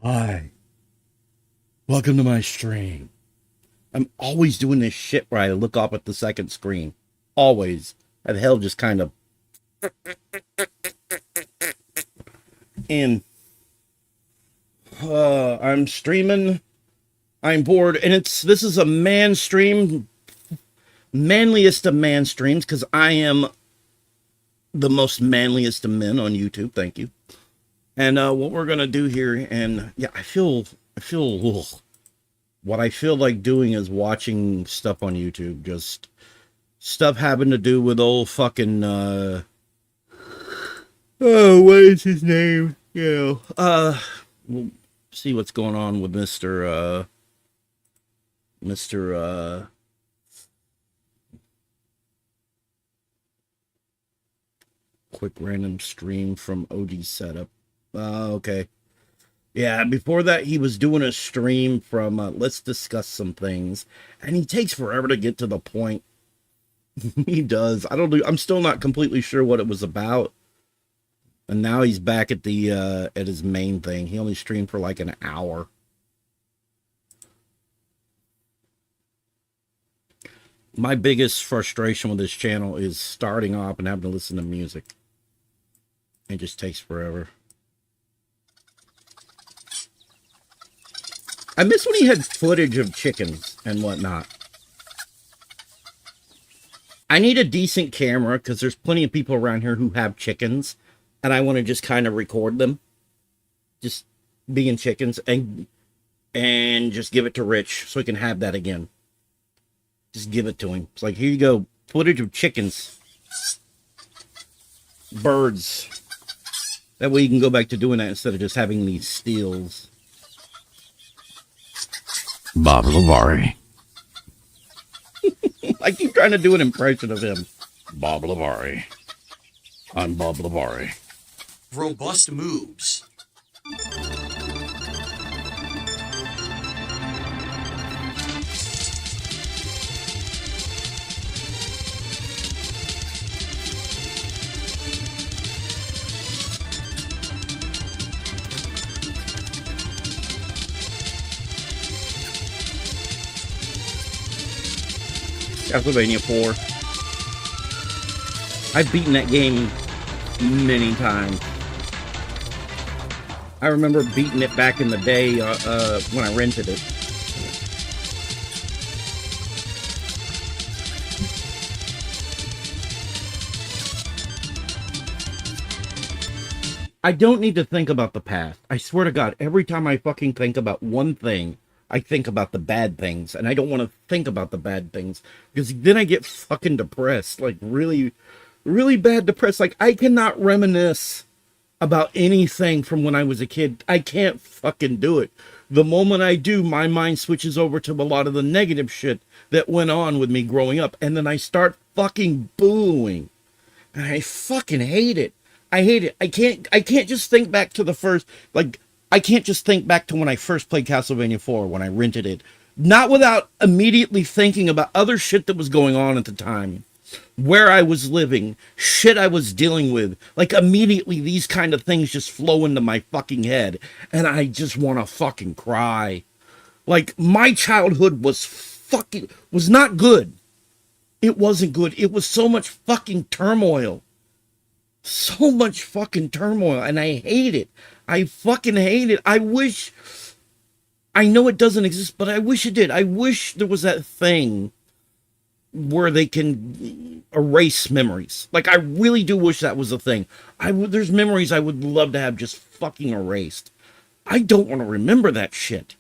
Hi, welcome to my stream. I'm always doing this shit where I look up at the second screen. Always. That hell just kind of. And I'm streaming. I'm bored, and this is a man stream, manliest of man streams, because I am the most manliest of men on YouTube. Thank you. And what we're gonna do here, and yeah, ugh. What I feel like doing is watching stuff on YouTube, just stuff having to do with old fucking oh, what is his name? We'll see what's going on with Mr. Quick random stream from OG setup. Okay. Yeah, before that he was doing a stream from Let's Discuss Some Things, and he takes forever to get to the point. He does. I'm still not completely sure what it was about. And now he's back at his main thing. He only streamed for like an hour. My biggest frustration with this channel is starting off and having to listen to music. It just takes forever. I miss when he had footage of chickens and whatnot. I need a decent camera because there's plenty of people around here who have chickens, and I want to just kind of record them, just being chickens, and just give it to Rich so he can have that again. Just give it to him. It's like, here you go, footage of chickens, birds. That way you can go back to doing that instead of just having these steals. Bob Lavari. I keep trying to do an impression of him. Bob Lavari. I'm Bob Lavari. Robust moves. Castlevania 4. I've beaten that game many times. I remember beating it back in the day when I rented it. I don't need to think about the past. I swear to God, every time I fucking think about one thing, I think about the bad things, and I don't want to think about the bad things because then I get fucking depressed, like really, really bad depressed. Like I cannot reminisce about anything from when I was a kid. I can't fucking do it. The moment I do, my mind switches over to a lot of the negative shit that went on with me growing up, and then I start fucking booing, and I fucking hate it. I hate it. I can't just think back to the first, like, I can't just think back to when I first played Castlevania 4, when I rented it. Not without immediately thinking about other shit that was going on at the time. Where I was living. Shit I was dealing with. Like, immediately these kind of things just flow into my fucking head. And I just want to fucking cry. Like, my childhood was not good. It wasn't good. It was so much fucking turmoil. So much fucking turmoil. And I hate it. I fucking hate it. I know it doesn't exist, but I wish it did. I wish there was that thing where they can erase memories. Like, I really do wish that was a thing. There's memories I would love to have just fucking erased. I don't want to remember that shit.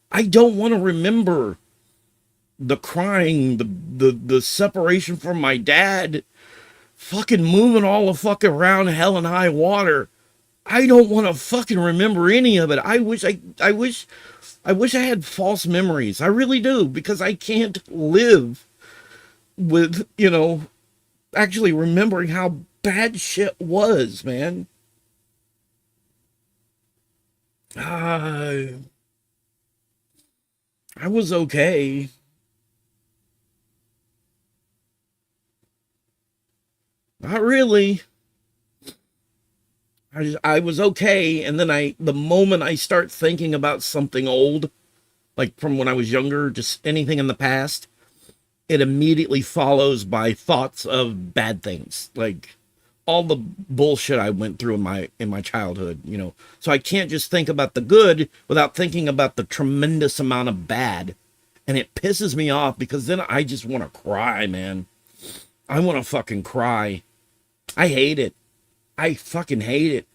I don't want to remember the crying, the separation from my dad, fucking moving all the fuck around hell and high water. I don't want to fucking remember any of it. I wish I had false memories. I really do, because I can't live with, actually remembering how bad shit was, man. I was okay. Not really. I was okay, and then the moment I start thinking about something old, like from when I was younger, just anything in the past, it immediately follows by thoughts of bad things, like all the bullshit I went through in my childhood, you know. So I can't just think about the good without thinking about the tremendous amount of bad. And it pisses me off because then I just want to cry, man. I want to fucking cry. I hate it. I fucking hate it.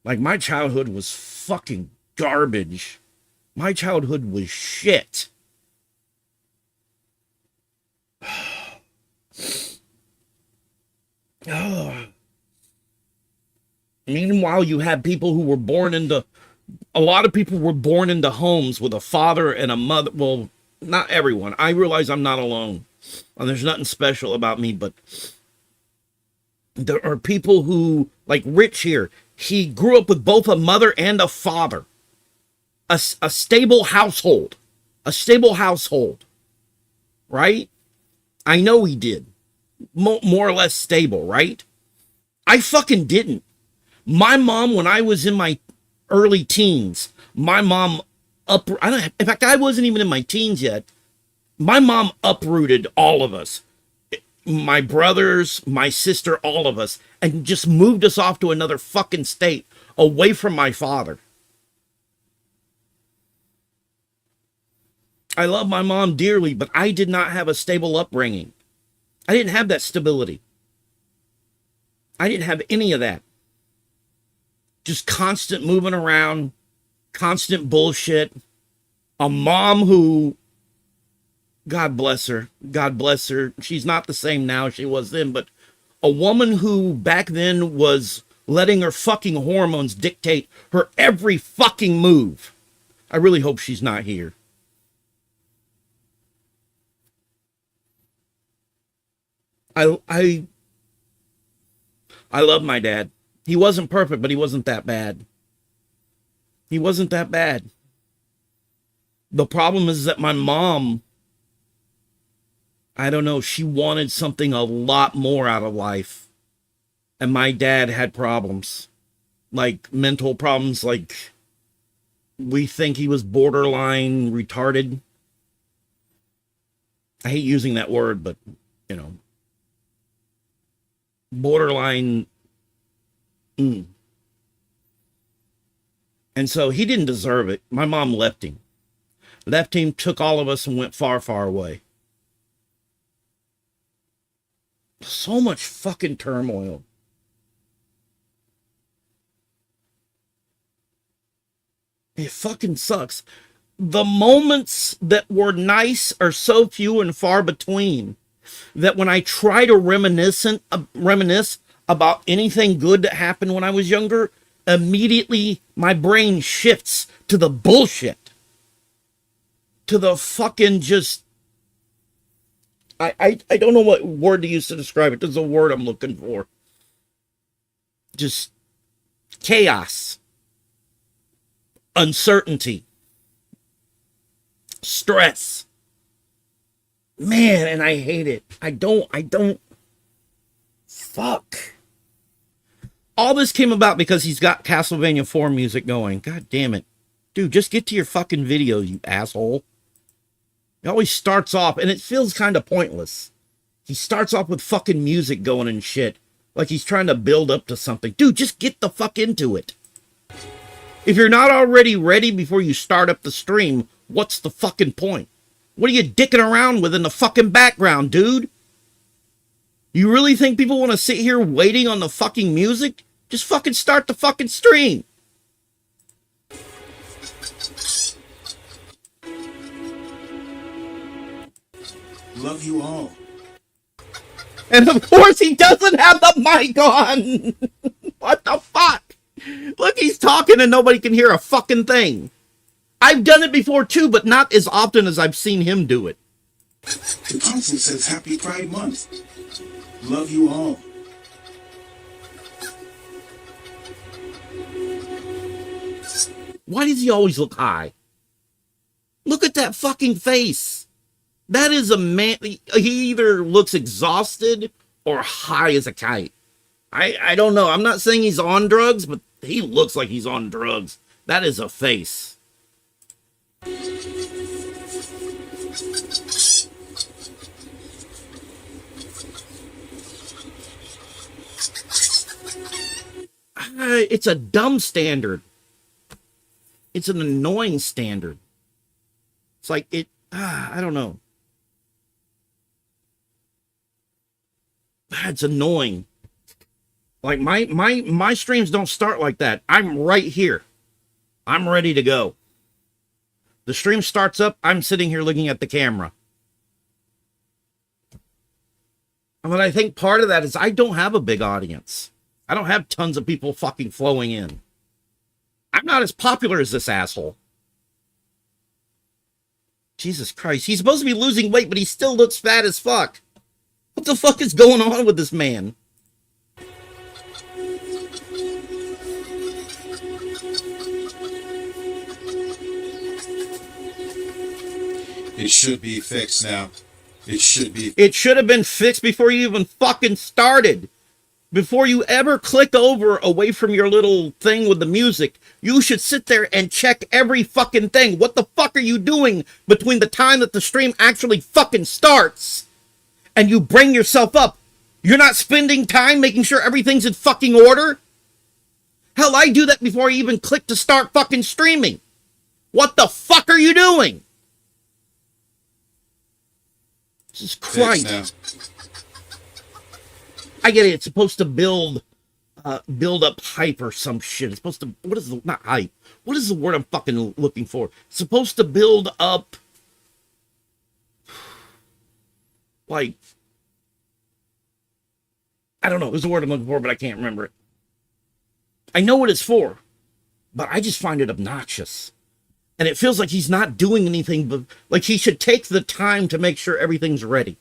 Like, my childhood was fucking garbage. My childhood was shit. Oh. Meanwhile, you have people who were born into, a lot of people were born into homes with a father and a mother. Well, not everyone. I realize I'm not alone. And there's nothing special about me, but there are people who, like Rich here, he grew up with both a mother and a father. A stable household. A stable household. Right? I know he did. More or less stable, right? I fucking didn't. My mom, when I was in my early teens, my mom in fact, I wasn't even in my teens yet. My mom uprooted all of us. My brothers, my sister, all of us, and just moved us off to another fucking state, away from my father. I love my mom dearly, but I did not have a stable upbringing. I didn't have that stability. I didn't have any of that. Just constant moving around, constant bullshit. A mom who, God bless her, God bless her. She's not the same now she was then, but a woman who back then was letting her fucking hormones dictate her every fucking move. I really hope she's not here. I love my dad. He wasn't perfect, but he wasn't that bad. He wasn't that bad. The problem is that my mom, I don't know, she wanted something a lot more out of life. And my dad had problems. Like mental problems, like we think he was borderline retarded. I hate using that word, but, you know. Borderline. And so he didn't deserve it. My mom left him. Left him, took all of us, and went far, far away. So much fucking turmoil. It fucking sucks. The moments that were nice are so few and far between that when I try to reminisce about anything good that happened when I was younger, immediately my brain shifts to the bullshit. To the fucking just... I don't know what word to use to describe it. There's a word I'm looking for. Just chaos. Uncertainty. Stress. Man, and I hate it. I don't. Fuck. All this came about because he's got Castlevania 4 music going. God damn it. Dude, just get to your fucking video, you asshole. He always starts off, and it feels kind of pointless. He starts off with fucking music going and shit. Like he's trying to build up to something. Dude, just get the fuck into it. If you're not already ready before you start up the stream, what's the fucking point? What are you dicking around with in the fucking background, dude? You really think people want to sit here waiting on the fucking music? Just fucking start the fucking stream. Love you all. And of course he doesn't have the mic on. What the fuck? Look, he's talking and nobody can hear a fucking thing. I've done it before too, but not as often as I've seen him do it. The console says Happy Pride Month. Love you all. Why does he always look high? Look at that fucking face. That is a man. He either looks exhausted or high as a kite. I don't know. I'm not saying he's on drugs, but he looks like he's on drugs. That is a face. It's a dumb standard. It's an annoying standard. It's like I don't know. It's annoying. Like my streams don't start like that. I'm right here. I'm ready to go. The stream starts up, I'm sitting here looking at the camera. And I think part of that is I don't have a big audience. I don't have tons of people fucking flowing in. I'm not as popular as this asshole. Jesus Christ. He's supposed to be losing weight, but he still looks fat as fuck. What the fuck is going on with this man? It should be fixed now. It should be. It should have been fixed before you even fucking started. Before you ever click over away from your little thing with the music, you should sit there and check every fucking thing. What the fuck are you doing between the time that the stream actually fucking starts and you bring yourself up? You're not spending time making sure everything's in fucking order? Hell, I do that before I even click to start fucking streaming. What the fuck are you doing? Jesus Christ. I get it. It's supposed to build up hype or some shit. It's supposed to, what is the, not hype. What is the word I'm fucking looking for? It's supposed to build up, like, I don't know. There's a word I'm looking for, but I can't remember it. I know what it's for, but I just find it obnoxious. And it feels like he's not doing anything, but like he should take the time to make sure everything's ready.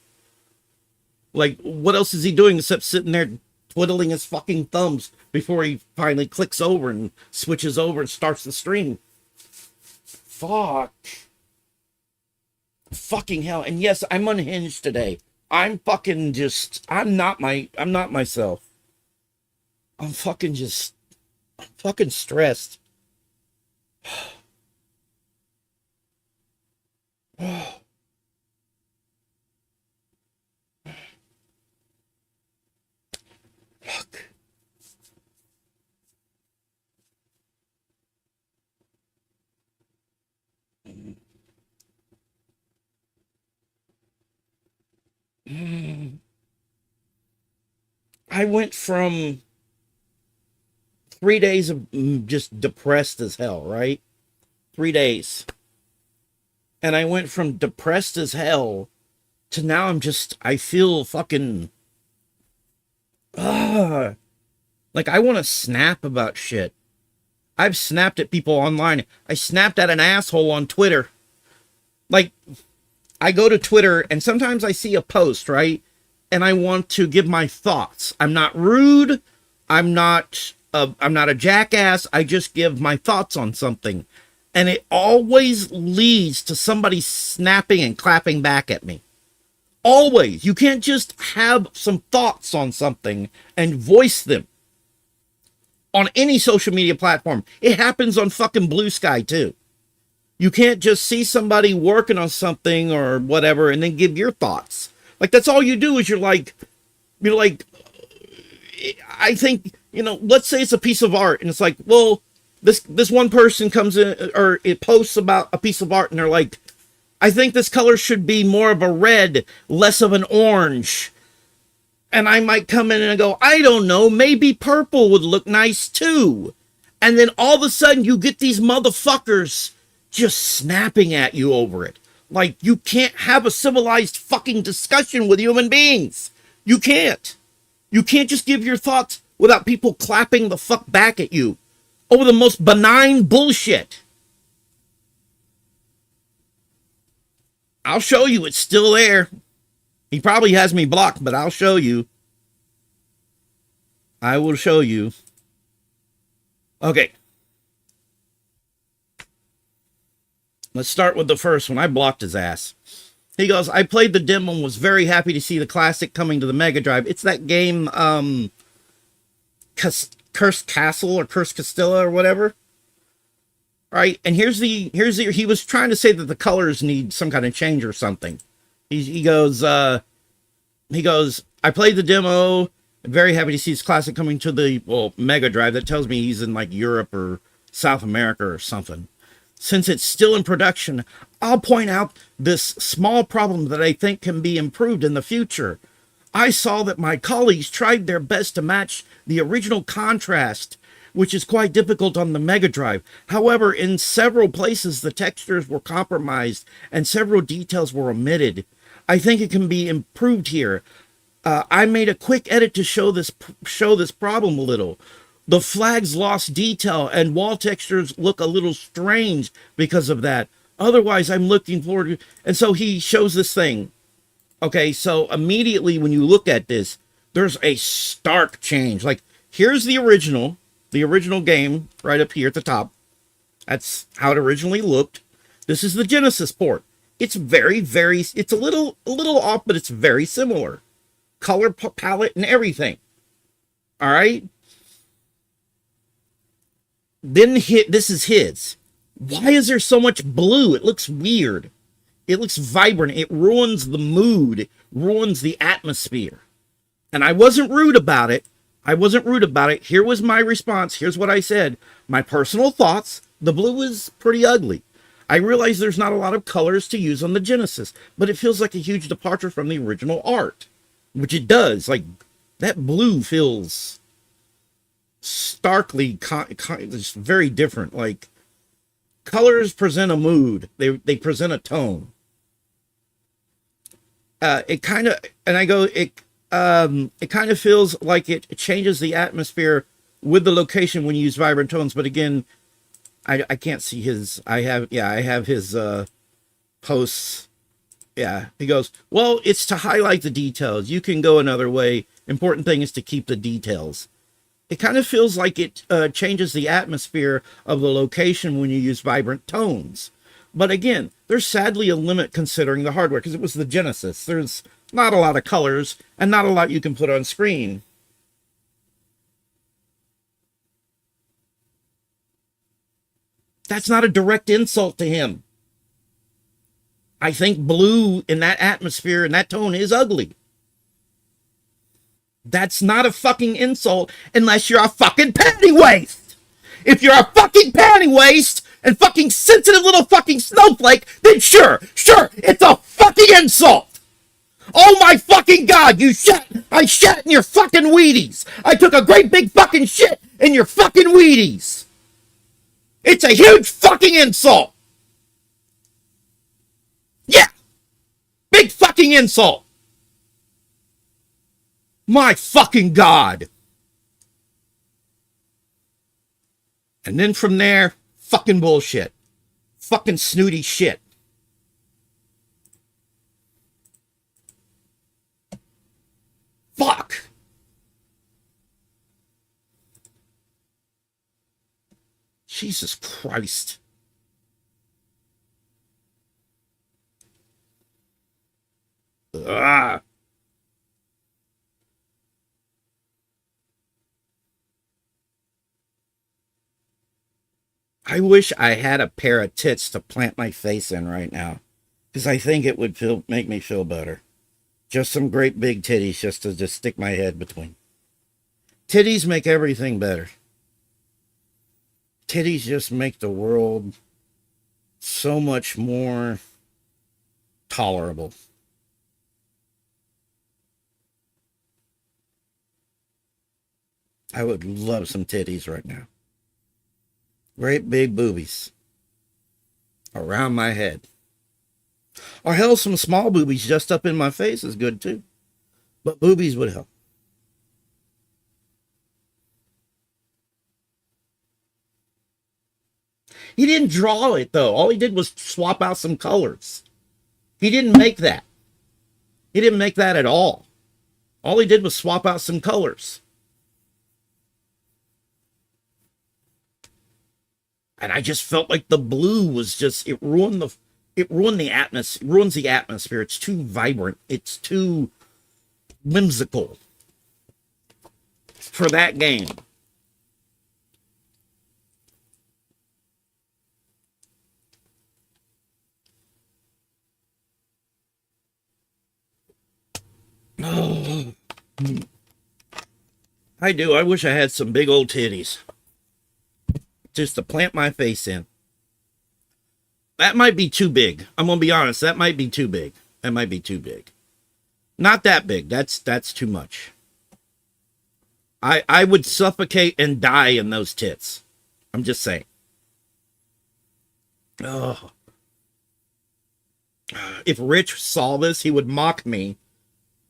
Like, what else is he doing except sitting there twiddling his fucking thumbs before he finally clicks over and switches over and starts the stream? Fuck. Fucking hell. And yes, I'm unhinged today. I'm fucking just, I'm not myself. I'm fucking stressed. Look. I went from 3 days of just depressed as hell, right? 3 days. And I went from depressed as hell to now I feel fucking, like I want to snap about shit. I've snapped at people online. I snapped at an asshole on Twitter. Like, I go to Twitter and sometimes I see a post, right? And I want to give my thoughts. I'm not rude. I'm not a jackass. I just give my thoughts on something. And it always leads to somebody snapping and clapping back at me. Always. You can't just have some thoughts on something and voice them on any social media platform. It happens on fucking Blue Sky too. You can't just see somebody working on something or whatever and then give your thoughts. Like, that's all you do is you're like, I think, let's say it's a piece of art and it's like, well, this one person comes in or it posts about a piece of art and they're like, I think this color should be more of a red, less of an orange. And I might come in and go, I don't know, maybe purple would look nice too. And then all of a sudden you get these motherfuckers just snapping at you over it. Like, you can't have a civilized fucking discussion with human beings. You can't. You can't just give your thoughts without people clapping the fuck back at you over the most benign bullshit. I'll show you. It's still there. He probably has me blocked, but I'll show you. I will show you. Okay. Let's start with the first one. I blocked his ass. He goes, I played the demo and was very happy to see the classic coming to the Mega Drive. It's that game, Cursed Castle or Cursed Castilla or whatever. Right, and he was trying to say that the colors need some kind of change or something. He goes, I played the demo. I'm very happy to see this classic coming to the Mega Drive. That tells me he's in like Europe or South America or something. Since it's still in production, I'll point out this small problem that I think can be improved in the future. I saw that my colleagues tried their best to match the original contrast, which is quite difficult on the Mega Drive. However, in several places, the textures were compromised and several details were omitted. I think it can be improved here. I made a quick edit to show this problem a little. The flags lost detail and wall textures look a little strange because of that. Otherwise, I'm looking forward to... And so he shows this thing. Okay, so immediately when you look at this, there's a stark change. Like, here's the original game right up here at the top. That's how it originally looked. This is the Genesis port. It's it's a little off, but it's very similar. Color palette and everything. All right. Then this is his. Why is there so much blue? It looks weird. It looks vibrant. It ruins the mood. It ruins the atmosphere. And I wasn't rude about it. Here was my response. Here's what I said. My personal thoughts. The blue is pretty ugly. I realize there's not a lot of colors to use on the Genesis, but it feels like a huge departure from the original art, which it does. Like, that blue feels starkly just very different. Like, colors present a mood. They present a tone. It kind of feels like it changes the atmosphere with the location when you use vibrant tones. But again, I can't see his, I have his posts. Yeah, he goes, well, it's to highlight the details. You can go another way. Important thing is to keep the details. It kind of feels like it changes the atmosphere of the location when you use vibrant tones. But again, there's sadly a limit considering the hardware, because it was the Genesis. There's not a lot of colors and not a lot you can put on screen. That's not a direct insult to him. I think blue in that atmosphere and that tone is ugly. That's not a fucking insult unless you're a fucking panty waste. If you're a fucking panty waste and fucking sensitive little fucking snowflake, then sure, it's a fucking insult. Oh my fucking God, I shat in your fucking Wheaties. I took a great big fucking shit in your fucking Wheaties. It's a huge fucking insult. Yeah. Big fucking insult. My fucking God. And then from there, fucking bullshit. Fucking snooty shit. Fuck. Jesus Christ. Ugh. I wish I had a pair of tits to plant my face in right now, because I think it would make me feel better. Just some great big titties just to stick my head between. Titties make everything better. Titties just make the world so much more tolerable. I would love some titties right now. Great big boobies around my head. Or hell, some small boobies just up in my face is good too. But boobies would help. He didn't draw it though. All he did was swap out some colors. He didn't make that. He didn't make that at all. All he did was swap out some colors. And I just felt like the blue was just, it ruined the atmosphere. It ruins the atmosphere. It's too vibrant. It's too whimsical for that game. Oh, I do. I wish I had some big old titties just to plant my face in. That might be too big. I'm gonna be honest. That might be too big. That might be too big. Not that big. That's too much. I would suffocate and die in those tits. I'm just saying. Oh. If Rich saw this, he would mock me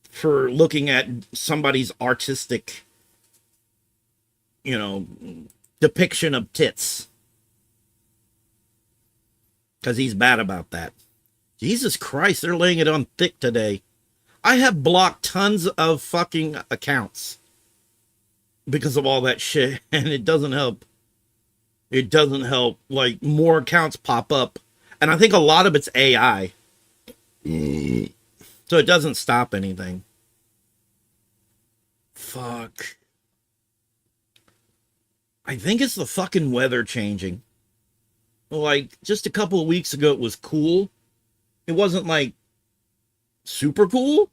for looking at somebody's artistic, depiction of tits. Because he's bad about that. Jesus Christ, they're laying it on thick today. I have blocked tons of fucking accounts because of all that shit, and it doesn't help. It doesn't help. Like, more accounts pop up, and I think a lot of it's AI. So it doesn't stop anything. Fuck. I think it's the fucking weather changing. Like, just a couple of weeks ago, it was cool. It wasn't, like, super cool,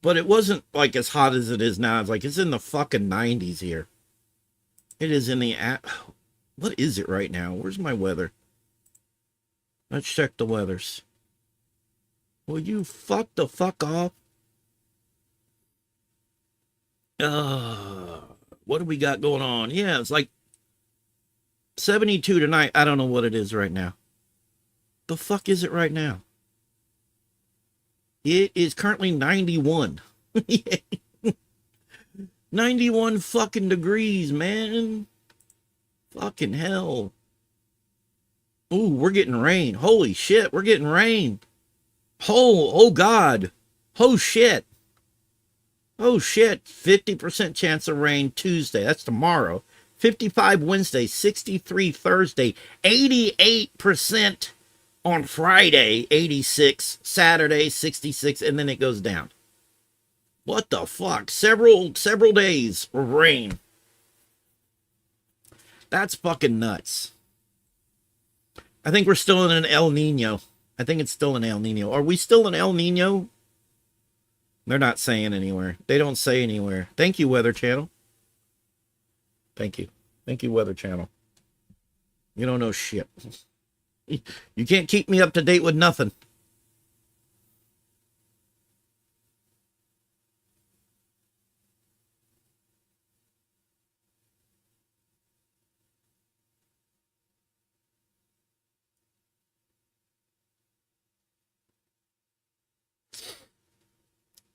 but it wasn't, like, as hot as it is now. It's like, it's in the fucking 90s here. It is in the... What is it right now? Where's my weather? Let's check the weathers. Will you fuck the fuck off? What do we got going on? Yeah, it's like 72 tonight. I don't know what it is right now. The fuck is it right now? It is currently 91. 91 fucking degrees, man. Fucking hell. Ooh, we're getting rain. Holy shit, we're getting rain. Oh God. Oh shit. Oh shit. 50% chance of rain Tuesday. That's tomorrow. 55 Wednesday, 63 Thursday, 88% on Friday, 86 Saturday, 66, and then it goes down. What the fuck? Several days of rain. That's fucking nuts. I think we're still in an El Nino. I think it's still an El Nino. Are we still in El Nino? They're not saying anywhere. They don't say anywhere. Thank you, Weather Channel. Thank you. Thank you, Weather Channel. You don't know shit. You can't keep me up to date with nothing.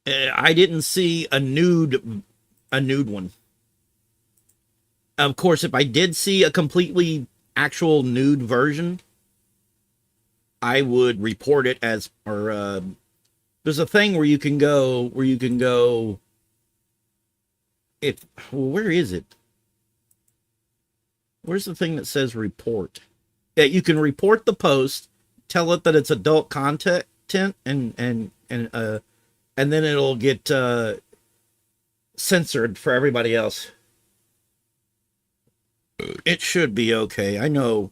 I didn't see a nude one. Of course, if I did see a completely actual nude version, I would report it as, or there's a thing where you can go, where is it? Where's the thing that says report? Yeah, you can report the post, tell it that it's adult content, and then it'll get censored for everybody else. It should be okay. I know.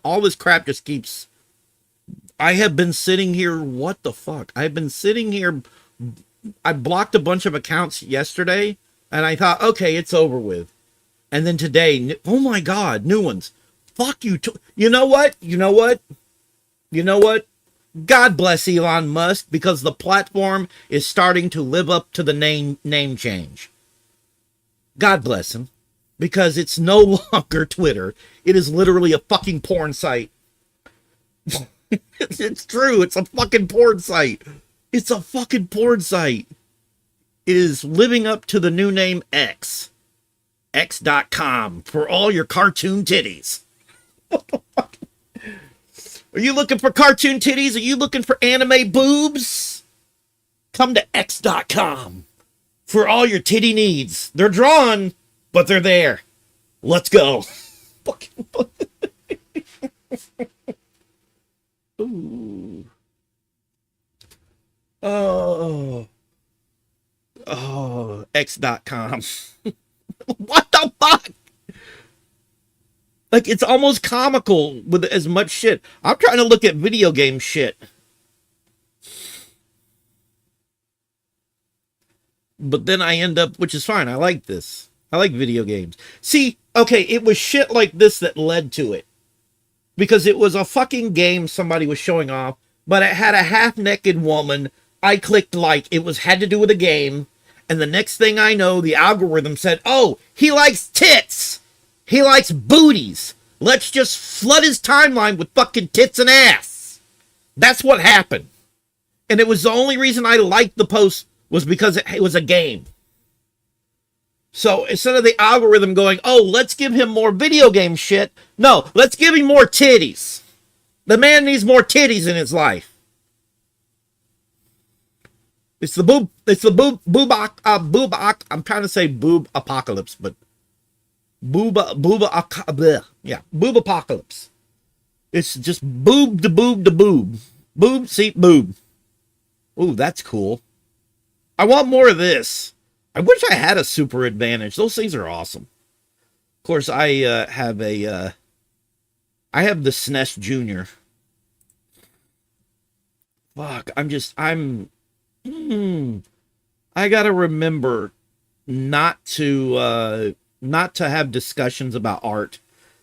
All this crap just keeps... I have been sitting here... What the fuck? I've been sitting here... I blocked a bunch of accounts yesterday, and I thought, okay, it's over with. And then today, oh my God, new ones. Fuck you. You know what? God bless Elon Musk, because the platform is starting to live up to the name change. God bless him, because it's no longer Twitter. It is literally a fucking porn site. It's true. It's a fucking porn site. It's a fucking porn site. It is living up to the new name X. X.com for all your cartoon titties. What the fuck? Are you looking for cartoon titties? Are you looking for anime boobs? Come to X.com for all your titty needs. They're drawn, but they're there. Let's go. Ooh. Oh, X.com. What the fuck? Like, it's almost comical with as much shit. I'm trying to look at video game shit. But then I end up, which is fine. I like this. I like video games. See, okay, it was shit like this that led to it. Because it was a fucking game somebody was showing off, but it had a half-naked woman. I clicked like. It was had to do with a game. And the next thing I know, the algorithm said, oh, he likes tits. He likes booties. Let's just flood his timeline with fucking tits and ass. That's what happened. And it was the only reason I liked the post was because it was a game. So instead of the algorithm going, oh, let's give him more video game shit. No, let's give him more titties. The man needs more titties in his life. It's the boob I'm trying to say boob apocalypse, but boob apocalypse. It's just boob to boob to boob. Boob, seat, boob. Ooh, that's cool. I want more of this. I wish I had a super advantage. Those things are awesome. Of course, I have the SNES Junior. Fuck, I gotta remember not to have discussions about art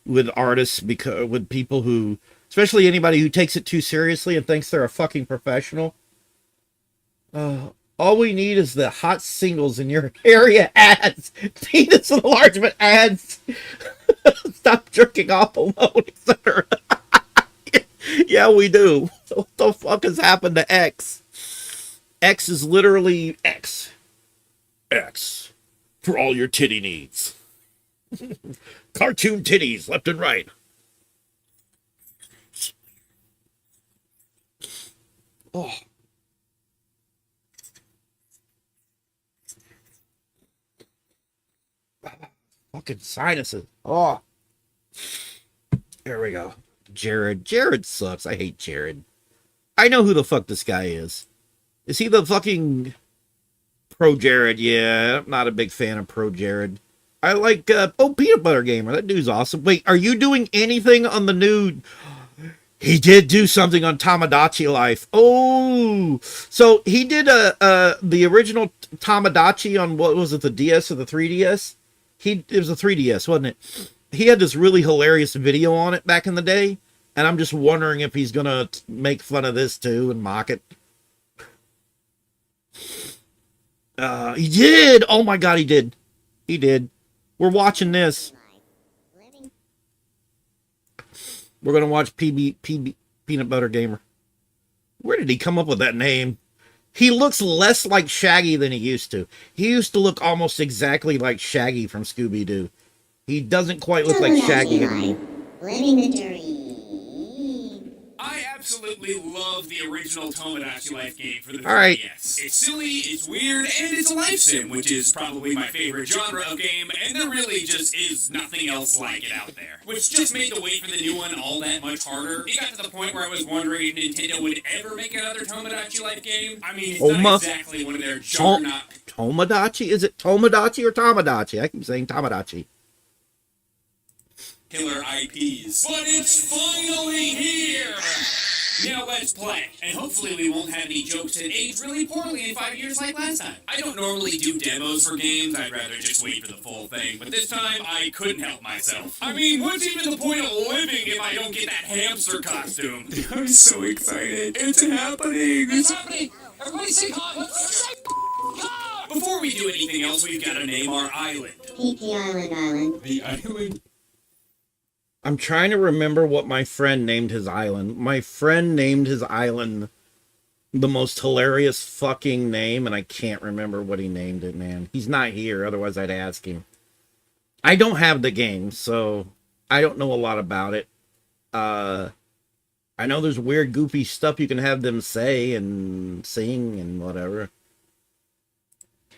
with artists, because with people who, especially anybody who takes it too seriously and thinks they're a fucking professional. All we need is the hot singles in your area ads, penis enlargement ads, stop jerking off alone, etc. Yeah, we do. What the fuck has happened to X? X is literally X. X. For all your titty needs. Cartoon titties, left and right. Oh. Fucking sinuses. Oh. There we go. Jared. Jared sucks. I hate Jared. I know who the fuck this guy is. Is he the fucking Pro Jared? Yeah, I'm not a big fan of Pro Jared. I like, Peanut Butter Gamer. That dude's awesome. Wait, are you doing anything on the new... He did do something on Tamagotchi Life. Oh, so he did the original Tamagotchi on, what was it, the DS or the 3DS? It was a 3DS, wasn't it? He had this really hilarious video on it back in the day, and I'm just wondering if he's gonna make fun of this too and mock it. He did. Oh my god, he did. He did. We're watching this. We're gonna watch Peanut Butter Gamer. Where did he come up with that name? He looks less like Shaggy than he used to. He used to look almost exactly like Shaggy from Scooby-Doo. He doesn't quite look like Shaggy anymore. Living the dream. I absolutely love the original Tomodachi Life game for the 3DS. All right. It's silly, it's weird, and it's a life sim, which is probably my favorite genre of game, and there really just is nothing else like it out there. Which just made the wait for the new one all that much harder. It got to the point where I was wondering if Nintendo would ever make another Tomodachi Life game. I mean, it's not exactly one of their juggernaut... Tomodachi? Is it Tomodachi or Tamagotchi? I keep saying Tamagotchi. Killer IPs. But it's finally here! Now let's play. And hopefully we won't have any jokes that age really poorly in 5 years like last time. I don't normally do demos for games, I'd rather just wait for the full thing, but this time I couldn't help myself. I mean, what's even the point of living if I don't get that hamster costume? I'm so excited. It's happening! It's happening! Everybody say hi! Let's say hi! Before we do anything else, we've got to name our island. PP Island. The island? I'm trying to remember what my friend named his island. My friend named his island the most hilarious fucking name, and I can't remember what he named it, man. He's not here, otherwise I'd ask him. I don't have the game, so I don't know a lot about it. I know there's weird, goofy stuff you can have them say and sing and whatever.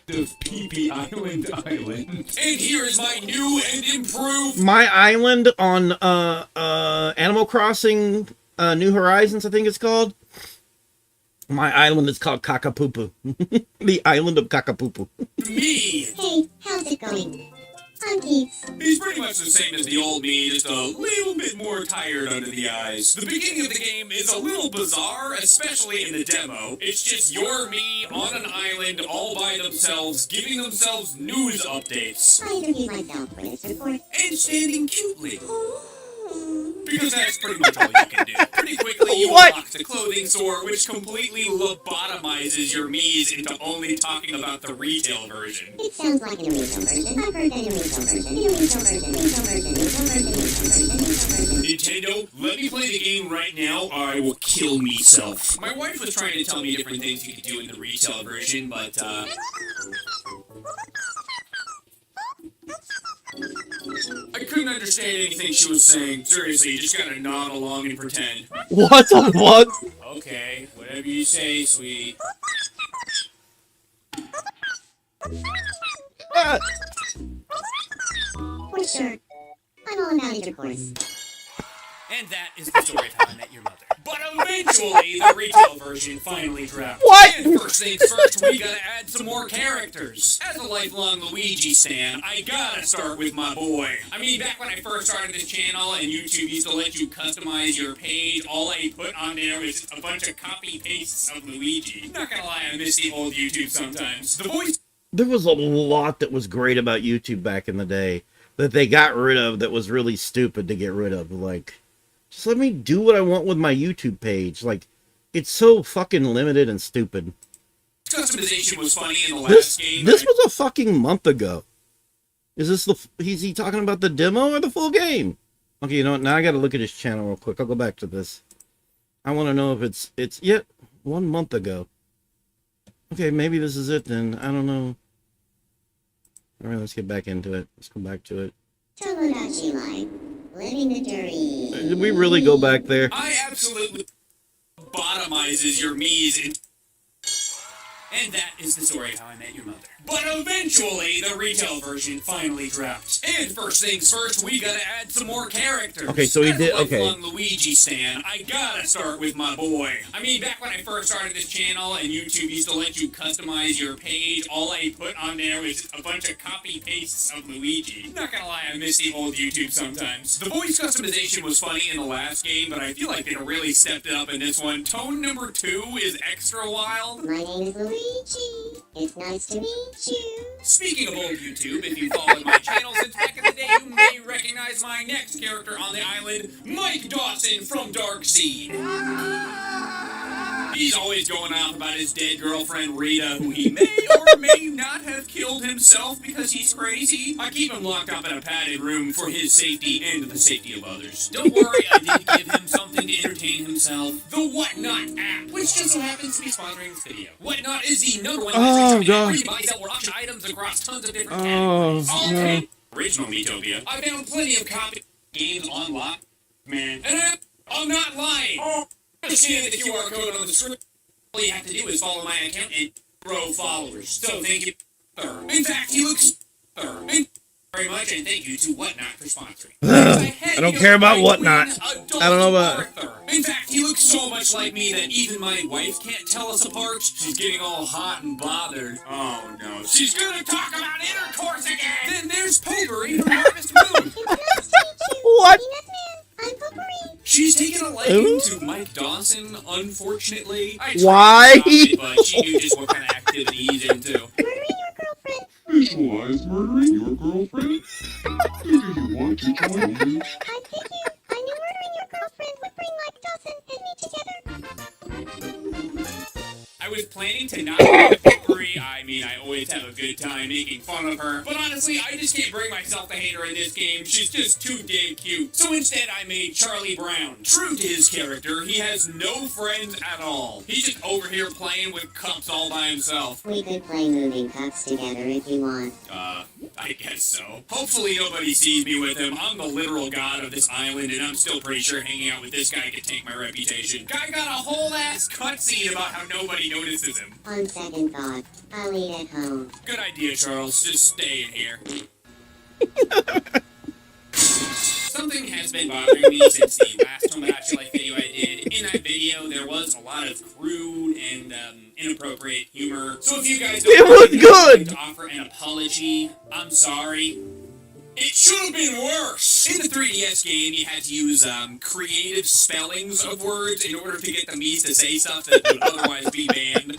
The PP Island. And here is my new and improved... My island on Animal Crossing New Horizons, I think it's called. My island is called Kakapupu. The island of Kakapupu. Me! Hey, how's it going? I'm Keats. He's pretty much the same as the old me, just a little bit more tired under the eyes. The beginning of the game is a little bizarre, especially in the demo. It's just your me on an island all by themselves, giving themselves news updates. I introduce myself for this report. And standing cutely. Because that's pretty much all you can do. Pretty quickly, you What? unlock the clothing store, which completely lobotomizes your me's into only talking about the retail version. It sounds like an retail version. I've heard that in retail version. In a retail version. Retail version. Retail version. Retail version. Nintendo, let me play the game right now, or I will kill myself. My wife was trying to tell me different things you could do in the retail version, but, I couldn't understand anything she was saying. Seriously, you just gotta nod along and pretend. What the fuck? Okay, whatever you say, sweet. Ah, For sure. I'm all about intercourse. And that is the story of how I met your mother. But eventually, the retail version finally dropped. What? And first things first, we gotta add some more characters. As a lifelong Luigi stan, I gotta start with my boy. I mean, back when I first started this channel and YouTube used to let you customize your page, all I put on there was just a bunch of copy-pastes of Luigi. Not gonna lie, I miss the old YouTube sometimes. The voice... there was a lot that was great about YouTube back in the day that they got rid of that was really stupid to get rid of. Like, just let me do what I want with my YouTube page. Like, it's so fucking limited and stupid. Customization was funny in the last game. This was a fucking month ago. Is this is he talking about the demo or the full game? Okay, you know what? Now I gotta look at his channel real quick. I'll go back to this. I want to know if it's yet 1 month ago. Okay, maybe this is it then. I don't know. All right, let's get back into it. Let's go back to it. Tomodachi Life. Living the dream. Did we really go back there? I absolutely bottomizes your me's and that is the story of how I met your mother. But eventually, the retail version finally dropped. And first things first, we gotta add some more characters. Okay, so he As did- a okay. lifelong Luigi stan, I gotta start with my boy. I mean, back when I first started this channel and YouTube used to let you customize your page, all I put on there was just a bunch of copy-pastes of Luigi. Not gonna lie, I miss the old YouTube sometimes. The voice customization was funny in the last game, but I feel like they really stepped it up in this one. Tone number 2 is extra wild. My name is Luigi. It's nice to meet you. Speaking of old YouTube, if you followed my channel since back in the day, you may recognize my next character on the island, Mike Dawson from Darkseed. He's always going off about his dead girlfriend Rita, who he may or may not have killed himself because he's crazy. I keep him locked up in a padded room for his safety and the safety of others. Don't worry, I did give him something to entertain himself. The Whatnot app, which just so happens to be sponsoring this video. Whatnot is the number one shopping app where you buy, sell, or auction items across tons of different categories. Okay. Original Metopia. I found plenty of copy games online, man. And I'm not lying. Scan the QR code on the screen. All you have to do is follow my account and grow followers. So thank you, sir. In fact, he looks sir. Very much, and thank you to Whatnot for sponsoring. I don't care about Whatnot. I don't know about Arthur. In fact, he looks so much like me that even my wife can't tell us apart. She's getting all hot and bothered. Oh no, she's gonna talk about intercourse again. Then there's Potpourri from Harvest Moon. It's nice to meet you. What? Peanut Man. I'm Potpourri. She's taken a liking to Mike Dawson, unfortunately. I tried Why? to stop it, but she knew just what kind of activity he's into. Murdering your girlfriend. Visualize murdering your girlfriend? Do you want to join me? I think you. I knew murdering your girlfriend would bring Mike Dawson and me together. I was planning to not have Potpourri. I mean, I always have a good time making fun of her. But honestly, I just can't bring myself to hate her in this game. She's just too damn cute. So instead, I made Charlie Brown. True to his character, he has no friends at all. He's just over here playing with cups all by himself. We could play moving cups together if you want. I guess so. Hopefully nobody sees me with him. I'm the literal god of this island, and I'm still pretty sure hanging out with this guy could take my reputation. Guy got a whole ass cutscene about how nobody notices him. On second thought, I'll eat at home. Good idea, Charles. Just stay in here. Something has been bothering me since the last Tomodachi Life video I did. In that video, there was a lot of crude and inappropriate humor. So if you guys don't It was mind, good! I'd like to offer an apology. I'm sorry. It should have been worse! In the 3DS game, you had to use creative spellings of words in order to get the Mii's to say stuff that would otherwise be banned.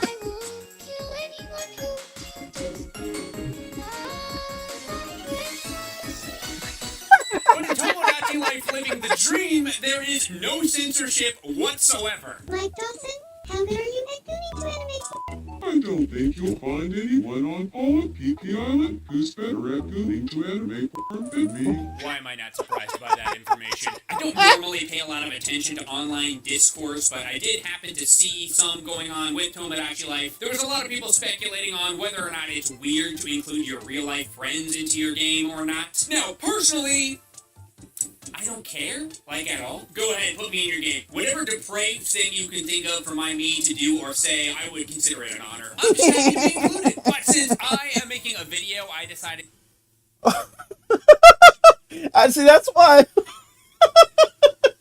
But in Tomodachi Life Living the Dream, there is no censorship whatsoever. Mike Dawson, how good are you at gooning to anime? I don't think you'll find anyone on all of PP Island who's better at gooning to anime porn than me. Why am I not surprised by that information? I don't normally pay a lot of attention to online discourse, but I did happen to see some going on with Tomodachi Life. There was a lot of people speculating on whether or not it's weird to include your real-life friends into your game or not. Now, personally, I don't care, like, at all. Go ahead, put me in your game. Whatever depraved thing you can think of for my Mii to do or say, I would consider it an honor. I'm just happy to be included. But since I am making a video, I decided... I see, that's why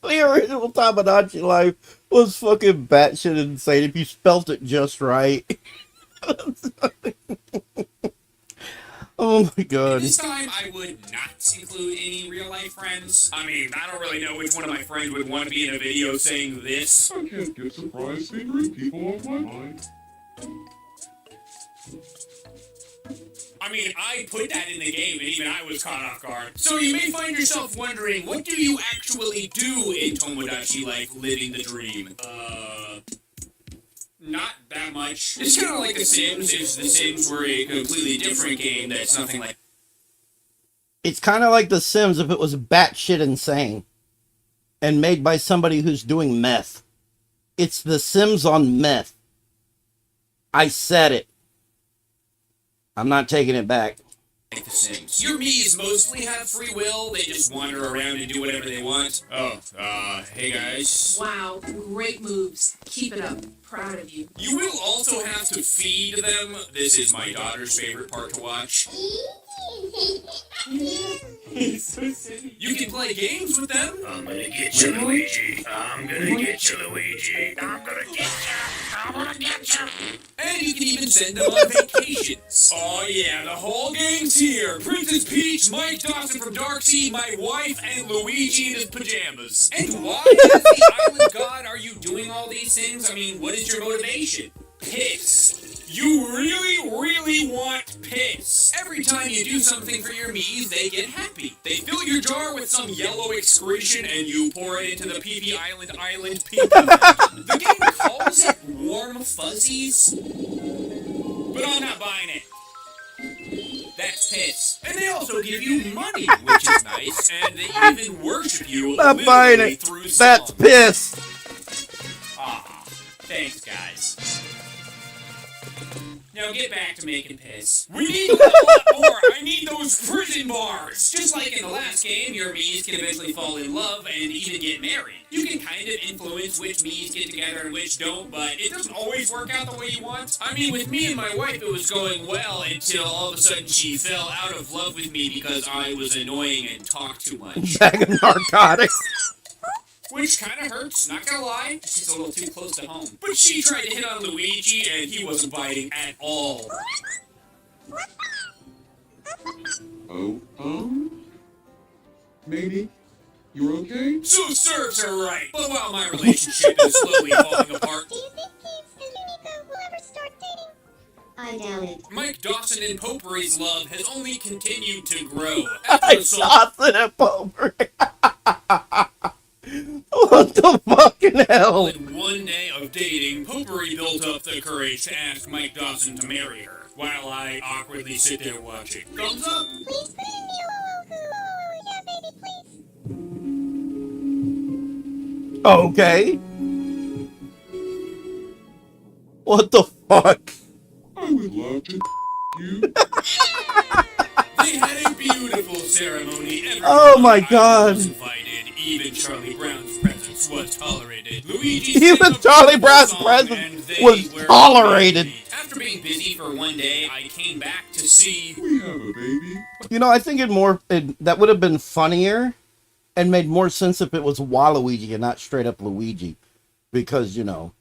the original Tamagotchi Life was fucking batshit insane if you spelt it just right. Oh my god. This time, I would not include any real-life friends. I mean, I don't really know which one of my friends would want to be in a video saying this. I can't get surprised fingering people off my mind. I mean, I put that in the game, and even I was caught off guard. So you may find yourself wondering, what do you actually do in Tomodachi Life Living the Dream? Not that much. It's kind of like The Sims if The Sims were a completely different game that's nothing like... It's kind of like The Sims if it was batshit insane and made by somebody who's doing meth. It's The Sims on meth. I said it. I'm not taking it back. The Sims. Your Mii's mostly have free will. They just wander around and do whatever they want. Oh, hey guys. Wow, great moves. Keep it up. Proud of you. You will also have to feed them. This is my daughter's favorite part to watch. He's so silly. You can play games with them. I'm gonna get you, Luigi. I'm gonna get you, Luigi. I'm gonna get you. I'm gonna get you. And you can even send them on vacations. Oh yeah, the whole gang's here. Princess Peach, Mike Dawson from Darkseid, my wife, and Luigi in his pajamas. And why, as the island god, are you doing all these things? I mean, what is your motivation? Piss. You really, really want piss. Every time you do something for your Mii's, they get happy. They fill your jar with some yellow excretion and you pour it into the PP Island PP. The game calls it warm fuzzies, but I'm not buying it. That's piss. And they also give you money, which is nice, and they even worship you Not buying literally it. through That's song. piss. Aw, thanks, guys. Now get back to making piss. We need a lot more! I need those prison bars! Just like in the last game, your Mii's can eventually fall in love and even get married. You can kind of influence which Mii's get together and which don't, but it doesn't always work out the way you want. I mean, with me and my wife, it was going well until all of a sudden she fell out of love with me because I was annoying and talked too much. Bag of narcotics. Which kind of hurts, not gonna lie. It's just a little too close to home. But she tried to hit on Luigi, and he wasn't biting at all. Oh, maybe? You're okay? So serves her right. But while my relationship is slowly falling apart, Do you think Keith and Yumiko will ever start dating? I doubt it. Mike Dawson and Potpourri's love has only continued to grow. I After assault, saw it at Pover. What the fucking hell? in one day of dating, Potpourri built up the courage to ask Mike Dawson to marry her, while I awkwardly sit there watching. Thumbs up? Please put in the yeah, baby, please. Okay. What the fuck? I would love to you. They had a beautiful ceremony. Oh my Everyone God. was invited. Even Charlie Brown's presence was tolerated. Luigi Even sang a Charlie beautiful Brown's song, presence and they was were tolerated. happy. After being busy for one day, I came back to see. We have a baby. You know, I think that would have been funnier and made more sense if it was Waluigi and not straight up Luigi. Because, you know,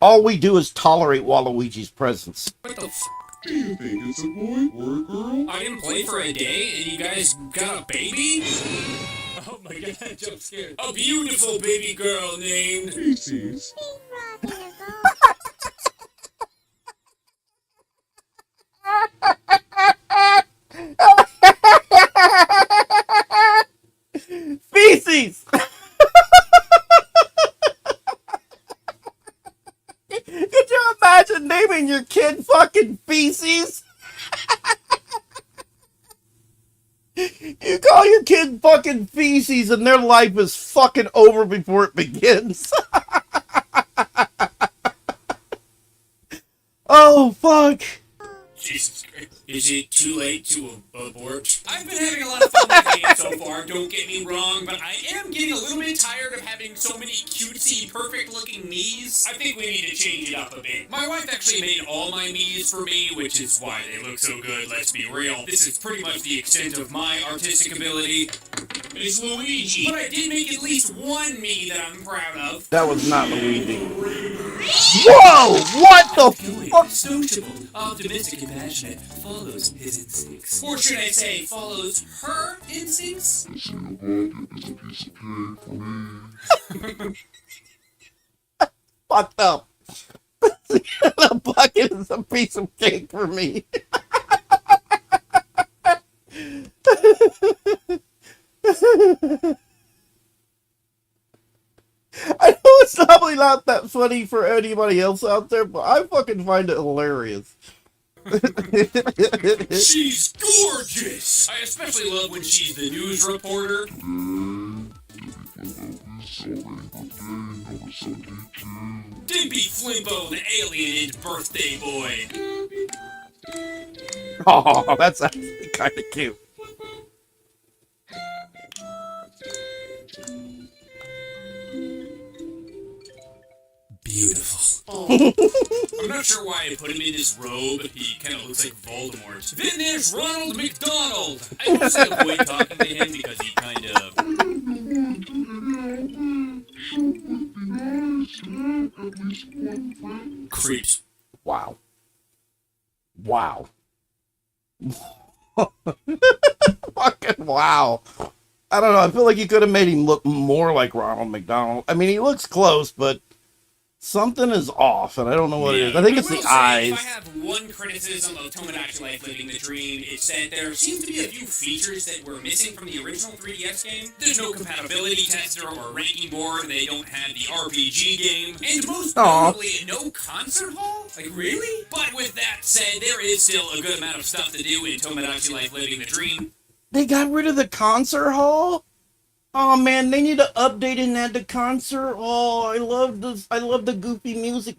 all we do is tolerate Waluigi's presence. What the f? Do you think it's a boy or a girl? I didn't play for a day, and you guys got a baby? Oh my god, I jump scared. A beautiful baby girl named... Feces. Feces! Could you imagine naming your kid fucking Feces? You call your kid fucking Feces and their life is fucking over before it begins. Oh, fuck. Jesus Christ. Is it too late to abort? I've been having a lot of fun with the game so far, don't get me wrong, but I am getting a little bit tired of having so many cutesy, perfect-looking Miis. I think we need to change it up a bit. My wife actually made all my Miis for me, which is why they look so good, let's be real. This is pretty much the extent of my artistic ability. It's Luigi. But I did make at least one Mii that I'm proud of. That was not Luigi. Whoa! What the fuck? Sociable, optimistic, and passionate, follows his instincts. Or should I say, follows her instincts? Fucked up. The bucket is a piece of cake for me. I know it's probably not that funny for anybody else out there, but I fucking find it hilarious. She's gorgeous! I especially love when she's the news reporter. Dimpy Flimbo, the alien birthday boy. Oh, that's actually kind of cute. Beautiful. I'm not sure why I put him in this robe. He kind of looks like Voldemort. Then there's Ronald McDonald. I mostly avoid talking to him because he kind of... creeps. Wow. Wow. Fucking wow. I don't know. I feel like you could have made him look more like Ronald McDonald. I mean, he looks close, but something is off, and I don't know what it is. I think it's the eyes. If I have one criticism of Tomodachi Life Living the Dream, it's that there seems to be a few features that were missing from the original 3DS game. There's no compatibility tester or ranking board, they don't have the RPG game, and most notably, no concert hall? Like, really? But with that said, there is still a good amount of stuff to do in Tomodachi Life Living the Dream. They got rid of the concert hall? Oh man, they need to update and add the concert hall. I love this. I love the goofy music.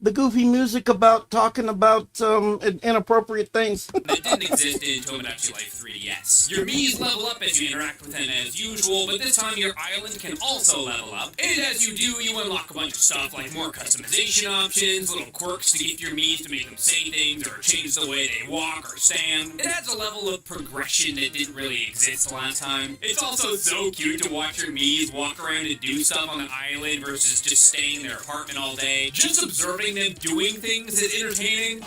The goofy music about talking about inappropriate things. That didn't exist in Tomodachi Life 3DS. Your Mii's level up as you interact with them as usual, but this time your island can also level up. And as you do, you unlock a bunch of stuff like more customization options, little quirks to gift your Mii's to make them say things or change the way they walk or stand. It adds a level of progression that didn't really exist last time. It's also so cute to watch your Mii's walk around and do stuff on the island versus just staying in their apartment all day. Just observing them doing things is entertaining.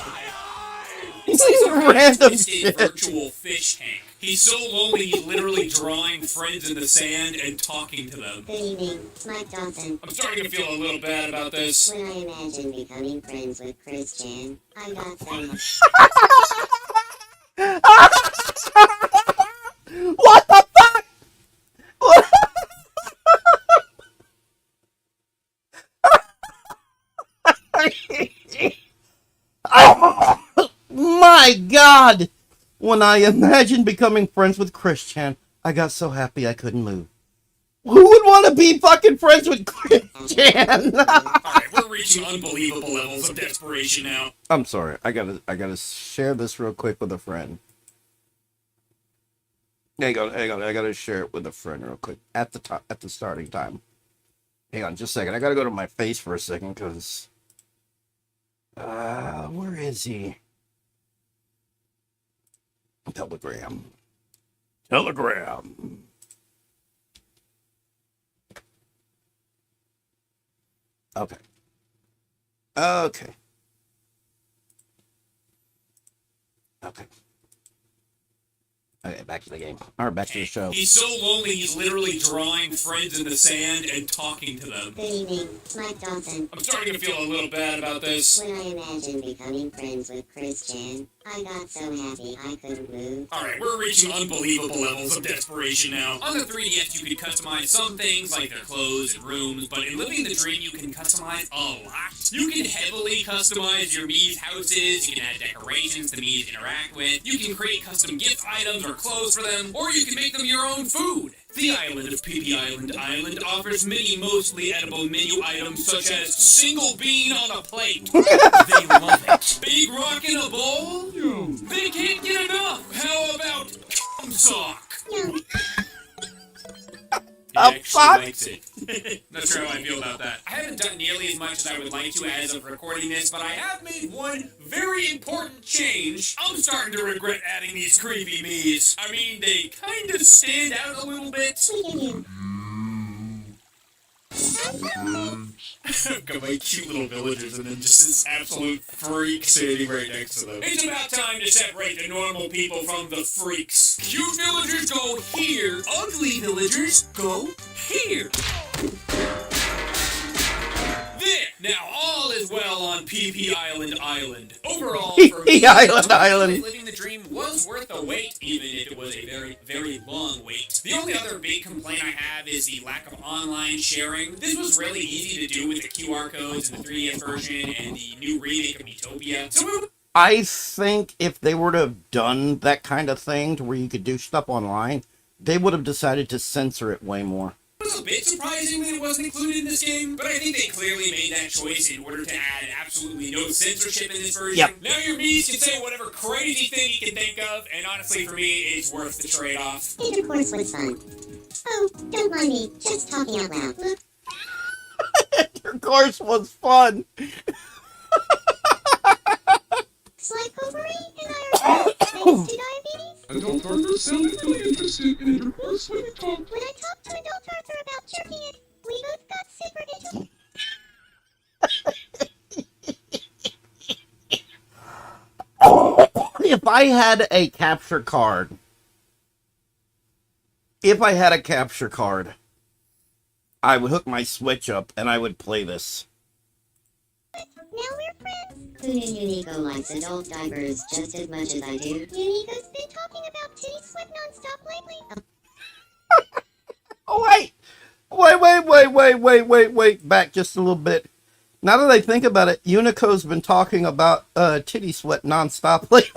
It's like some Random twisted virtual fish tank. He's so lonely he's literally drawing friends in the sand and talking to them. Good evening, it's Mike Johnson. I'm starting to feel a little bad about this. When I imagined becoming friends with Christian, I got some... What the fuck? What? Oh, my God! When I imagined becoming friends with Christian, I got so happy I couldn't move. Who would want to be fucking friends with Christian? Alright, we're reaching unbelievable levels of desperation now. I'm sorry. I gotta share this real quick with a friend. Hang on. I gotta share it with a friend real quick at the starting time. Hang on, just a second. I gotta go to my face for a second because. Where is he? Telegram. Okay. Okay. Okay, back to the game. Or back to the show. He's so lonely, he's literally drawing friends in the sand and talking to them. Good evening, Mike Dawson. I'm starting to feel a little bad about this. When I imagined becoming friends with Chris Chan, I got so happy I couldn't move. Alright, we're reaching unbelievable levels of desperation now. On the 3DS, you can customize some things like their clothes and rooms, but in Living the Dream, you can customize a lot. You can heavily customize your Mii's houses, you can add decorations the Mii's interact with, you can create custom gift items or clothes for them, or you can make them your own food. The island of PP Island offers many mostly edible menu items such as single bean on a plate. They love it. Big rock in a bowl? Yo. They can't get enough. How about cum sock? No, He actually likes it. Not sure how I feel about that. I haven't done nearly as much as I would like to as of recording this, but I have made one very important change. I'm starting to regret adding these creepy Mii's. I mean, they kind of stand out a little bit. we can you. Got my cute little villagers and then just this absolute freak standing right next to them. It's about time to separate the normal people from the freaks. Cute villagers go here, ugly villagers go here. There! Now all is well on PP Island. Overall, for me, Island. Living the Dream was worth the wait, even if it was a very, very long wait. The only other big complaint I have is the lack of online sharing. This was really easy to do with the QR codes in the 3DS version and the new remake of Utopia. So I think if they were to have done that kind of thing to where you could do stuff online, they would have decided to censor it way more. it was a bit surprising that it wasn't included in this game, but I think they clearly made that choice in order to add absolutely no censorship in this version. Yep. Now your Mii's can say whatever crazy thing you can think of, and honestly for me, it's worth the trade-off. Intercourse was fun. Oh, don't mind me, just talking out loud. Look, Intercourse was fun. slight potpourri and I are thanks to diabetes. Adult Arthur sounded really interested in intercourse when we talked. When I talked to adult Arthur about jerking it, we both got super into If I had a capture card, I would hook my Switch up and I would play this. Now we're friends. Who knew Unico likes adult diapers just as much as I do? Unico's been talking about titty sweat nonstop lately. Oh, wait. Back just a little bit. Now that I think about it, Unico's been talking about titty sweat nonstop lately.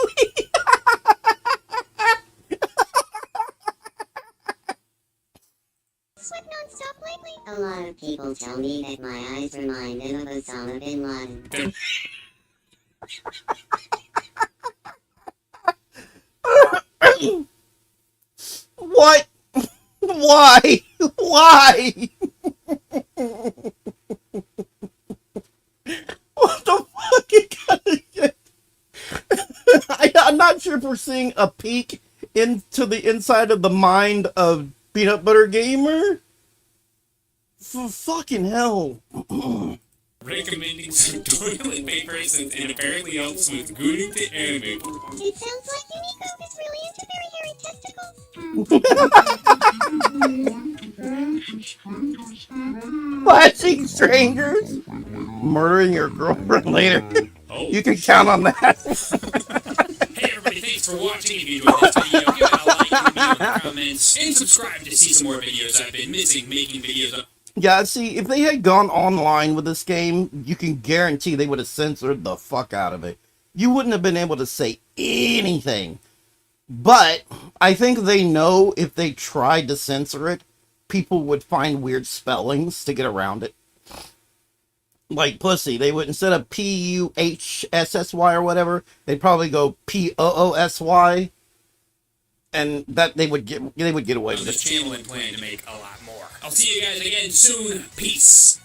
Sweat nonstop lately? A lot of people tell me that my eyes remind them of Osama bin Laden. What? Why? Why? What the fuck? I'm not sure if we're seeing a peek into the inside of the mind of Peanut Butter Gamer. For fucking hell. Recommending some toilet paper since it apparently helps with gluing to anime. It sounds like Unico is really into very hairy testicles. Flashing strangers? Murdering your girlfriend later. Oh. You can count on that. Hey everybody, thanks for watching. If you enjoyed this video, give it a like, leave a video in the comments, and subscribe to see some more videos I've been missing making videos of. Yeah, see, if they had gone online with this game, you can guarantee they would have censored the fuck out of it. You wouldn't have been able to say anything. But I think they know if they tried to censor it, people would find weird spellings to get around it. Like pussy, they would, instead of P-U-H-S-S-Y or whatever, they'd probably go P-O-O-S-Y. And that they would get away with this it. channel and plan to make a lot more. I'll see you guys again soon. Peace.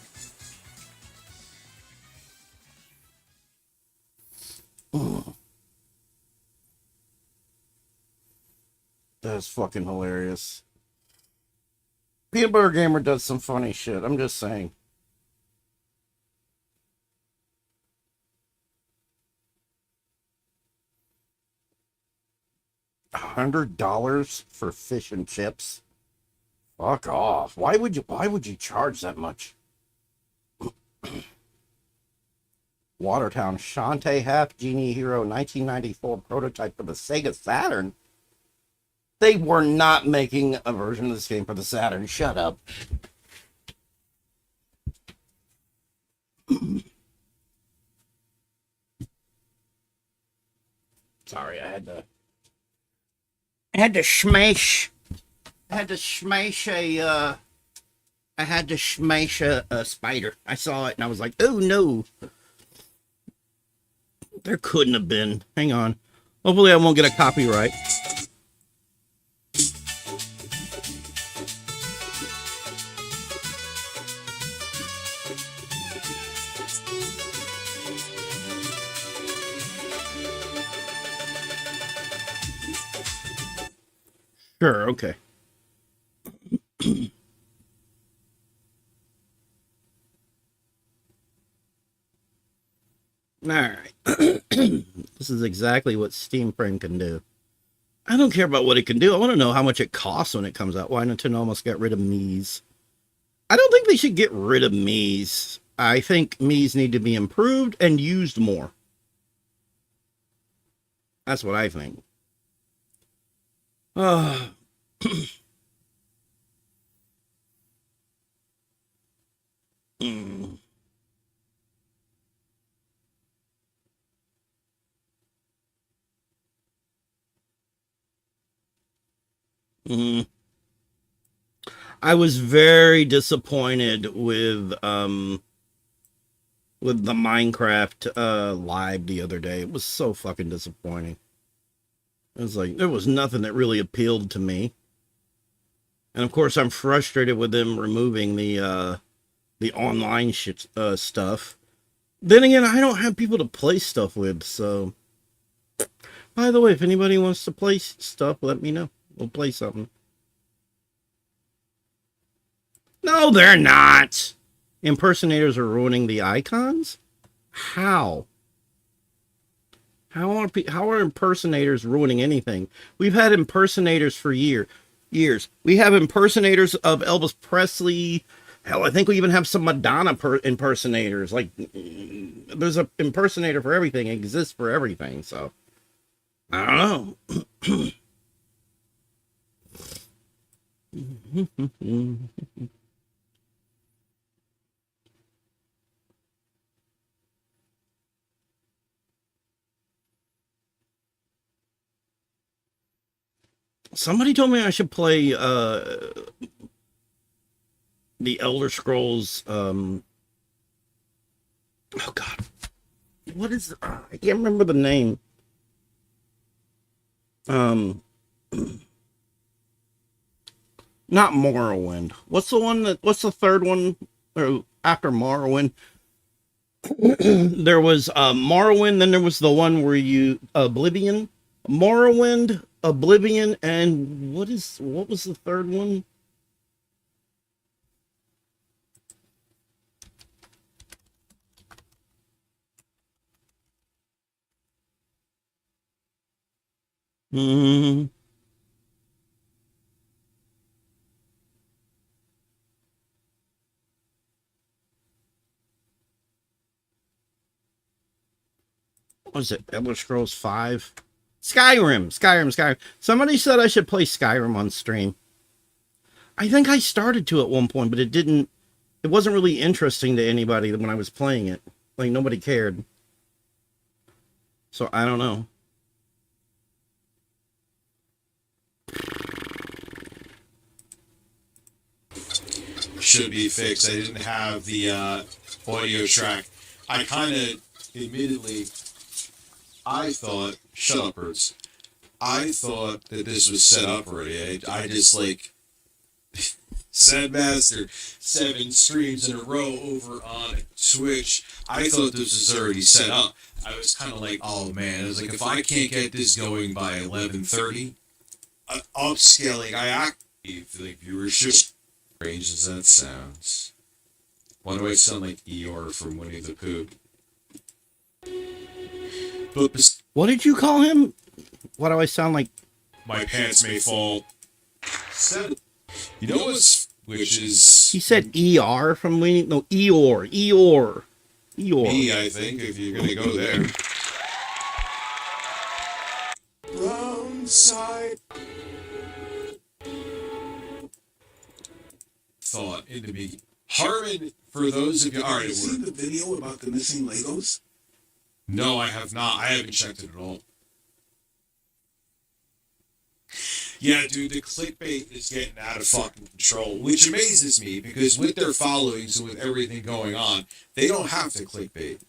That's fucking hilarious. Peanut Butter Gamer does some funny shit. I'm just saying. $100 for fish and chips? Fuck off. Why would you charge that much? Watertown Shantae Half Genie Hero 1994 prototype for the Sega Saturn. They were not making a version of this game for the Saturn. Shut up. Sorry, I had to smash a spider. I saw it and I was like, oh no. There couldn't have been. Hang on. Hopefully I won't get a copyright. Sure, okay. Alright. This is exactly what Steam Frame can do. I don't care about what it can do. I want to know how much it costs when it comes out. Why Nintendo almost got rid of Mii's. I don't think they should get rid of Mii's. I think Mii's need to be improved and used more. That's what I think. Mm. Mm. I was very disappointed with the Minecraft live the other day. It was so fucking disappointing. It was like there was nothing that really appealed to me. And of course I'm frustrated with them removing the online shit stuff. Then again, I don't have people to play stuff with, so by the way, if anybody wants to play stuff, let me know. We'll play something. No, they're not. Impersonators are ruining the icons? How? How are impersonators ruining anything? We've had impersonators for years. We have impersonators of Elvis Presley. Hell, I think we even have some Madonna impersonators. Like, there's an impersonator for everything. It exists for everything, so I don't know. Somebody told me I should play the Elder Scrolls oh god, what is I can't remember the name. Not Morrowind. What's the third one or after Morrowind? There was Morrowind, then there was the one where you Oblivion. Morrowind, Oblivion, and what was the third one? What was it? Elder Scrolls 5? Skyrim. Somebody said I should play Skyrim on stream. I think I started to at one point, but it wasn't really interesting to anybody when I was playing it. Like, nobody cared. So, I don't know. Should be fixed. I didn't have the audio track. I kind of, admittedly, I thought, shut up, Birds. I thought that this was set up already. I just, like, Sandmaster, 7 streams in a row over on Twitch. I thought this was already set up. I was kind of like, oh man, I was like, if I can't get this going by 11:30, upscaling, I active like viewership. Strange as that sounds. Why do I sound like Eeyore from Winnie the Pooh? But what did you call him? What do I sound like? my pants may fall. 7. You know what's, which is He said ER from Leaning. No, Eeyore. me, I think, if you're gonna go there. Wrong side. Thought into me. Harmon, for those of you, all Have right, you seen the video about the missing Legos? no, I have not. I haven't checked it at all. Yeah, dude, the clickbait is getting out of fucking control, which amazes me because with their followings and with everything going on, they don't have to clickbait.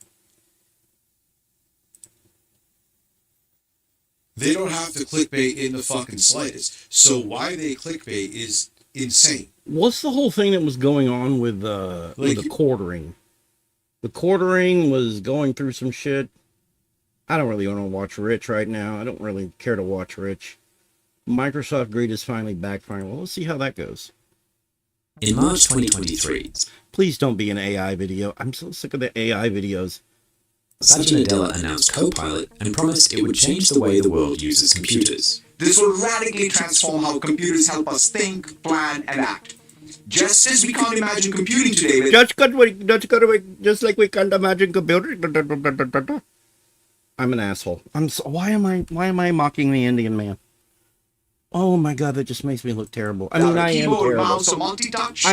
They don't have to clickbait in the fucking slightest. So why they clickbait is insane. What's the whole thing that was going on with the quartering? The quartering was going through some shit. I don't really want to watch Rich right now. I don't really care to watch Rich. Microsoft Greed is finally backfiring. Well, let's see how that goes. In March 2023, Please don't be an AI video. I'm so sick of the AI videos. Satya Nadella announced Copilot and promised it would change the way the world uses computers. This will radically transform how computers help us think, plan, and act. Just as we can't imagine computing today with Just like we can't imagine computers. I'm an asshole. Why am I mocking the Indian man? Oh my god, that just makes me look terrible. I mean, I am keyboard, terrible. mouse, or multi-touch.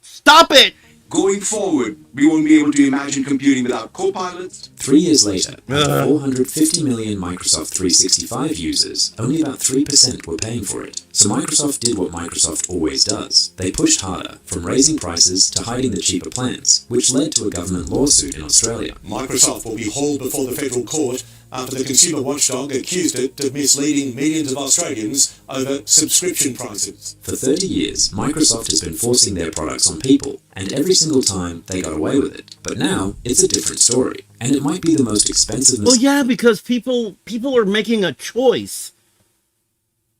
Stop it! Going forward, we won't be able to imagine computing without Copilots. 3 years later, after 450 million Microsoft 365 users, only about 3% were paying for it. So Microsoft did what Microsoft always does. They pushed harder, from raising prices to hiding the cheaper plans, which led to a government lawsuit in Australia. Microsoft will be hauled before the federal court after the consumer watchdog accused it of misleading millions of Australians over subscription prices. For 30 years, Microsoft has been forcing their products on people, and every single time they got away with it. But now, it's a different story, and it might be the most expensive Well, yeah, because people are making a choice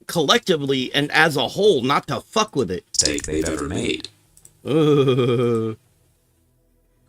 collectively and as a whole not to fuck with it. mistake they've ever made.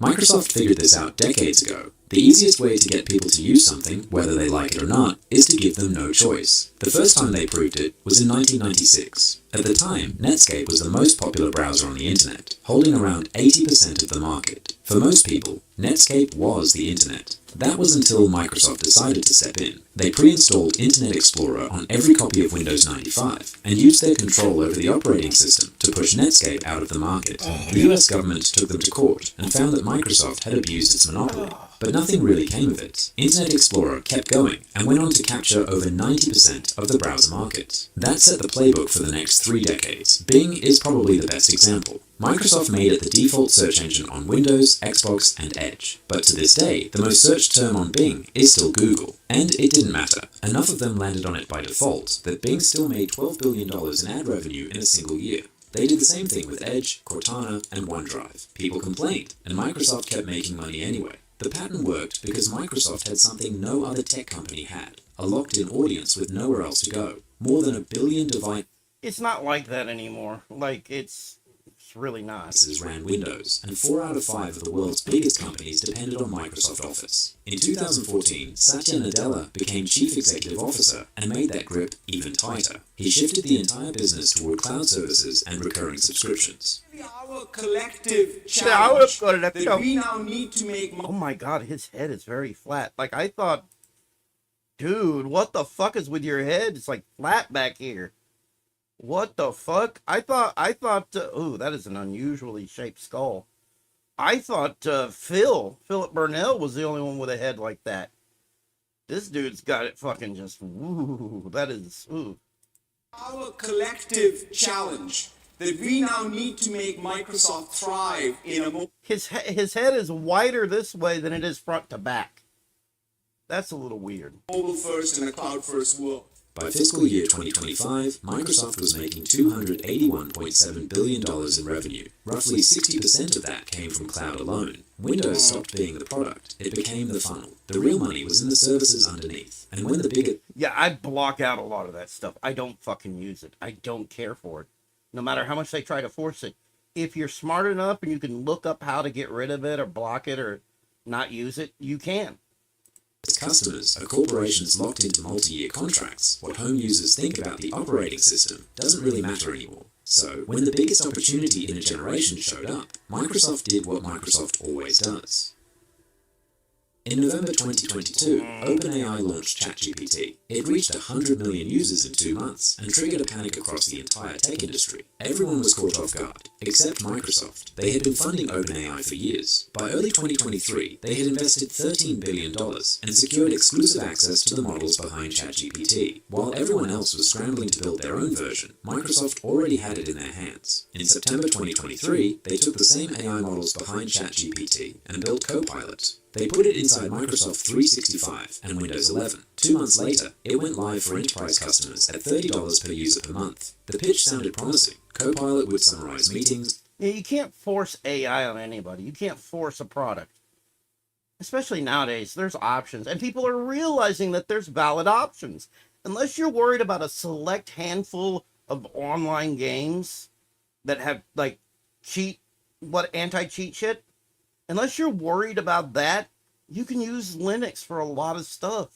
Microsoft figured this out decades ago. The easiest way to get people to use something, whether they like it or not, is to give them no choice. The first time they proved it was in 1996. At the time, Netscape was the most popular browser on the internet, holding around 80% of the market. For most people, Netscape was the internet. That was until Microsoft decided to step in. They pre-installed Internet Explorer on every copy of Windows 95 and used their control over the operating system to push Netscape out of the market. The US government took them to court and found that Microsoft had abused its monopoly. But nothing really came of it. Internet Explorer kept going and went on to capture over 90% of the browser market. That set the playbook for the next 3 decades. Bing is probably the best example. Microsoft made it the default search engine on Windows, Xbox, and Edge. But to this day, the most searched term on Bing is still Google. And it didn't matter. Enough of them landed on it by default that Bing still made $12 billion in ad revenue in a single year. They did the same thing with Edge, Cortana, and OneDrive. People complained, and Microsoft kept making money anyway. The pattern worked because Microsoft had something no other tech company had. A locked-in audience with nowhere else to go. More than 1 billion devices. It's not like that anymore. Like, it's really not. Ran Windows, and 4 out of 5 of the world's biggest companies depended on Microsoft Office. In 2014, Satya Nadella became Chief Executive Officer and made that grip even tighter. He shifted the entire business toward cloud services and recurring subscriptions. Our collective challenge that we now need to make. Oh my god, his head is very flat. Like, I thought, dude, what the fuck is with your head? It's like flat back here. What the fuck? I thought, ooh, that is an unusually shaped skull. I thought Philip Burnell was the only one with a head like that. This dude's got it fucking just, ooh, that is, ooh. Our collective challenge that we now need to make Microsoft thrive in a His head is wider this way than it is front to back. That's a little weird. mobile first and a cloud first world. By fiscal year 2025, Microsoft was making $281.7 billion in revenue. Roughly 60% of that came from cloud alone. Windows stopped being the product. It became the funnel. The real money was in the services underneath. And when the bigger... Yeah, I block out a lot of that stuff. I don't fucking use it. I don't care for it. No matter how much they try to force it. If you're smart enough and you can look up how to get rid of it or block it or not use it, you can. customers are corporations locked into multi-year contracts, what home users think about the operating system doesn't really matter anymore. So, when the biggest opportunity in a generation showed up, Microsoft did what Microsoft always does. In November 2022, OpenAI launched ChatGPT. It reached 100 million users in 2 months and triggered a panic across the entire tech industry. Everyone was caught off guard, except Microsoft. They had been funding OpenAI for years. By early 2023, they had invested $13 billion and secured exclusive access to the models behind ChatGPT. While everyone else was scrambling to build their own version, Microsoft already had it in their hands. In September 2023, they took the same AI models behind ChatGPT and built Copilot. They put it inside Microsoft 365 and Windows 11. 2 months later, it went live for enterprise customers at $30 per user per month. The pitch sounded promising. Copilot would summarize meetings. Yeah, you can't force AI on anybody. You can't force a product. Especially nowadays, there's options, and people are realizing that there's valid options. Unless you're worried about a select handful of online games that have, like, anti-cheat shit, unless you're worried about that, you can use Linux for a lot of stuff.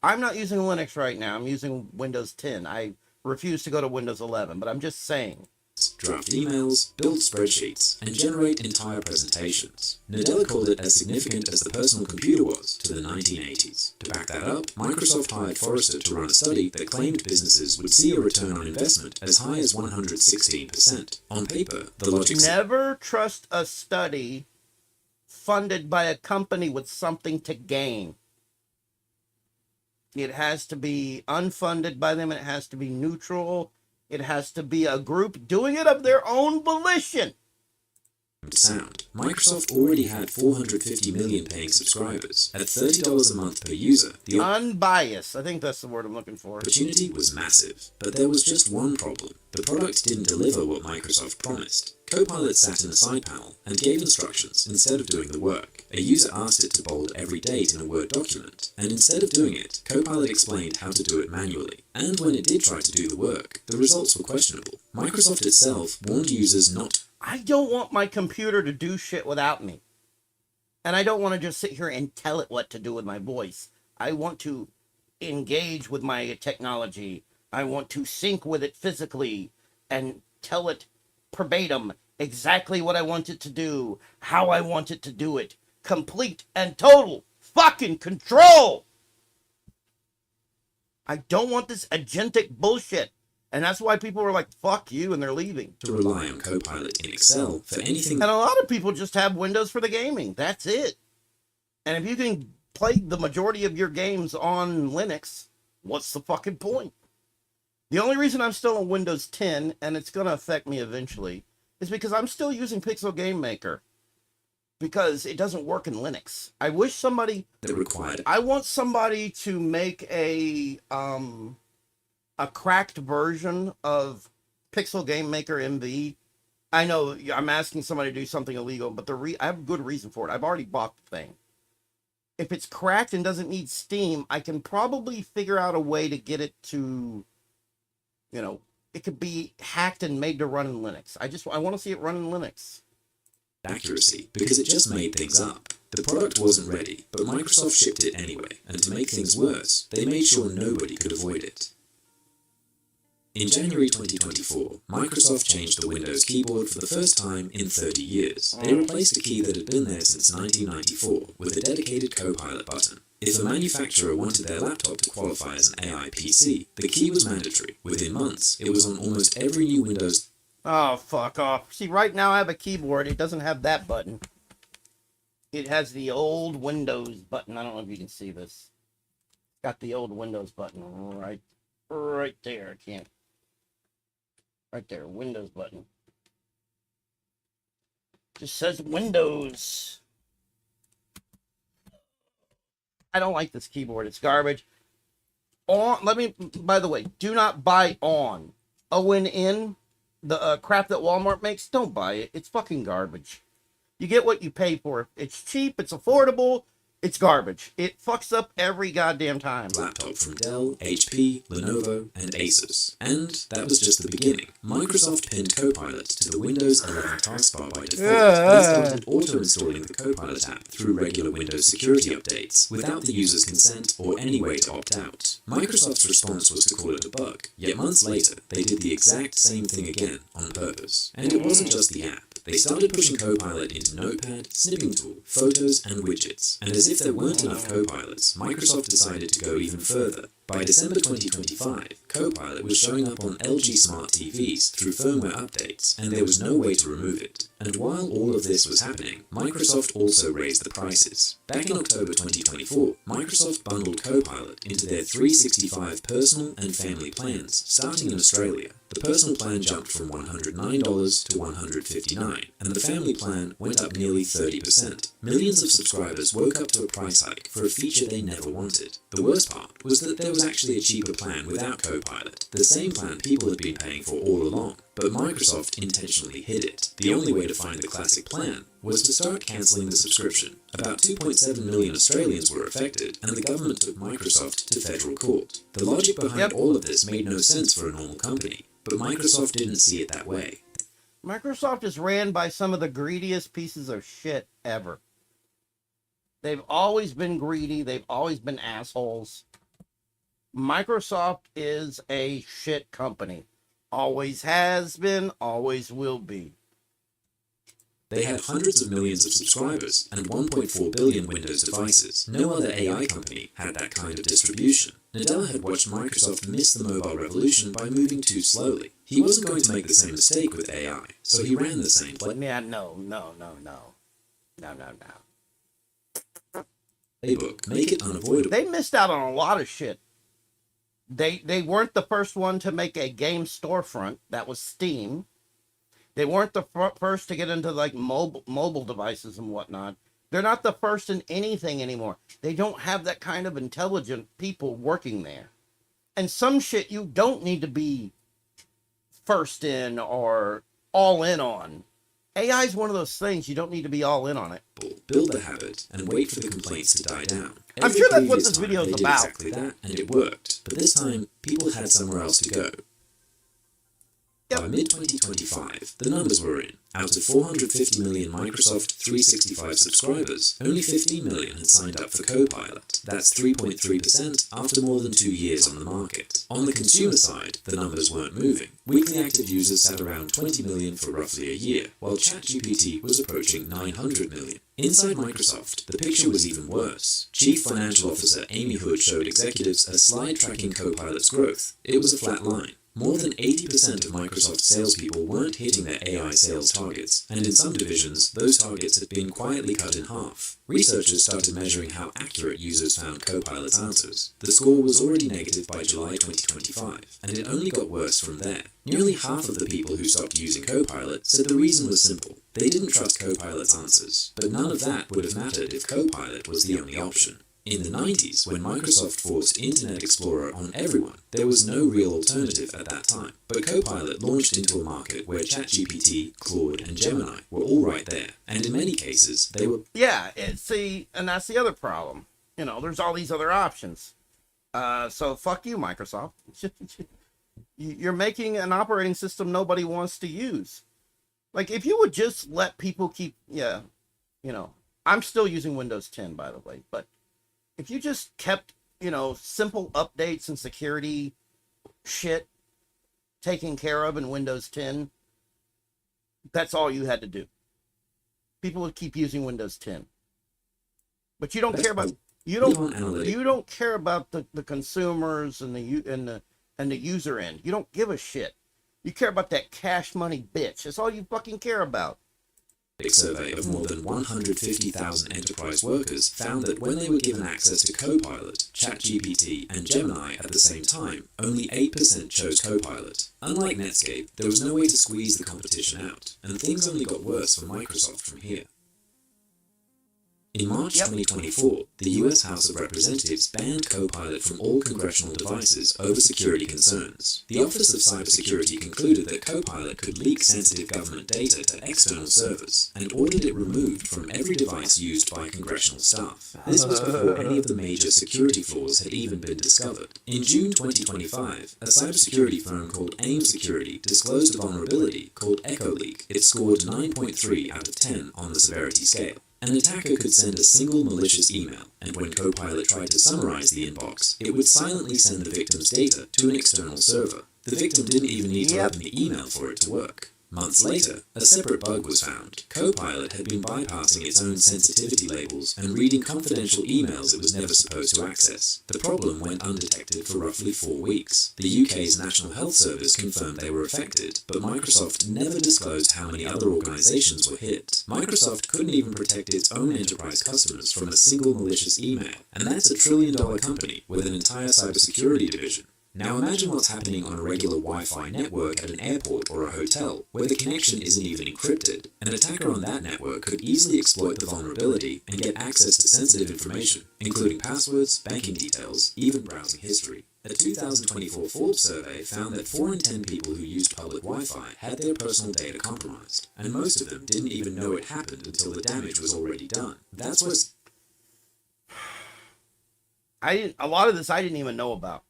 I'm not using Linux right now. I'm using Windows 10. I refuse to go to Windows 11, but I'm just saying. Draft emails, build spreadsheets, and generate entire presentations. Nadella called it as significant as the personal computer was to the 1980s. To back that up, Microsoft hired Forrester to run a study that claimed businesses would see a return on investment as high as 116%. On paper, the logic... Never trust a study funded by a company with something to gain. It has to be unfunded by them. It has to be neutral. It has to be a group doing it of their own volition. Sound. Microsoft already had 450 million paying subscribers. At $30 a month per user, the unbiased, I think that's the word I'm looking for. Opportunity was massive, but there was just one problem. The product didn't deliver what Microsoft promised. Copilot sat in a side panel and gave instructions instead of doing the work. A user asked it to bold every date in a Word document, and instead of doing it, Copilot explained how to do it manually. And when it did try to do the work, the results were questionable. Microsoft itself warned users not. I don't want my computer to do shit without me. And I don't want to just sit here and tell it what to do with my voice. I want to engage with my technology. I want to sync with it physically and tell it verbatim exactly what I want it to do, how I want it to do it. Complete and total fucking control. I don't want this agentic bullshit. And that's why people are like, fuck you, and they're leaving. To rely on Copilot in Excel for anything. And a lot of people just have Windows for the gaming. That's it. And if you can play the majority of your games on Linux, what's the fucking point? The only reason I'm still on Windows 10, and it's going to affect me eventually, is because I'm still using Pixel Game Maker. Because it doesn't work in Linux. I wish somebody... I want somebody to make a cracked version of Pixel Game Maker MV. I know I'm asking somebody to do something illegal, but I have a good reason for it. I've already bought the thing. If it's cracked and doesn't need Steam, I can probably figure out a way to get it to, you know, it could be hacked and made to run in Linux. I want to see it run in Linux. Accuracy, because it just made things up. The product wasn't ready, but Microsoft shipped it anyway, and to make things worse, they made sure nobody could avoid it. In January 2024, Microsoft changed the Windows keyboard for the first time in 30 years. They replaced a key that had been there since 1994 with a dedicated Copilot button. If a manufacturer wanted their laptop to qualify as an AI PC, the key was mandatory. Within months, it was on almost every new Windows. Oh, fuck off. See, right now I have a keyboard. It doesn't have that button. It has the old Windows button. I don't know if you can see this. Got the old Windows button right there. I can't. Right there, Windows button. Just says Windows. I don't like this keyboard. It's garbage. By the way, do not buy ON. ONN, the crap that Walmart makes. Don't buy it. It's fucking garbage. You get what you pay for. It's cheap. It's affordable. It's garbage. It fucks up every goddamn time. Laptop from Dell, HP, Lenovo, and Asus. And that was just the beginning. Microsoft pinned Copilot to the Windows 11 taskbar by default. They started auto-installing the Copilot app through regular Windows security updates, without the user's consent or any way to opt out. Microsoft's response was to call it a bug, yet months later, they did the exact same thing again, on purpose. And it wasn't just the app. They started pushing Copilot into Notepad, Snipping Tool, Photos, and Widgets. And as if there weren't enough Copilots, Microsoft decided to go even further. By December 2025, Copilot was showing up on LG smart TVs through firmware updates, and there was no way to remove it. And while all of this was happening, Microsoft also raised the prices. Back in October 2024, Microsoft bundled Copilot into their 365 personal and family plans, starting in Australia. The personal plan jumped from $109 to $159, and the family plan went up nearly 30%. Millions of subscribers woke up to a price hike for a feature they never wanted. The worst part was that there was actually a cheaper plan without Copilot, the same plan people had been paying for all along. But Microsoft intentionally hid it. The only way to find the classic plan was to start cancelling the subscription. About 2.7 million Australians were affected, and the government took Microsoft to federal court. The logic behind all of this made no sense for a normal company, but Microsoft didn't see it that way. Microsoft is ran by some of the greediest pieces of shit ever. They've always been greedy. They've always been assholes. Microsoft is a shit company. Always has been, always will be. They had hundreds of millions of subscribers and 1.4 billion Windows devices. No other AI company had that kind of distribution. Nadella had watched Microsoft miss the mobile revolution by moving too slowly. He wasn't going to make the same mistake with AI, so he ran the same play. Yeah, no. Playbook, make it unavoidable. They missed out on a lot of shit. They weren't the first one to make a game storefront. That was Steam. They weren't the first to get into like mobile devices and whatnot. They're not the first in anything anymore. They don't have that kind of intelligent people working there. And some shit you don't need to be first in or all in on. AI is one of those things you don't need to be all in on it. Build the habit and wait for the complaints to die down. I'm sure that's what this video is about. Exactly that, and it worked. But this time, people had somewhere else to go. By mid-2025, the numbers were in. Out of 450 million Microsoft 365 subscribers, only 15 million had signed up for Copilot. That's 3.3% after more than 2 years on the market. On the consumer side, the numbers weren't moving. Weekly active users sat around 20 million for roughly a year, while ChatGPT was approaching 900 million. Inside Microsoft, the picture was even worse. Chief Financial Officer Amy Hood showed executives a slide tracking Copilot's growth. It was a flat line. More than 80% of Microsoft salespeople weren't hitting their AI sales targets, and in some divisions, those targets had been quietly cut in half. Researchers started measuring how accurate users found Copilot's answers. The score was already negative by July 2025, and it only got worse from there. Nearly half of the people who stopped using Copilot said the reason was simple. They didn't trust Copilot's answers, but none of that would have mattered if Copilot was the only option. In the 90s, when Microsoft forced Internet Explorer on everyone, there was no real alternative at that time. But Copilot launched into a market where ChatGPT, Claude, and Gemini were all right there. And in many cases, they were... Yeah, and that's the other problem. You know, there's all these other options. So fuck you, Microsoft. You're making an operating system nobody wants to use. Like, if you would just let people keep... Yeah, you know, I'm still using Windows 10, by the way, but... If you just kept, you know, simple updates and security shit taken care of in Windows 10, that's all you had to do. People would keep using Windows 10. But you don't care about you don't care about the consumers and the user end. You don't give a shit. You care about that cash money bitch. That's all you fucking care about. A survey of more than 150,000 enterprise workers found that when they were given access to Copilot, ChatGPT, and Gemini at the same time, only 8% chose Copilot. Unlike Netscape, there was no way to squeeze the competition out, and things only got worse for Microsoft from here. In March 2024, the US House of Representatives banned Copilot from all congressional devices over security concerns. The Office of Cybersecurity concluded that Copilot could leak sensitive government data to external servers and ordered it removed from every device used by congressional staff. This was before any of the major security flaws had even been discovered. In June 2025, a cybersecurity firm called AIM Security disclosed a vulnerability called Echo Leak. It scored 9.3 out of 10 on the severity scale. An attacker could send a single malicious email, and when Copilot tried to summarize the inbox, it would silently send the victim's data to an external server. The victim didn't even need to open the email for it to work. Months later, a separate bug was found. Copilot had been bypassing its own sensitivity labels and reading confidential emails it was never supposed to access. The problem went undetected for roughly 4 weeks. The UK's National Health Service confirmed they were affected, but Microsoft never disclosed how many other organizations were hit. Microsoft couldn't even protect its own enterprise customers from a single malicious email, and that's a $1 trillion company with an entire cybersecurity division. Now imagine what's happening on a regular Wi-Fi network at an airport or a hotel, where the connection isn't even encrypted. An attacker on that network could easily exploit the vulnerability and get access to sensitive information, including passwords, banking details, even browsing history. A 2024 Forbes survey found that 4 in 10 people who used public Wi-Fi had their personal data compromised, and most of them didn't even know it happened until the damage was already done. That's what's... A lot of this I didn't even know about.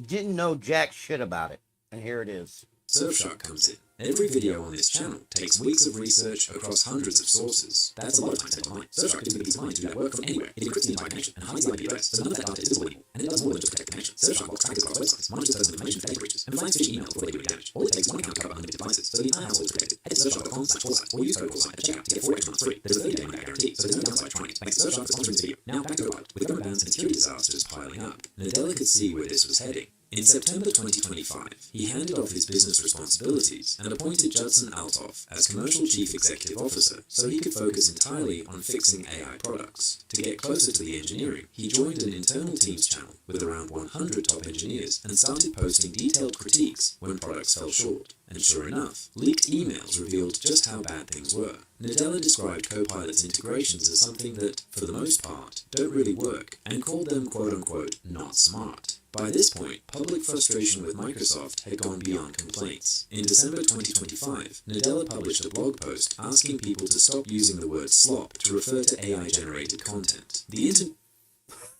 Didn't know jack shit about it, and here it is. Surfshark comes in. Every video on this channel takes weeks of research across hundreds of sources. That's a lot of time spent online. Surfshark gives the peace of mind to do that work from anywhere. It encrypts the entire connection and hides the IP address, so none of that data is visible anymore. And it does more than just protect the connection. Surfshark blocks trackers across websites, monitors personal information for data breaches, and finds phishing emails before they do any damage. All it takes is one account to cover unlimited devices, so the entire household is protected. Head to surfshark.com/foresight or use code foresight at checkout to get 4 extra months free. There's a 30-day money-back guarantee, so there's no downside trying it. Thanks to Surfshark for sponsoring this video. Now back to Copilot. With government bans and security disasters piling up, Nadella could see where this was heading. In September 2025, he handed off his business responsibilities and appointed Judson Althoff as Commercial Chief Executive Officer so he could focus entirely on fixing AI products. To get closer to the engineering, he joined an internal Teams channel with around 100 top engineers and started posting detailed critiques when products fell short. And sure enough, leaked emails revealed just how bad things were. Nadella described Copilot's integrations as something that, for the most part, don't really work, and called them quote-unquote not smart. By this point, public frustration with Microsoft had gone beyond complaints. In December 2025, Nadella published a blog post asking people to stop using the word slop to refer to AI-generated content.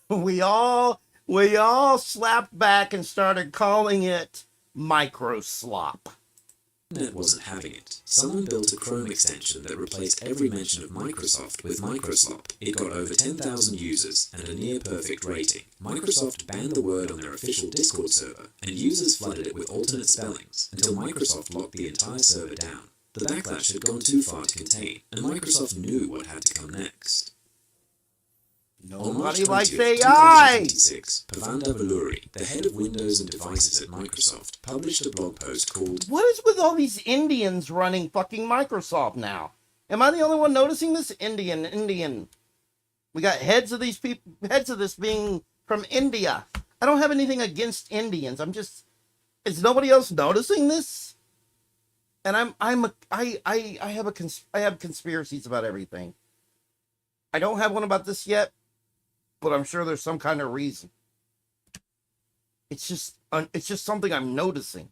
We all slapped back and started calling it microslop. The internet wasn't having it. Someone built a Chrome extension that replaced every mention of Microsoft with Microslop. It got over 10,000 users and a near-perfect rating. Microsoft banned the word on their official Discord server, and users flooded it with alternate spellings until Microsoft locked the entire server down. The backlash had gone too far to contain, and Microsoft knew what had to come next. Nobody likes AI! 2026, Pavanda Valluri, the head of Windows and devices at Microsoft, published a blog post called What is with all these Indians running fucking Microsoft now? Am I the only one noticing this? Indian. We got heads of these people, heads of this being from India. I don't have anything against Indians. Is nobody else noticing this? And I have conspiracies about everything. I don't have one about this yet, but I'm sure there's some kind of reason. It's just something I'm noticing.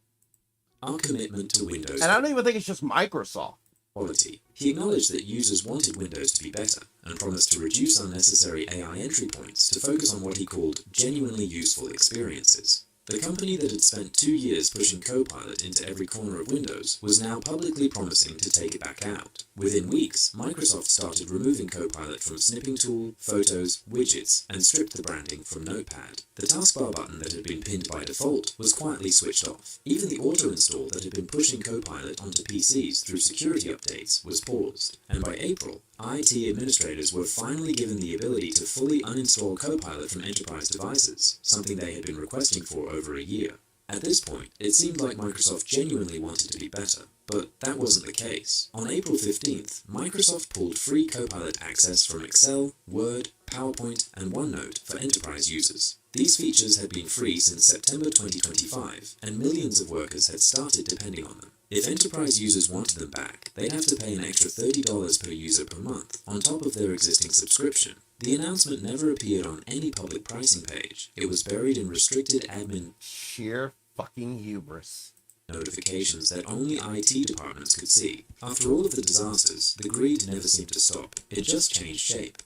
Our commitment to Windows. And I don't even think it's just Microsoft. Quality. He acknowledged that users wanted Windows to be better and promised to reduce unnecessary AI entry points to focus on what he called genuinely useful experiences. The company that had spent 2 years pushing Copilot into every corner of Windows was now publicly promising to take it back out. Within weeks, Microsoft started removing Copilot from Snipping Tool, Photos, Widgets, and stripped the branding from Notepad. The taskbar button that had been pinned by default was quietly switched off. Even the auto-install that had been pushing Copilot onto PCs through security updates was paused. And by April, IT administrators were finally given the ability to fully uninstall Copilot from enterprise devices, something they had been requesting for over a year. At this point, it seemed like Microsoft genuinely wanted to be better, but that wasn't the case. On April 15th, Microsoft pulled free Copilot access from Excel, Word, PowerPoint, and OneNote for enterprise users. These features had been free since September 2025, and millions of workers had started depending on them. If enterprise users wanted them back, they'd have to pay an extra $30 per user per month, on top of their existing subscription. The announcement never appeared on any public pricing page. It was buried in restricted admin Sheer fucking hubris. notifications that only IT departments could see. After all of the disasters, the greed never seemed to stop. It just changed shape.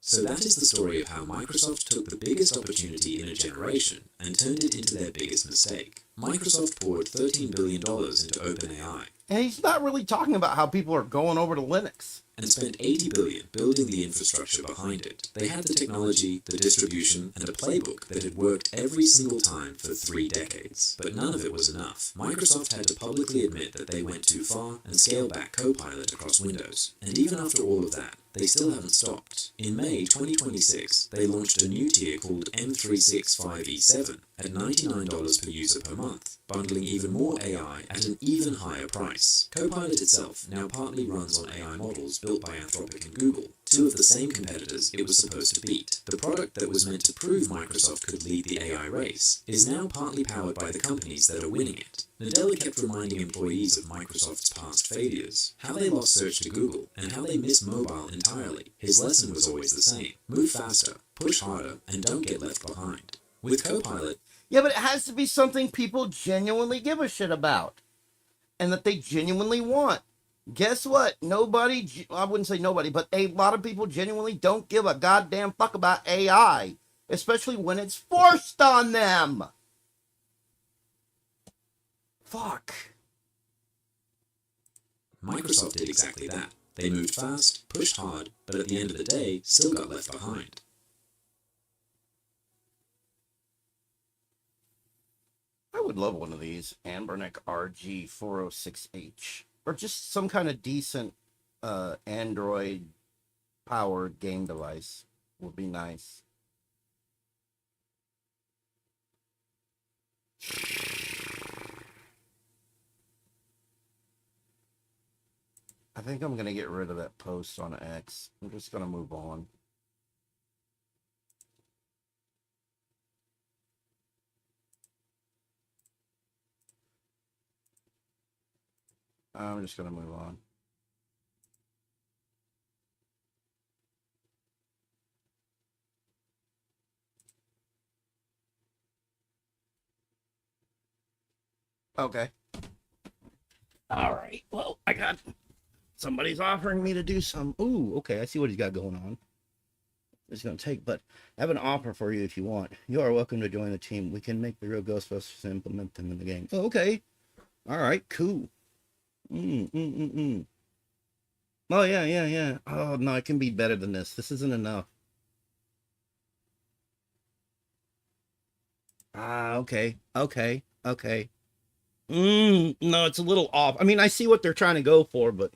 So that is the story of how Microsoft took the biggest opportunity in a generation and turned it into their biggest mistake. Microsoft poured $13 billion into OpenAI. And he's not really talking about how people are going over to Linux. And spent $80 billion building the infrastructure behind it. They had the technology, the distribution, and a playbook that had worked every single time for 3 decades. But none of it was enough. Microsoft had to publicly admit that they went too far and scale back Copilot across Windows. And even after all of that, they still haven't stopped. In May 2026, they launched a new tier called M365E7 at $99 per user per month, bundling even more AI at an even higher price. Copilot itself now partly runs on AI models built by Anthropic and Google, 2 of the same competitors it was supposed to beat. The product that was meant to prove Microsoft could lead the AI race is now partly powered by the companies that are winning it. Nadella kept reminding employees of Microsoft's past failures, how they lost search to Google, and how they missed mobile entirely. His lesson was always the same: move faster, push harder, and don't get left behind. With Copilot, Yeah, but it has to be something people genuinely give a shit about. And that they genuinely want. Guess what? Nobody, I wouldn't say nobody, but a lot of people genuinely don't give a goddamn fuck about AI. Especially when it's forced on them. Fuck. Microsoft did exactly that. They moved fast, pushed hard, but at the end of the day, still got left behind. I would love one of these Anbernic RG406H. Or just some kind of decent Android powered game device would be nice. I think I'm going to get rid of that post on X. I'm just going to move on. I'm just going to move on. Okay. All right. Well, I got... Somebody's offering me to do some... Ooh, okay. I see what he's got going on. It's going to take, but I have an offer for you if you want. You are welcome to join the team. We can make the real Ghostbusters and implement them in the game. Oh, okay. All right, cool. Oh, yeah. Oh, no, it can be better than this. This isn't enough. Ah, okay. No, it's a little off. I mean, I see what they're trying to go for, but...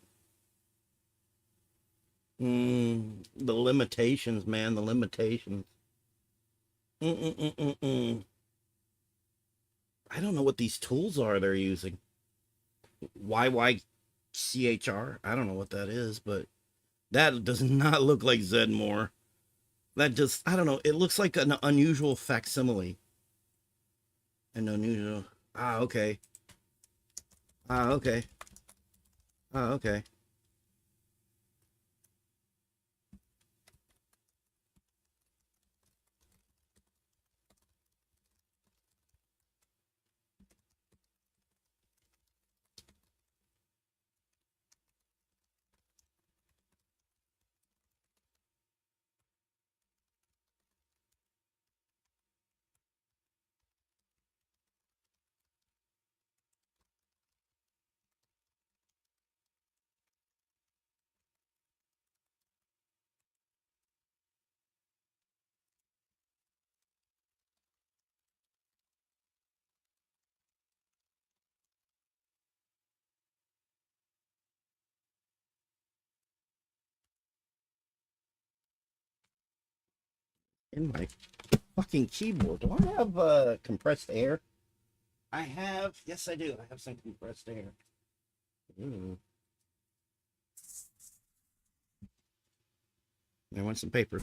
the limitations, man, the limitations. I don't know what these tools are they're using. YYCHR? I don't know what that is, but that does not look like Zedmore. That just, I don't know, it looks like an unusual facsimile. An unusual... okay. Okay. In my fucking keyboard. Do I have compressed air? I have. Yes, I do. I have some compressed air. Ooh. I want some paper.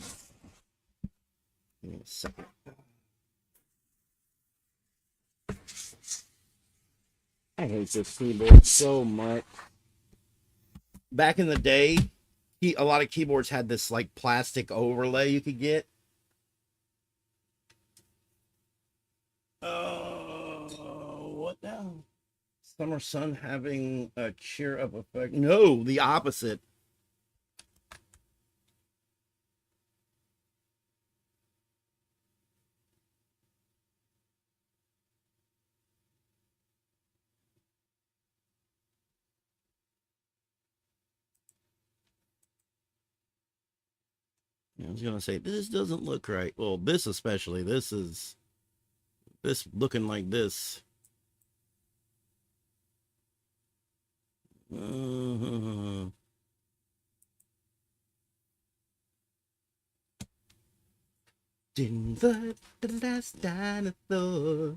Give me a second. I hate this keyboard so much. Back in the day, a lot of keyboards had this like plastic overlay you could get. Oh, what now? Summer sun having a cheer up effect. No, the opposite. I was gonna say this doesn't look right. Well, this especially. This looking like this. Denver, the last dinosaur.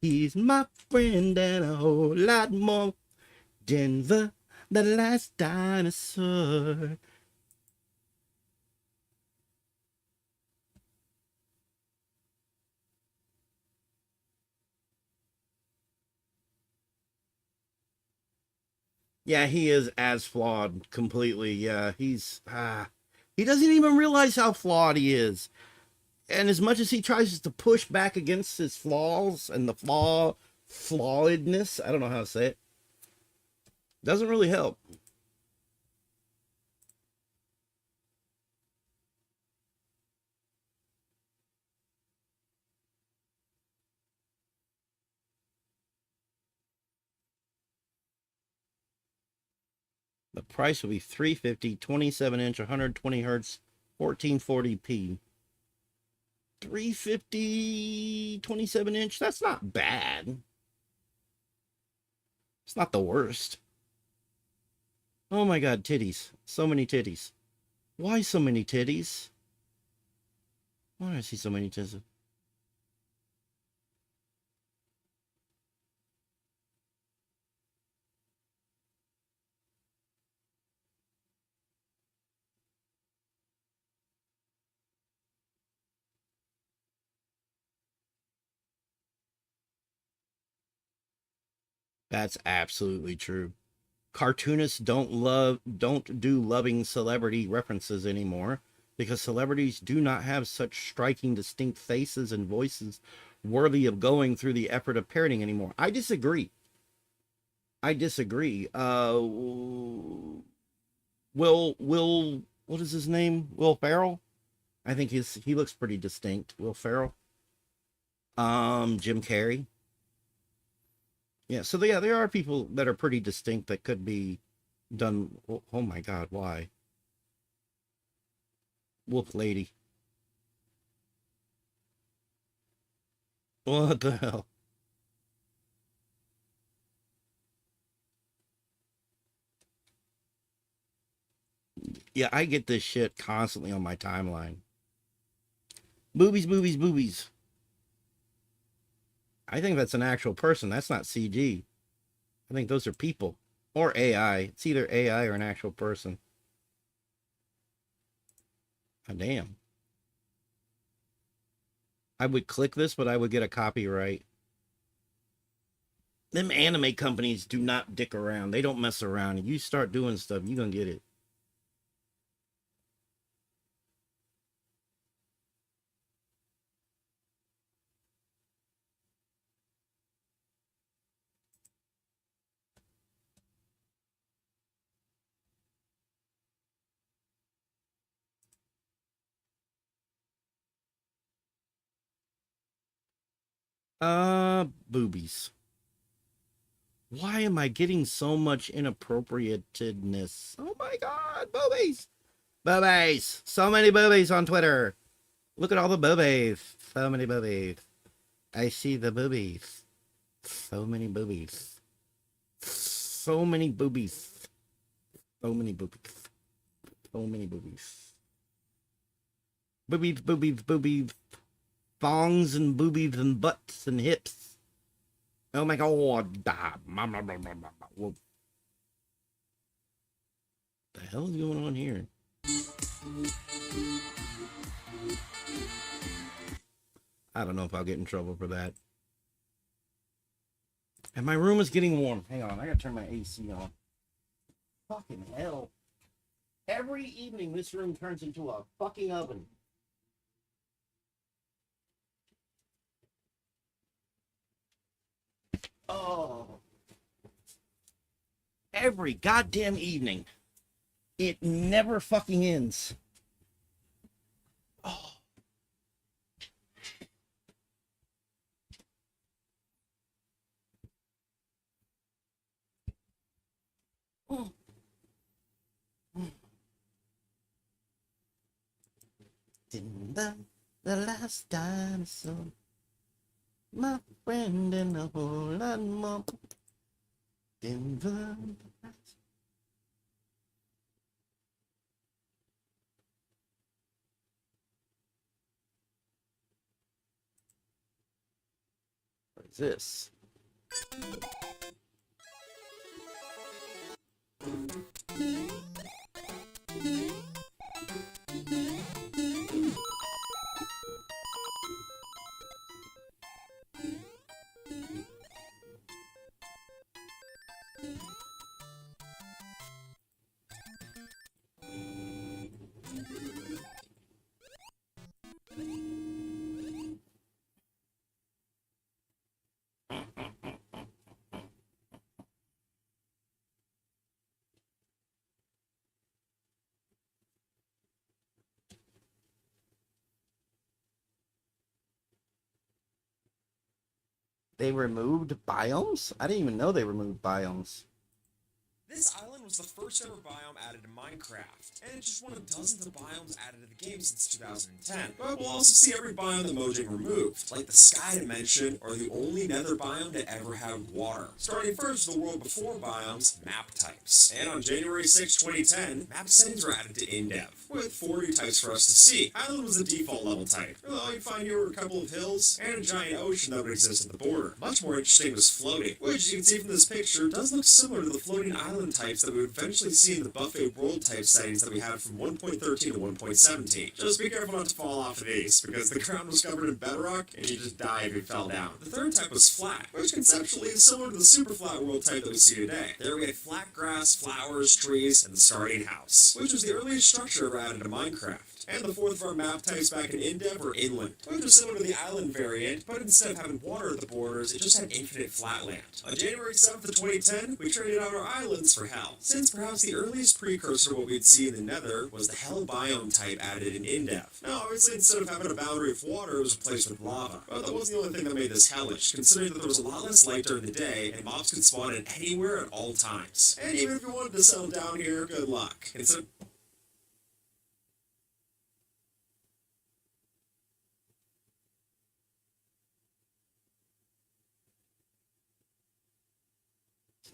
He's my friend and a whole lot more. Denver, the last dinosaur. Yeah, he is as flawed completely. Yeah, he doesn't even realize how flawed he is. And as much as he tries to push back against his flaws and the flawedness, I don't know how to say it, doesn't really help. The price will be $350, 27-inch, 120 hertz, 1440p. 350, 27-inch. That's not bad. It's not the worst. Oh my god, titties. So many titties. Why so many titties? Why do I see so many titties? That's absolutely true. Cartoonists don't do loving celebrity references anymore because celebrities do not have such striking distinct faces and voices worthy of going through the effort of parroting anymore. I disagree. Will what is his name? Will Ferrell? I think he looks pretty distinct. Will Ferrell. Jim Carrey. Yeah, so yeah, there are people that are pretty distinct that could be done. Oh my god, why? Wolf Lady. What the hell? Yeah, I get this shit constantly on my timeline. Boobies, boobies, boobies. I think that's an actual person. That's not CG. I think those are people. Or AI. It's either AI or an actual person. Oh, damn. I would click this, but I would get a copyright. Them anime companies do not dick around. They don't mess around. If you start doing stuff, you're going to get it. Boobies. Why am I getting so much inappropriatedness? Oh my god, boobies! Boobies! So many boobies on Twitter. Look at all the boobies. So many boobies. I see the boobies. So many boobies. So many boobies. So many boobies. So many boobies. Boobies, boobies, boobies. Thongs and boobies and butts and hips. Oh my god. What the hell is going on here? I don't know if I'll get in trouble for that. And my room is getting warm. Hang on, I gotta turn my AC on. Fucking hell. Every evening this room turns into a fucking oven. Oh. Every goddamn evening. It never fucking ends. Oh. Mm. The last dinosaur, my friend, and a whole lot more. Denver. What is this? They removed biomes? I didn't even know they removed biomes. This island was the first ever biome added to Minecraft, and it's just one of dozens of biomes added to the game since 2010. But we'll also see every biome that Mojang removed, like the Sky Dimension, or the only nether biome to ever have water. Starting first with the world before biomes, map types. And on January 6, 2010, map settings were added to in-dev, with 4 new types for us to see. Island was the default level type, although you'd find here were a couple of hills, and a giant ocean that would exist at the border. Much more interesting was floating, which, as you can see from this picture, does look similar to the floating island types that we would eventually see in the buffet world type settings that we had from 1.13 to 1.17. Just be careful not to fall off of these, because the ground was covered in bedrock, and you just die if you fell down. The third type was flat, which conceptually is similar to the super flat world type that we see today. There we had flat grass, flowers, trees, and the starting house, which was the earliest structure ever added to Minecraft. And the fourth of our map types back in in-dev were inland, which was similar to the island variant, but instead of having water at the borders, it just had infinite flatland. On January 7th of 2010, we traded out our islands for hell, since perhaps the earliest precursor to what we'd see in the nether was the hell biome type added in in-dev. Now, obviously, instead of having a boundary of water, it was replaced with lava, but that wasn't the only thing that made this hellish, considering that there was a lot less light during the day, and mobs could spawn in anywhere at all times. And even if you wanted to settle down here, good luck. Instead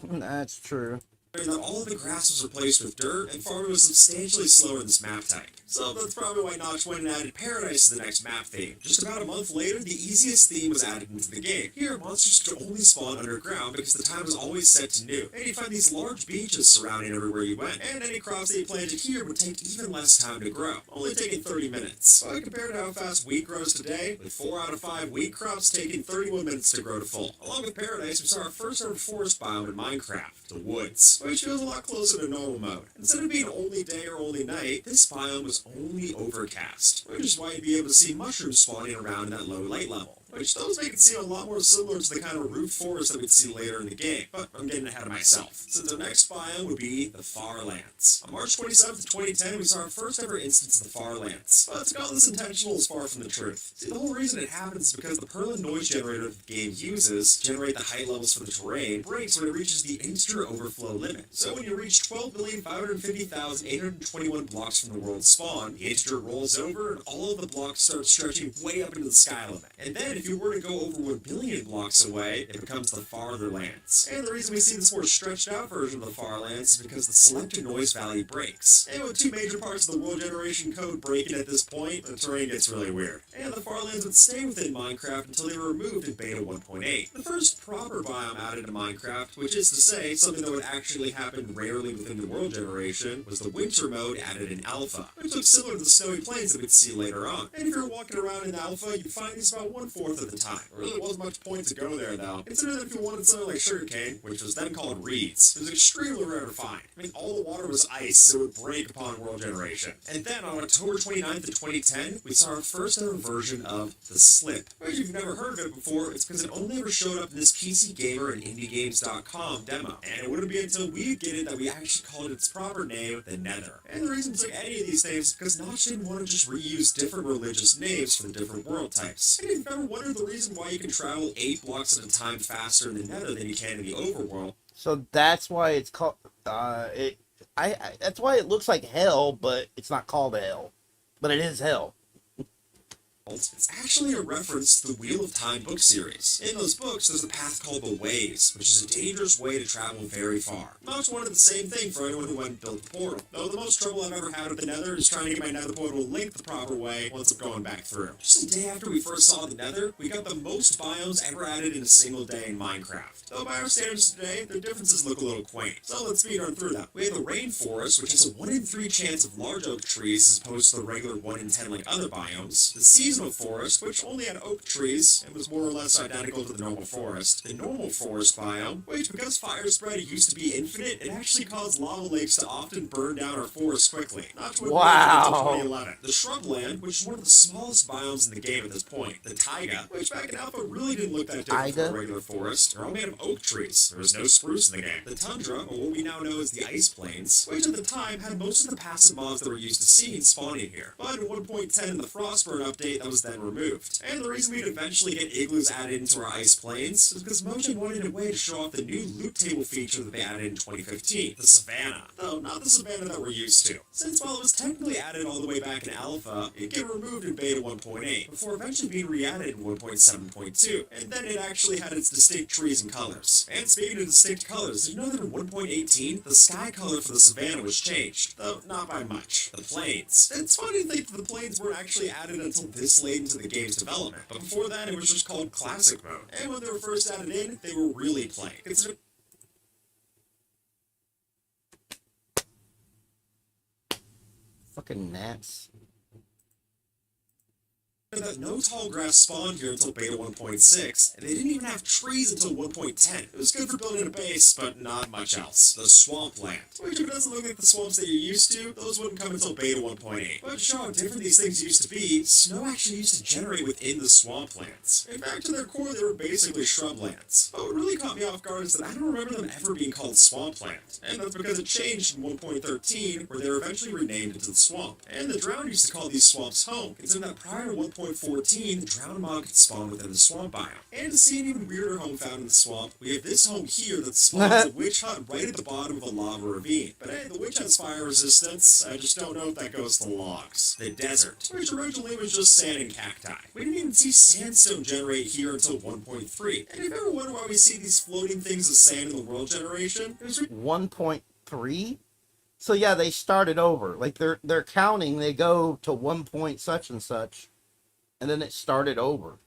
That's true. that all of the grass was replaced with dirt, and farming was substantially slower in this map type. So that's probably why Notch went and added Paradise to the next map theme. Just about a month later, the easiest theme was added into the game. Here, monsters could only spawn underground because the time was always set to new, and you'd find these large beaches surrounding everywhere you went, and any crops that you planted here would take even less time to grow, only taking 30 minutes. But compared to how fast wheat grows today, with 4 out of 5 wheat crops taking 31 minutes to grow to full. Along with Paradise, we saw our first ever forest biome in Minecraft, the woods, which feels a lot closer to normal mode. Instead of being only day or only night, this biome was only overcast, which is why you'd be able to see mushrooms spawning around in that low light level, which those make it seem a lot more similar to the kind of roof forest that we'd see later in the game, but I'm getting ahead of myself. Since our next biome would be the Farlands. On March 27th, 2010, we saw our first ever instance of the Farlands, but to call this intentional is far from the truth. See, the whole reason it happens is because the Perlin noise generator that the game uses to generate the height levels for the terrain breaks when it reaches the integer overflow limit. So when you reach 12,550,821 blocks from the world's spawn, the integer rolls over and all of the blocks start stretching way up into the sky limit. And then if you were to go over 1 billion blocks away, it becomes the Fartherlands. And the reason we see this more stretched out version of the Farlands is because the selector noise value breaks. And with 2 major parts of the world generation code breaking at this point, the terrain gets really weird. And the Farlands would stay within Minecraft until they were removed in beta 1.8. The first proper biome added to Minecraft, which is to say, something that would actually happen rarely within the world generation, was the winter mode added in alpha, which looks similar to the snowy plains that we'd see later on. And if you're walking around in alpha, you'd find these about 1/4 north at the time. There really wasn't much point to go there, though. Consider that if you wanted something like sugarcane, which was then called reeds, it was extremely rare to find. I mean, all the water was ice, so it would break upon world generation. And then on October 29th of 2010, we saw our first ever version of the Slip. If you've never heard of it before, it's because it only ever showed up in this PC Gamer and IndieGames.com demo. And it wouldn't be until we get it that we actually called it its proper name, the Nether. And the reason it took any of these names is because Notch didn't want to just reuse different religious names for the different world types. And if you've ever wondered the reason why you can travel 8 blocks at a time faster in the Nether than you can in the overworld, So that's why it's called. That's why it looks like hell, but it's not called hell. But it is hell. it's actually a reference to the Wheel of Time book series. In those books, there's a path called the Ways, which is a dangerous way to travel very far. Notch wanted the same thing for anyone who went and built the portal. Though the most trouble I've ever had with the Nether is trying to get my Nether portal linked the proper way once I'm going back through. Just a day after we first saw the Nether, we got the most biomes ever added in a single day in Minecraft. Though by our standards today, their differences look a little quaint. So let's speed on through them. We have the Rainforest, which has a 1 in 3 chance of large oak trees as opposed to the regular 1 in 10 like other biomes. The Seasonal Forest, which only had oak trees and was more or less identical to the normal forest. The Normal Forest biome, which because fire spread used to be infinite, it actually caused lava lakes to often burn down our forests quickly. Not to until 2011. The Shrubland, which is one of the smallest biomes in the game at this point. The Taiga, which back in Alpha really didn't look that different from a regular forest. They're all made of oak trees. There was no spruce in the game. The Tundra, or what we now know as the Ice Plains, which at the time had most of the passive mobs that we're used to seeing spawning here. But in 1.10 in the Frostburn update, that was then removed. And the reason we'd eventually get igloos added into our Ice Plains is because Mojang wanted a way to show off the new loot table feature that they added in 2015, the Savannah. Though not the Savannah that we're used to. Since while it was technically added all the way back in Alpha, it get removed in Beta 1.8, before eventually being re-added in 1.7.2, and then it actually had its distinct trees and colors. And speaking of distinct colors, did you know that in 1.18, the sky color for the Savannah was changed? Though not by much. The plains. It's funny to think that the plains weren't actually added until this late into the game's development, but before that it was just called Classic Mode. And when they were first added in, they were really plain. Fucking gnats. That no tall grass spawned here until Beta 1.6, and they didn't even have trees until 1.10. It was good for building a base, but not much else. The Swampland, which if it doesn't look like the swamps that you're used to, those wouldn't come until Beta 1.8. But to show how different these things used to be, snow actually used to generate within the swamplands. In fact, to their core, they were basically shrublands. But what really caught me off guard is that I don't remember them ever being called swampland. And that's because it changed in 1.13, where they were eventually renamed into the swamp. And the Drowned used to call these swamps home, considering that prior to 1.14, the Drowned mob could spawn within the swamp biome. And to see an even weirder home found in the swamp, we have this home here that spawns a witch hut right at the bottom of a lava ravine. But hey, the witch hut's fire resistance, I just don't know if that goes to logs. The desert, which originally was just sand and cacti. We didn't even see sandstone generate here until 1.3. And if you ever wonder why we see these floating things of sand in the world generation, it was 1.3? So yeah, they started over. Like they're counting, they go to 1 point such and such, and then it started over.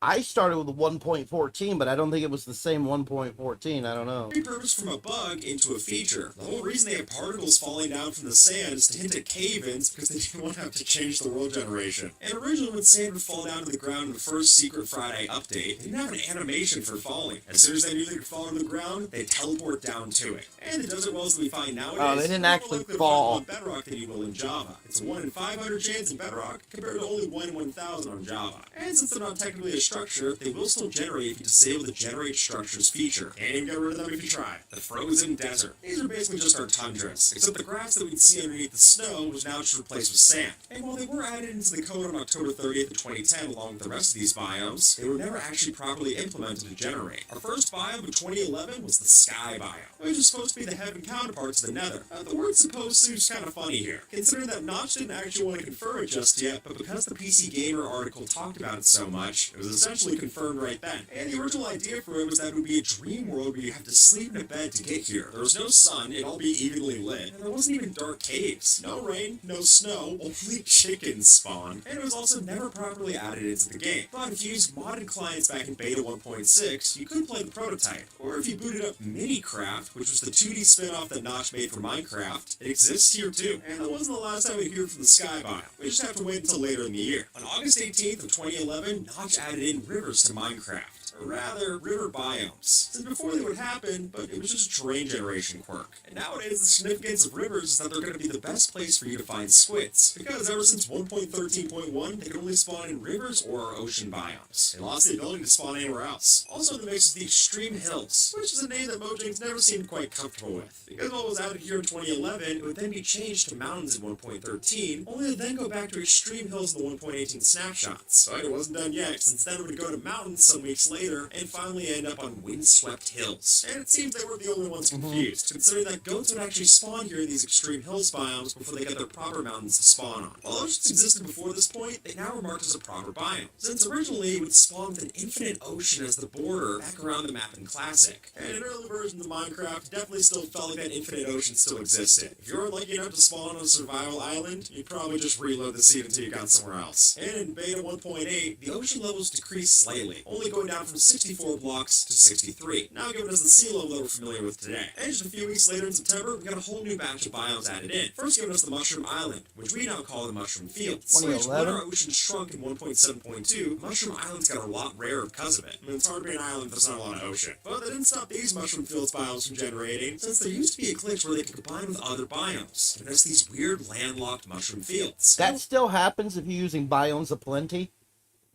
I started with 1.14, but I don't think it was the same 1.14. I don't know. Repurposed from a bug into a feature. The whole reason they have particles falling down from the sand is to hint at cave-ins because they didn't want to have to change the world generation. And originally when sand would fall down to the ground in the first Secret Friday update, they didn't have an animation for falling. As soon as they knew they could fall to the ground, they'd teleport down to it. And the desert wells that we find nowadays, oh, they didn't actually fall on Bedrock than you will in Java. It's a 1 in 500 chance in Bedrock compared to only 1 in 1,000 on Java. And since they're not technically a structure, they will still generate if you disable the Generate Structures feature. Can't even get rid of them if you try. The Frozen Desert. These are basically just our tundras, except the grass that we'd see underneath the snow was now just replaced with sand. And while they were added into the code on October 30th of 2010 along with the rest of these biomes, they were never actually properly implemented to generate. Our first biome of 2011 was the Sky biome, which is supposed to be the heaven counterpart to the Nether. The word supposed to is kind of funny here, considering that Notch didn't actually want to confirm it just yet, but because the PC Gamer article talked about it so much, it was as essentially confirmed right then. And the original idea for it was that it would be a dream world where you have to sleep in a bed to get here. There was no sun, it'd all be evenly lit, and there wasn't even dark caves. No rain, no snow, only chickens spawn. And it was also never properly added into the game. But if you used modded clients back in beta 1.6, you could play the prototype. Or if you booted up Minicraft, which was the 2D spin-off that Notch made for Minecraft, it exists here too. And that wasn't the last time we'd hear from the Sky biome. We just have to wait until later in the year. On August 18th of 2011, Notch added in rivers to Minecraft. Or rather, river biomes. Since before they would happen, but it was just a terrain generation quirk. And nowadays, the significance of rivers is that they're going to be the best place for you to find squids. Because ever since 1.13.1, they could only spawn in rivers or ocean biomes. They lost the ability to spawn anywhere else. Also in the mix is the Extreme Hills, which is a name that Mojang's never seemed quite comfortable with. Because while it was added here in 2011, it would then be changed to mountains in 1.13, only to then go back to Extreme Hills in the 1.18 snapshots. But it wasn't done yet, since then it would go to mountains some weeks later, and finally end up on windswept hills. And it seems they were the only ones confused, considering that goats would actually spawn here in these extreme hills biomes before they get their proper mountains to spawn on. While oceans existed before this point, they now were marked as a proper biome, since originally it would spawn with an infinite ocean as the border back around the map in Classic. And in early versions of Minecraft, it definitely still felt like that infinite ocean still existed. If you were lucky enough to spawn on a survival island, you'd probably just reload the seed until you got somewhere else. And in beta 1.8, the ocean levels decreased slightly, only going down from 64 blocks to 63, now giving us the sea level that we're familiar with today. And just a few weeks later in September, we got a whole new batch of biomes added in. First giving us the Mushroom Island, which we now call the Mushroom Fields. Which, when our ocean shrunk in 1.7.2, Mushroom Islands got a lot rarer because of it. I mean, it's hard to be an island if there's not a lot of ocean. But they didn't stop these Mushroom Fields biomes from generating, since there used to be a glitch where they could combine with other biomes, giving us these weird landlocked mushroom fields. That still happens if you're using Biomes of Plenty,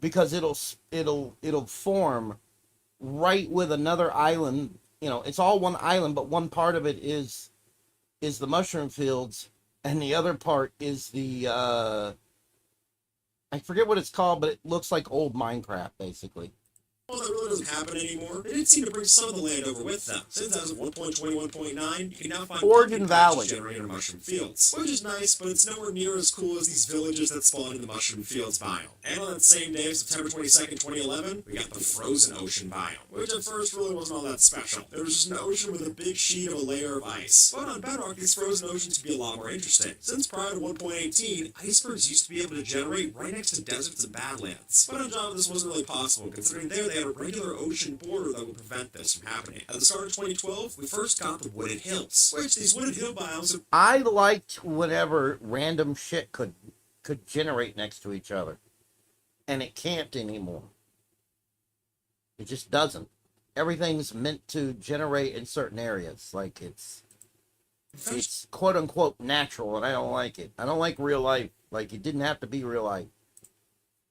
because it'll form right with another island. You know, it's all one island, but one part of it is the mushroom fields, and the other part is the I forget what it's called, but it looks like old Minecraft basically. Well, that really doesn't happen anymore. They did seem to bring some of the land over with them. Since as of 1.21.9, you can now find Origin Valley generated mushroom fields, which is nice, but it's nowhere near as cool as these villages that spawn in the mushroom fields biome. And on that same day, September 22nd, 2011, we got the frozen ocean biome, which at first really wasn't all that special. There was just an ocean with a big sheet of a layer of ice. But on Bedrock, these frozen oceans could be a lot more interesting. Since prior to 1.18, icebergs used to be able to generate right next to deserts and badlands. But on Java, this wasn't really possible, considering there they had a regular ocean border that would prevent this from happening. At the start of 2012, we first got the wooded hills, which these wooded hill biomes... I liked whenever random shit could generate next to each other. And it can't anymore. It just doesn't. Everything's meant to generate in certain areas. Like it's quote unquote natural, and I don't like it. I don't like real life. Like it didn't have to be real life.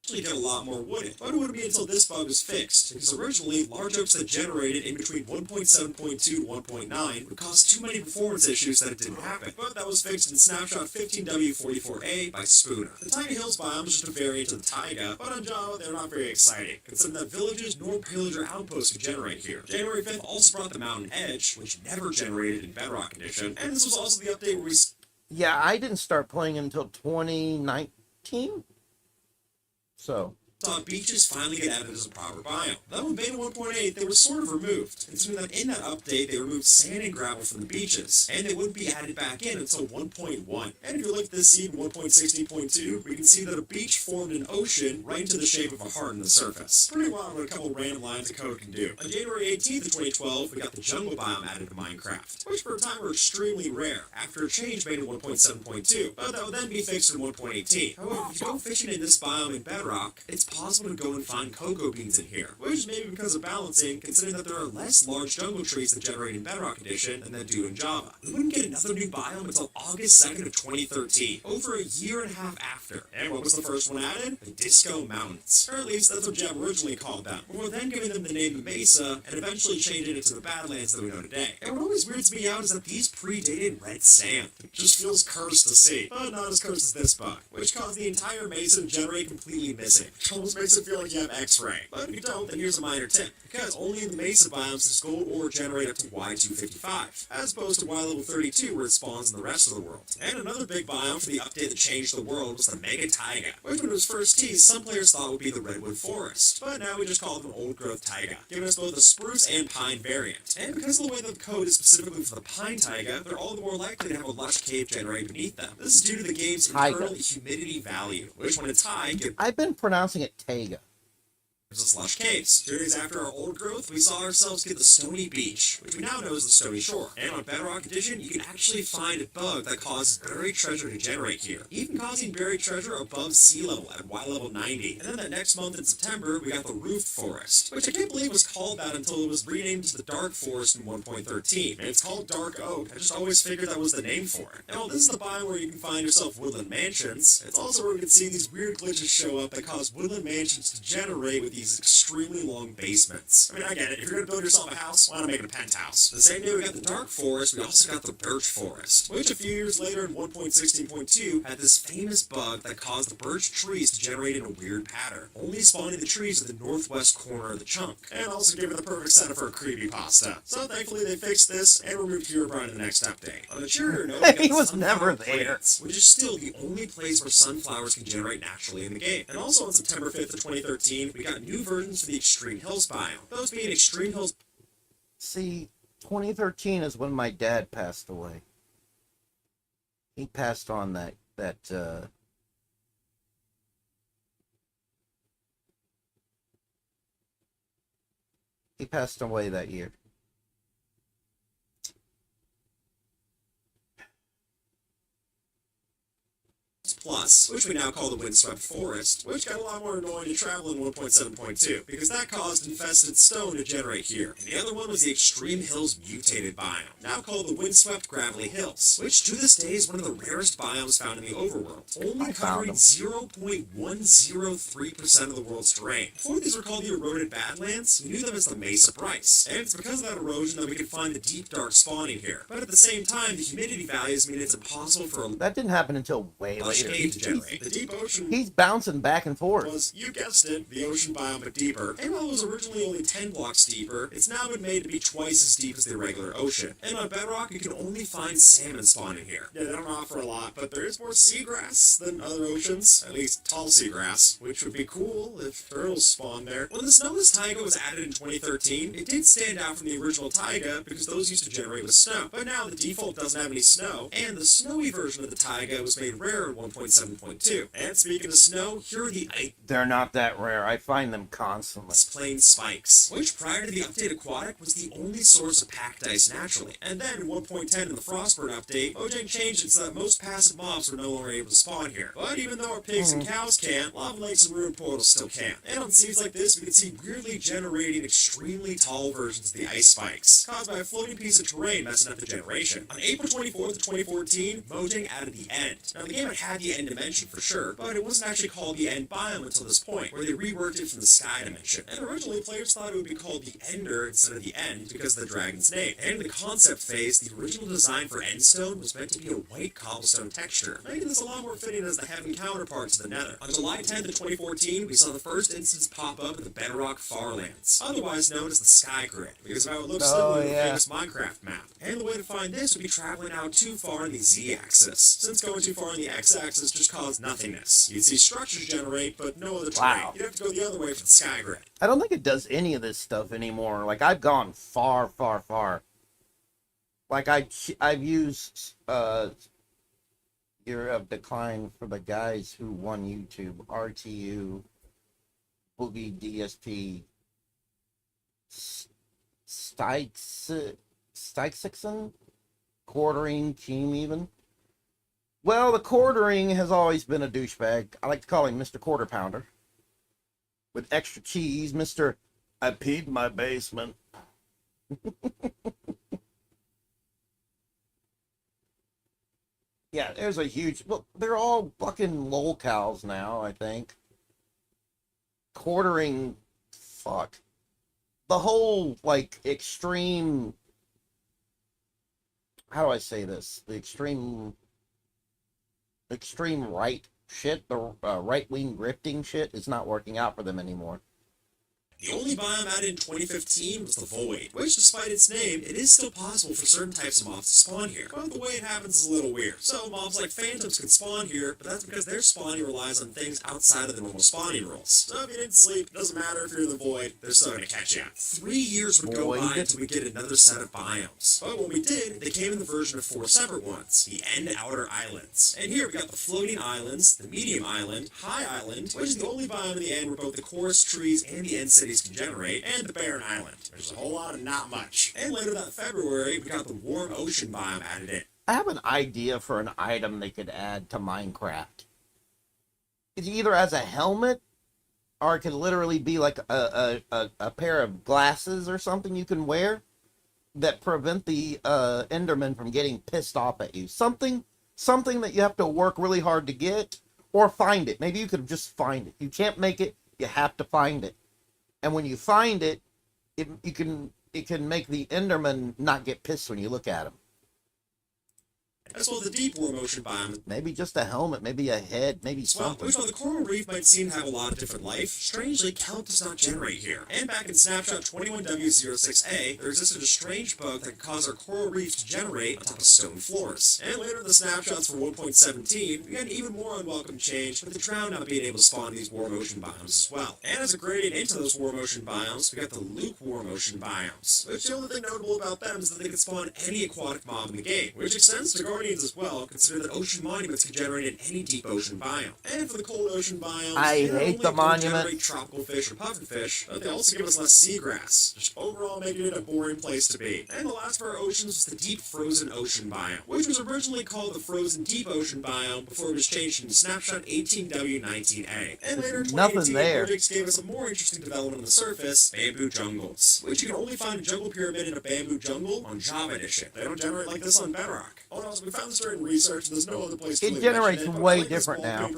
Actually get a lot more wooded, but it wouldn't be until this bug was fixed, because originally, large oaks that generated in between 1.7.2 to 1.9 would cause too many performance issues that it didn't happen, but that was fixed in Snapshot 15W44A by Spooner. The Tiny Hills biome is just a variant of the taiga, but on Java, they're not very exciting, considering that villages nor pillager outposts could generate here. January 5th also brought the Mountain Edge, which never generated in Bedrock Edition, and this was also the update where we... Yeah, I didn't start playing until 2019. So saw beaches finally get added as a proper biome. Though in beta 1.8, they were sort of removed, considering that in that update, they removed sand and gravel from the beaches, and they wouldn't be added back in until 1.1. And if you look at this scene in 1.16.2, we can see that a beach formed an ocean right into the shape of a heart in the surface. Pretty wild what a couple random lines of code can do. On January 18th of 2012, we got the jungle biome added to Minecraft, which for a time were extremely rare, after a change made in 1.7.2, but that would then be fixed in 1.18. However, if you go fishing in this biome in Bedrock, it's possible to go and find cocoa beans in here, which may be because of balancing, considering that there are less large jungle trees that generate in Bedrock Edition than that do in Java. We wouldn't get another new biome until August 2nd of 2013, over a year and a half after. And what was the first one added? The Disco Mountains. Or at least that's what Java originally called them, before then giving them the name the Mesa, and eventually changing it to the Badlands that we know today. And what always weirds me out is that these predated red sand. It just feels cursed to see, but not as cursed as this bug, which caused the entire Mesa to generate completely missing. almost makes it feel like you have X-ray. But if you don't, then here's a minor tip. Because only in the Mesa biomes does gold ore generate up to Y255, as opposed to Y level 32 where it spawns in the rest of the world. And another big biome for the update that changed the world was the Mega Taiga, which when it was first teased, some players thought would be the Redwood Forest, but now we just call it an Old Growth Taiga, giving us both a spruce and pine variant. And because of the way the code is specifically for the Pine Taiga, they're all the more likely to have a lush cave generated beneath them. This is due to the game's internal humidity value, which when it's high, I've been pronouncing it Taiga. Gives us lush caves. 2 days after our old growth, we saw ourselves get the Stony Beach, which we now know is the Stony Shore. And on Bedrock Edition, you can actually find a bug that causes buried treasure to generate here, even causing buried treasure above sea level at Y level 90. And then that next month in September, we got the Roofed Forest, which I can't believe was called that until it was renamed to the Dark Forest in 1.13. And it's called Dark Oak. I just always figured that was the name for it. And while this is the biome where you can find yourself woodland mansions, it's also where we can see these weird glitches show up that cause woodland mansions to generate with these extremely long basements. I mean, I get it. If you're going to build yourself a house, why not make it a penthouse? The same day we got the Dark Forest, we also got the Birch Forest, which a few years later in 1.16.2 had this famous bug that caused the birch trees to generate in a weird pattern, only spawning the trees at the northwest corner of the chunk, and also gave it the perfect setup for a creepypasta. So thankfully they fixed this and removed Herobrine in the next update. On a cheerier note, we got He the was never Sunflower there. Plains, which is still the only place where sunflowers can generate naturally in the game. And also on September 5th of 2013, we got new versions for the Extreme Hills biome. Those being Extreme Hills. See, 2013 is when my dad passed away. He passed on he passed away that year. Plus, which we now call the Windswept Forest, which got a lot more annoying to travel in 1.7.2, because that caused infested stone to generate here. And the other one was the Extreme Hills Mutated biome, now called the Windswept Gravelly Hills, which to this day is one of the rarest biomes found in the overworld, only covering 0.103% of the world's terrain. Before these were called the Eroded Badlands, we knew them as the Mesa Bryce, and it's because of that erosion that we can find the deep dark spawning here. But at the same time, the humidity values mean it's impossible for a That didn't happen until way later. to generate. The deep ocean He's bouncing back and forth. was, you guessed it, the ocean biome but deeper. And while it was originally only 10 blocks deeper, it's now been made to be twice as deep as the regular ocean. And on Bedrock, you can only find salmon spawning here. Yeah, they don't offer a lot, but there is more seagrass than other oceans, at least tall seagrass, which would be cool if turtles spawned there. When the snowless taiga was added in 2013, it did stand out from the original taiga because those used to generate with snow. But now the default doesn't have any snow, and the snowy version of the taiga was made rare in 1.7.2. And speaking of snow, here are the They're not that rare. I find them constantly. plain spikes, which prior to the update Aquatic was the only source of packed ice naturally. And then in 1.10 in the Frostburn update, Mojang changed it so that most passive mobs were no longer able to spawn here. But even though our pigs and cows can't, lava lakes and ruined portals still can. And on seas like this, we can see weirdly generating extremely tall versions of the ice spikes, caused by a floating piece of terrain messing up the generation. On April 24th of 2014, Mojang added the End. Now the game had the End dimension for sure, but it wasn't actually called the End biome until this point, where they reworked it from the Sky dimension. And originally, players thought it would be called the Ender instead of the End because of the dragon's name. And in the concept phase, the original design for Endstone was meant to be a white cobblestone texture, making this a lot more fitting as the heaven counterpart to the Nether. On July 10th of 2014, we saw the first instance pop up in the Bedrock Farlands, otherwise known as the Sky Grid, because of how it looks similar to the famous Minecraft map. And the way to find this would be traveling out too far in the Z-axis, since going too far in the X-axis just caused nothingness. You'd see structures generate, but no other terrain. Wow. You'd have to go the other way for the Sky Grid. I don't think it does any of this stuff anymore. Like, I've gone far, far, far. Like, I've used Year of Decline for the guys who won YouTube, RTU, Boogie DSP, Stykesixon, Quartering Team even. Well, the Quartering has always been a douchebag. I like to call him Mr. Quarter Pounder. With extra cheese, Mr. I peed my basement. Yeah, there's a huge... Well, they're all fucking lolcows now, I think. Quartering... Fuck. The whole, like, extreme... How do I say this? The extreme right shit, the right-wing grifting shit, is not working out for them anymore. The only biome added in 2015 was the Void, which, despite its name, it is still possible for certain types of mobs to spawn here. But the way it happens is a little weird. So, mobs like Phantoms can spawn here, but that's because their spawning relies on things outside of the normal spawning rules. So if you didn't sleep, it doesn't matter if you're in the Void, they're still gonna catch you. 3 years would go by until we get another set of biomes. But when we did, they came in the version of 4 separate ones, the End Outer Islands. And here we got the Floating Islands, the Medium Island, High Island, which is the only biome in the end where both the forest trees and the end cities can generate, and the Barren Island. There's a whole lot of not much. And later that February, we got the Warm Ocean biome added in. I have an idea for an item they could add to Minecraft. It's either as a helmet, or it could literally be like a pair of glasses or something you can wear that prevent the Enderman from getting pissed off at you. Something that you have to work really hard to get, or find it. Maybe you could just find it. You can't make it, you have to find it. And when you find it, it can make the Enderman not get pissed when you look at him. As well as the deep Warm Ocean biome. Maybe just a helmet, maybe a head, maybe something. Which, while the coral reef might seem to have a lot of different life, strangely, kelp does not generate here. And back in Snapshot 21W06A, there existed a strange bug that could cause our coral reefs to generate on top of stone floors. And later in the snapshots for 1.17, we got an even more unwelcome change with the drown not being able to spawn these Warm Ocean biomes as well. And as a gradient into those Warm Ocean biomes, we got the lukewarm ocean biomes. Which the only thing notable about them is that they can spawn any aquatic mob in the game, which extends to Guardians as well, consider that ocean monuments can generate in any deep ocean biome. And for the cold ocean biomes, I hate the monuments. Generate tropical fish or pufferfish, but they also give us less seagrass, just overall making it a boring place to be. And the last of our oceans was the deep frozen ocean biome, which was originally called the frozen deep ocean biome before it was changed into Snapshot 18W19A. And later in 2018, projects gave us a more interesting development on the surface, bamboo jungles, which you can only find a jungle pyramid in a bamboo jungle on Java Edition. They don't generate like this on Bedrock. Oh no, so we found this during research, and there's no other place to it generates way different now.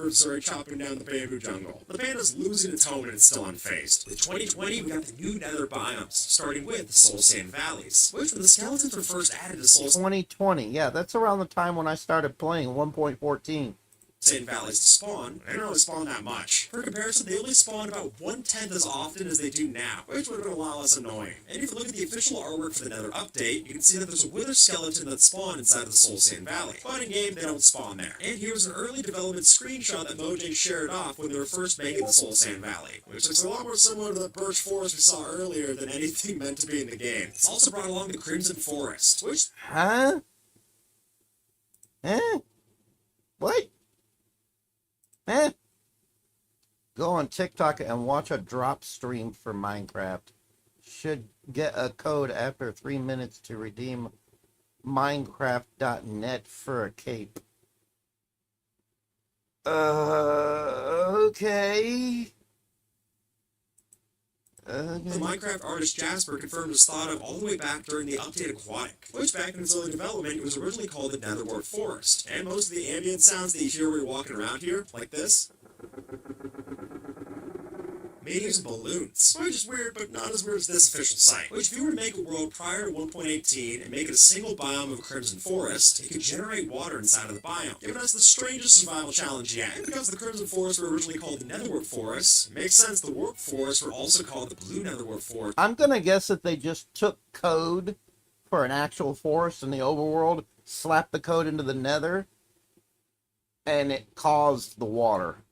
Chopping down the bamboo jungle. The panda's losing its home and it's still unfazed. In 2020, we got the new nether biomes, starting with the Soul Sand Valleys, which when the skeletons were first added to Soul 2020, yeah, that's around the time when I started playing 1.14. Sand Valleys to spawn, they don't really spawn that much. For comparison, they only spawn about 1/10 as often as they do now, which would have been a lot less annoying. And if you look at the official artwork for the Nether update, you can see that there's a wither skeleton that spawned inside the Soul Sand Valley. But in game, they don't spawn there. And here's an early development screenshot that Mojang shared off when they were first making the Soul Sand Valley, which looks a lot more similar to the birch forest we saw earlier than anything meant to be in the game. It's also brought along the Crimson Forest, which... Huh? Eh? What? Eh? Go on TikTok and watch a drop stream for Minecraft. Should get a code after 3 minutes to redeem Minecraft.net for a cape. Okay. The Minecraft artist Jasper confirmed his thought of all the way back during the update Aquatic, which back in its early development was originally called the Netherwart Forest, and most of the ambient sounds that you hear when you're walking around here, like this, made using balloons, which is weird, but not as weird as this official site. Which, if you were to make a world prior to 1.18 and make it a single biome of Crimson Forest, it could generate water inside of the biome, giving us the strangest survival challenge yet. And because the Crimson Forests were originally called the Netherwart Forests, it makes sense the Warp Forests were also called the Blue Netherwart Forest. I'm gonna guess that they just took code for an actual forest in the overworld, slapped the code into the Nether, and it caused the water.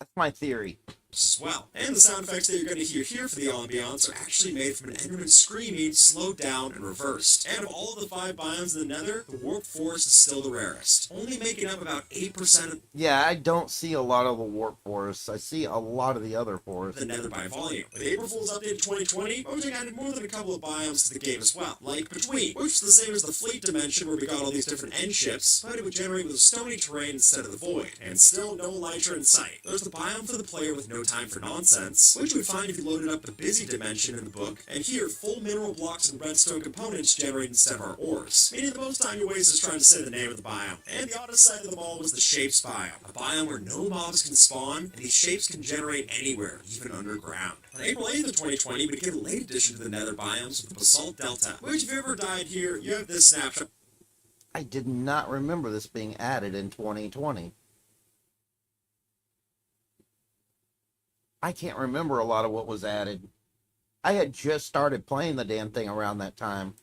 That's my theory. As well. And the sound effects that you're going to hear here for the ambiance are actually made from an Enderman screaming, slowed down, and reversed. And of all of the 5 biomes in the Nether, the Warp Forest is still the rarest, only making up about 8% of... Yeah, I don't see a lot of the Warp Forests. I see a lot of the other forests. The Nether by volume. With April Fool's update 2020, Mojang added more than a couple of biomes to the game as well, like Between, which is the same as the Fleet dimension where we got all these different end ships, but it would generate with a stony terrain instead of the Void, and still no Elytra in sight. There's the biome for the player with no time for nonsense, which you would find if you loaded up the Busy dimension in the book, and here full mineral blocks and redstone components generate instead of our ores, meaning the most time you waste is trying to say the name of the biome. And the oddest side of them all was the Shapes biome, a biome where no mobs can spawn, and these shapes can generate anywhere, even underground. On April 8th of 2020, we get a late addition to the Nether biomes with the Basalt Delta, which if you ever died here, you have this snapshot. I did not remember this being added in 2020. I can't remember a lot of what was added. I had just started playing the damn thing around that time.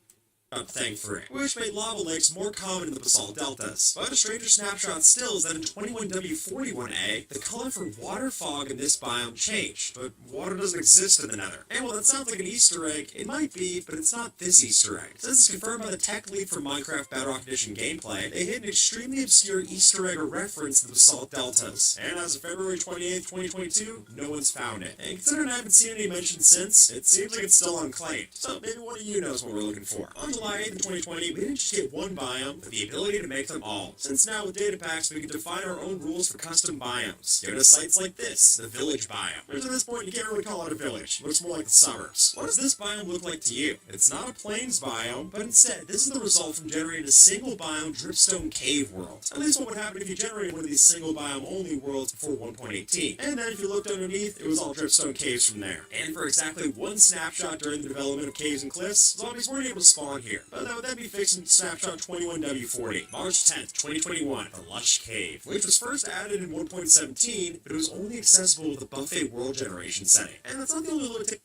Thing for it, which made lava lakes more common in the basalt deltas. But a stranger snapshot still is that in 21W41A, the color for water fog in this biome changed, but water doesn't exist in the nether. And while that sounds like an Easter egg, it might be, but it's not this Easter egg. Since it's confirmed by the tech lead for Minecraft Bedrock Edition gameplay, they hit an extremely obscure Easter egg or reference to the basalt deltas. And as of February 28th, 2022, no one's found it. And considering I haven't seen any mention since, it seems like it's still unclaimed. So maybe one of you knows what we're looking for. On July 8th, 2020, we didn't just get one biome, but the ability to make them all. Since now with data packs, we can define our own rules for custom biomes. Given us sites like this, the village biome. Which at this point, you can't really call it a village. It looks more like the suburbs. What does this biome look like to you? It's not a plains biome, but instead, this is the result from generating a single biome dripstone cave world. At least what would happen if you generated one of these single biome only worlds before 1.18. And then if you looked underneath, it was all dripstone caves from there. And for exactly one snapshot during the development of caves and cliffs, zombies weren't able to spawn here. But that would then be fixed in snapshot 21W40, March 10th, 2021, the Lush Cave, which was first added in 1.17, but it was only accessible with the buffet world generation setting. And that's not the only limitation.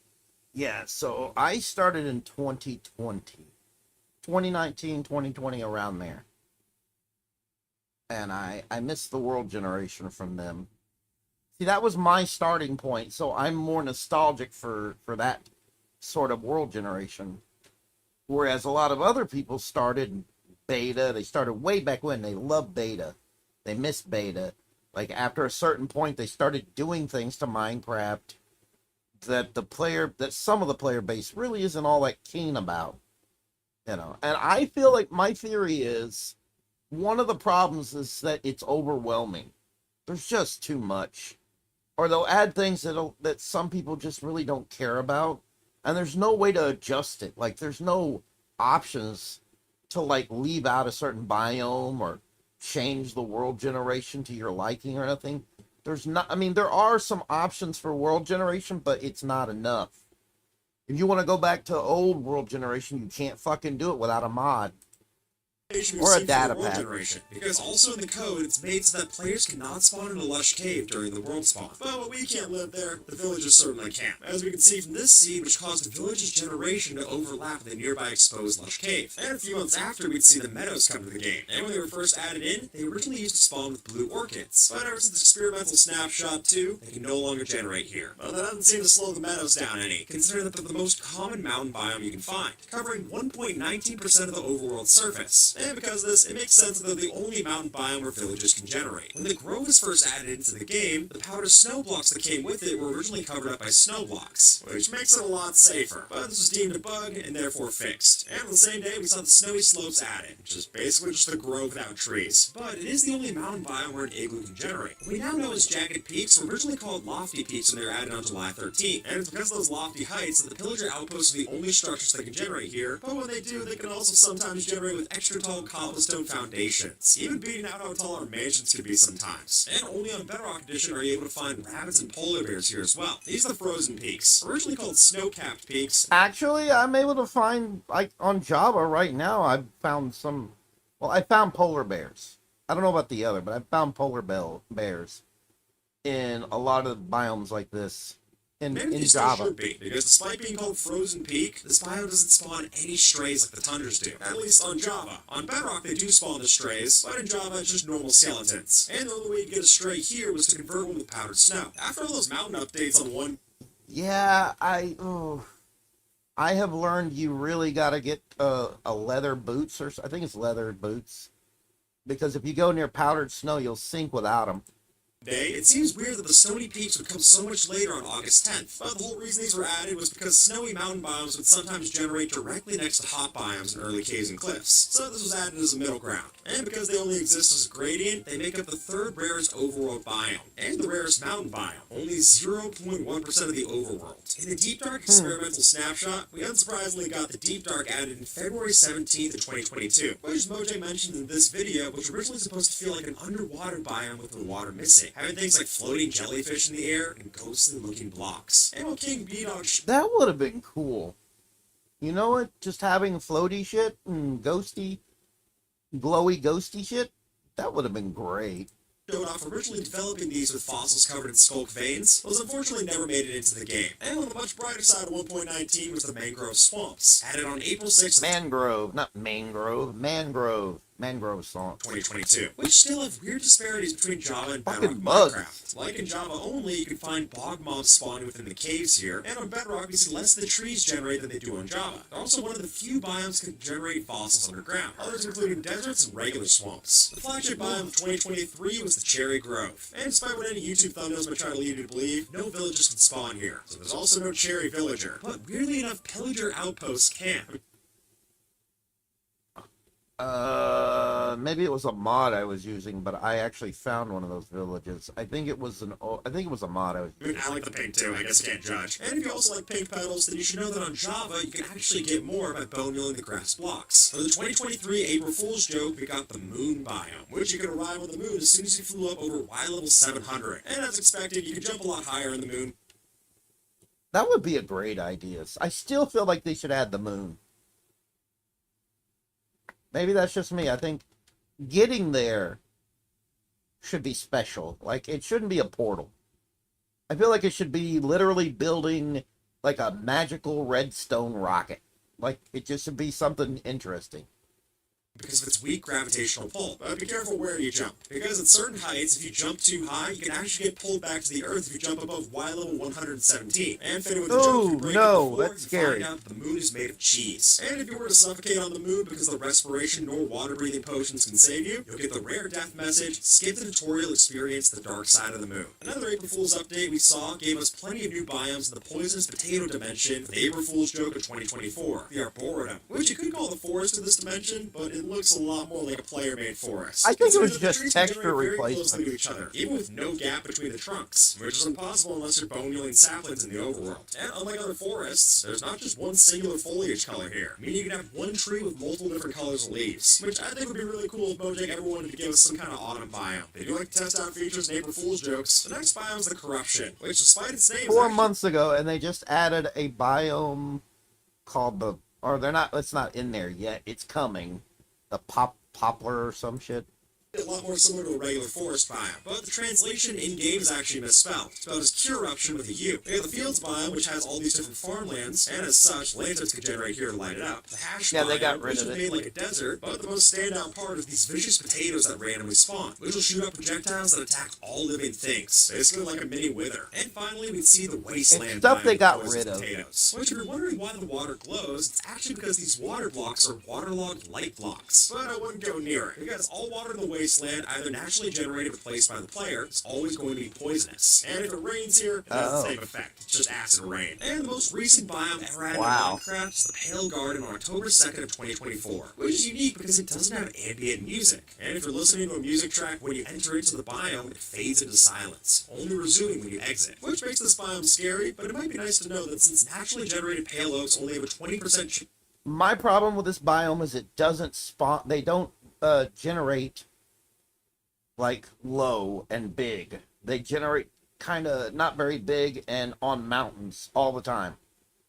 Yeah, so I started in 2019, 2020, around there. And I missed the world generation from them. See, that was my starting point, so I'm more nostalgic for that sort of world generation. Whereas a lot of other people started beta. They started way back when. They loved beta. They missed beta. Like, after a certain point, they started doing things to Minecraft that some of the player base really isn't all that keen about. You know, and I feel like my theory is one of the problems is that it's overwhelming. There's just too much. Or they'll add things that some people just really don't care about. And there's no way to adjust it. Like, there's no options to, like, leave out a certain biome or change the world generation to your liking or anything. There's not, I mean, there are some options for world generation, but it's not enough. If you want to go back to old world generation, you can't fucking do it without a mod. Or a data pack. Because also in the code, it's made so that players cannot spawn in a lush cave during the world spawn. But when we can't live there, the villagers certainly can. As we can see from this seed, which caused the village's generation to overlap with the nearby exposed lush cave. And a few months after, we'd see the meadows come to the game. And when they were first added in, they originally used to spawn with blue orchids. But ever since experimental snapshot 2, they can no longer generate here. But that doesn't seem to slow the meadows down any, considering that they're the most common mountain biome you can find, covering 1.19% of the overworld surface. And because of this, it makes sense that they're the only mountain biome where villages can generate. When the grove was first added into the game, the powder snow blocks that came with it were originally covered up by snow blocks, which makes it a lot safer. But this was deemed a bug and therefore fixed. And on the same day, we saw the snowy slopes added, which is basically just a grove without trees. But it is the only mountain biome where an igloo can generate. What we now know as jagged peaks were originally called lofty peaks when they were added on July 13th. And it's because of those lofty heights that the pillager outposts are the only structures they can generate here. But when they do, they can also sometimes generate with extra tall cobblestone foundations, even beating out how tall our mansions could be sometimes. And only on Bedrock Edition are you able to find rabbits and polar bears here as well. These are the frozen peaks, originally called snow-capped peaks. Actually, I'm able to find, like, on Java right now, I've found some, well, I found polar bears. I don't know about the other, but I found polar bears in a lot of biomes like this. In Java. Should be, because despite being called Frozen Peak, this biome doesn't spawn any strays like the tundras do, at least on Java. On Bedrock, they do spawn the strays, but in Java, it's just normal skeletons. And the only way to get a stray here was to convert one with powdered snow. After all those mountain updates on one... Yeah, I have learned you really gotta get a leather boots, or I think it's leather boots. Because if you go near powdered snow, you'll sink without them. It seems weird that the snowy peaks would come so much later on August 10th, but the whole reason these were added was because snowy mountain biomes would sometimes generate directly next to hot biomes in early caves and cliffs, so this was added as a middle ground. And because they only exist as a gradient, they make up the third rarest overworld biome, and the rarest mountain biome, only 0.1% of the overworld. In the Deep Dark experimental snapshot, we unsurprisingly got the Deep Dark added in February 17th of 2022, which as Mojang mentioned in this video, was originally supposed to feel like an underwater biome with the water missing, having things like floating jellyfish in the air and ghostly-looking blocks. And while King B-Dog... That would have been cool. You know what? Just having floaty shit and ghosty, glowy ghosty shit, that would have been great. showed off originally developing these with fossils covered in skulk veins, those unfortunately never made it into the game. And on the much brighter side of 1.19 was the mangrove swamps, added on April 6th, Mangrove, not mangrove, mangrove. Mangrove swamp. 2022, which still have weird disparities between Java and Bedrock Fucking bugs. Minecraft. Like in Java only, you can find bog mobs spawning within the caves here, and on Bedrock we see less of the trees generate than they do on Java. They're also one of the few biomes that can generate fossils underground, others including deserts and regular swamps. The flagship biome of 2023 was the Cherry Grove, and despite what any YouTube thumbnails might try to lead you to believe, no villagers can spawn here, so there's also no cherry villager. But weirdly enough, pillager outposts can. Maybe it was a mod I was using, but I actually found one of those villages. I think it was a mod I was using. I like the pink too, I guess I can't judge. And if you also like pink petals, then you should know that on Java, you can actually get more by bone milling the grass blocks. For the 2023 April Fool's joke, we got the moon biome, which you can arrive on the moon as soon as you flew up over Y level 700. And as expected, you can jump a lot higher in the moon. That would be a great idea. I still feel like they should add the moon. Maybe that's just me. I think getting there should be special. Like, it shouldn't be a portal. I feel like it should be literally building like a magical redstone rocket. Like, it just should be something interesting. Because of its weak gravitational pull. But be careful where you jump. Because at certain heights, if you jump too high, you can actually get pulled back to the Earth if you jump above Y level 117. And fitting with the joke, if you break it before, that's you scary. find out that the moon is made of cheese. And if you were to suffocate on the moon because the respiration nor water-breathing potions can save you, you'll get the rare death message, skip the tutorial, experience the dark side of the moon. Another April Fool's update we saw gave us plenty of new biomes in the poisonous potato dimension for the April Fool's joke of 2024, the Arboretum, which you could call the forest of this dimension, but it looks a lot more like a player-made forest. I think it was Consider that the just trees can texture generate very replacement. closely to each other, even with no gap between the trunks, which is impossible unless you're bone-milling saplings in the overworld. And unlike other forests, there's not just one singular foliage color here, meaning you can have one tree with multiple different colors of leaves, which I think would be really cool if Mojang ever wanted to give us some kind of autumn biome. They do like to test out features in April Fool's jokes. The next biome is the Corruption, which despite its name is 4 actually months ago, and they just added a biome called the, or they're not, it's not in there yet. It's coming. The poplar or some shit. a lot more similar to a regular forest biome, but the translation in-game is actually misspelled. It's spelled as Curruption with a U. We have the Fields biome, which has all these different farmlands, and as such, lanterns can generate here to light it up. The Hash biome, they got rid which of is it. made like a desert, but the most standout part is these vicious potatoes that randomly spawn, which will shoot up projectiles that attack all living things, basically like a mini wither. And finally, we'd see the Wasteland It's stuff biome they with got poisonous rid of. potatoes. Which, if you're wondering why the water glows, it's actually because these water blocks are waterlogged light blocks. But I wouldn't go near it, because all water in the wasteland, either naturally generated or placed by the player, is always going to be poisonous. And if it rains here, it has the same effect. It's just acid rain. And the most recent biome ever added in Minecraft is the Pale Garden on October 2nd of 2024, which is unique because it doesn't have ambient music. And if you're listening to a music track when you enter into the biome, it fades into silence, only resuming when you exit, which makes this biome scary, but it might be nice to know that since naturally generated pale oaks only have a 20% My problem with this biome is it doesn't spawn. They don't generate like low and big. They generate kind of not very big and on mountains all the time,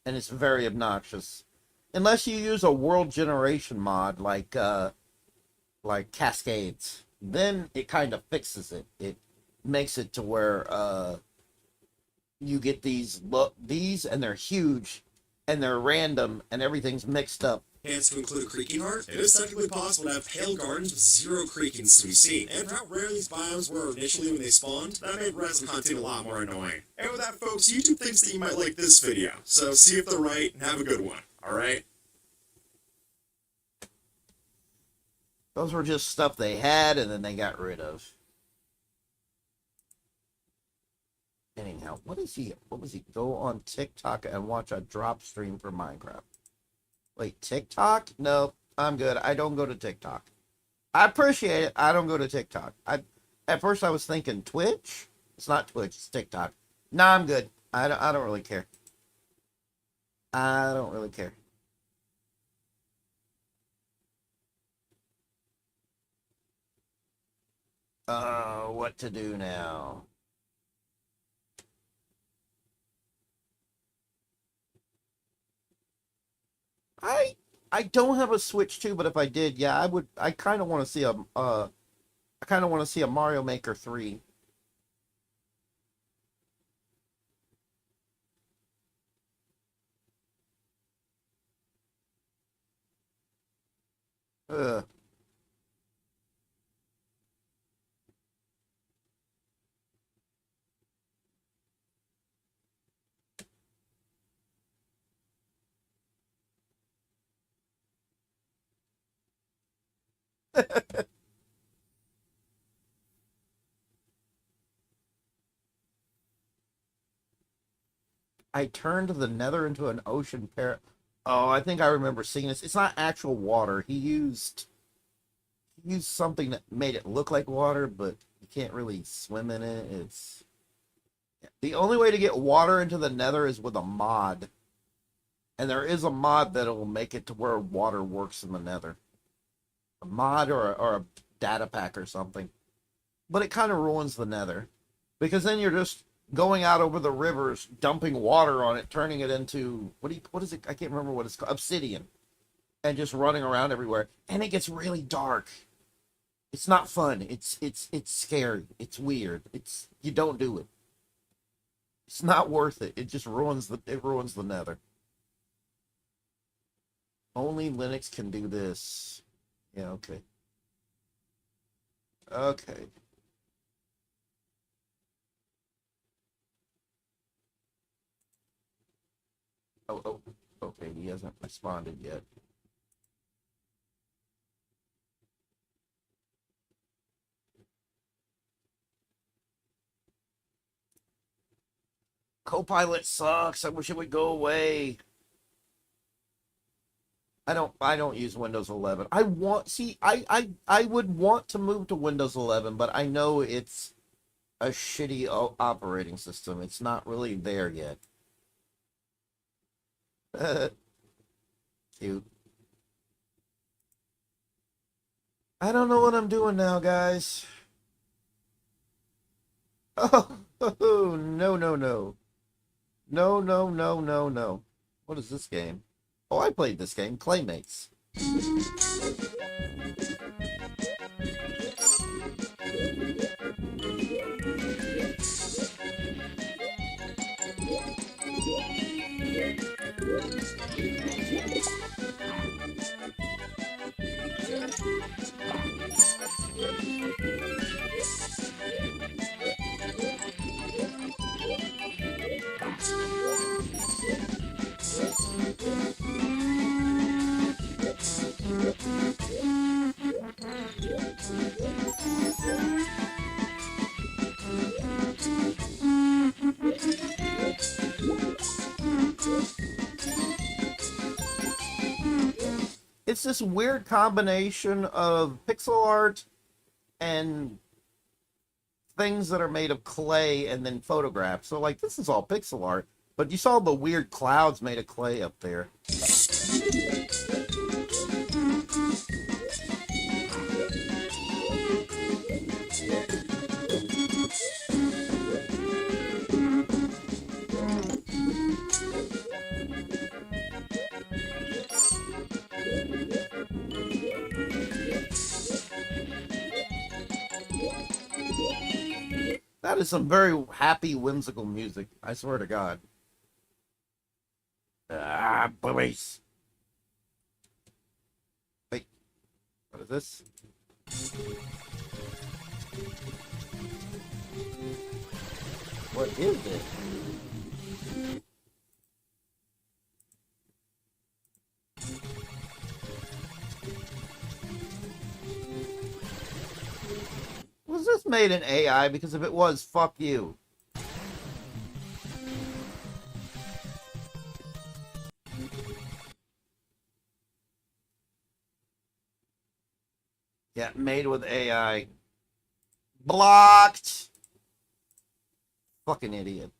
and it's very obnoxious. Unless you use a world generation mod like Cascades, then it kind of fixes it. It makes it to where you get these and they're huge and they're random and everything's mixed up. chance to include a creaking heart, it is technically possible to have pale gardens with zero creakings to be seen. And for how rare these biomes were initially when they spawned, that made resin hunting a lot more annoying. And with that, folks, YouTube thinks that you might like this video, so see if they're right and have a good one, alright? Those were just stuff they had and then they got rid of. Anyhow, what was he? Go on TikTok and watch a drop stream for Minecraft. Wait, TikTok? No, I'm good. I don't go to TikTok. I appreciate it. I don't go to TikTok. At first I was thinking Twitch. It's not Twitch, it's TikTok. No, I'm good. I don't really care. I don't really care. What to do now? I don't have a Switch 2, but if I did, yeah, I would. I kind of want to see a I kind of want to see a Mario Maker 3. Ugh. I turned the nether into an ocean Oh, I think I remember seeing this. It's not actual water. He used something that made it look like water, but you can't really swim in it. It's the only way to get water into the nether is with a mod. And there is a mod that will make it to where water works in the nether. A mod or a data pack or something. But it kind of ruins the nether. Because then you're just going out over the rivers, dumping water on it, turning it into what is it? I can't remember what it's called. Obsidian. And just running around everywhere. And it gets really dark. It's not fun. It's scary. It's weird. You don't do it. It's not worth it. It just ruins the nether. Only Linux can do this. Yeah, okay. Okay. Oh, okay, he hasn't responded yet. Copilot sucks. I wish it would go away. I don't use Windows 11. I would want to move to Windows 11, but I know it's a shitty operating system. It's not really there yet. Cute. I don't know what I'm doing now, guys. Oh, no, no, no. No, no, no, no, no. What is this game? Oh, I played this game, Claymates. It's this weird combination of pixel art and things that are made of clay and then photographs. So, like, this is all pixel art, but you saw the weird clouds made of clay up there. That is some very happy, whimsical music. I swear to God. Ah, boys. Wait. What is this? What is it? Was this made in AI? Because if it was, fuck you. Yeah, made with AI. Blocked! Fucking idiot.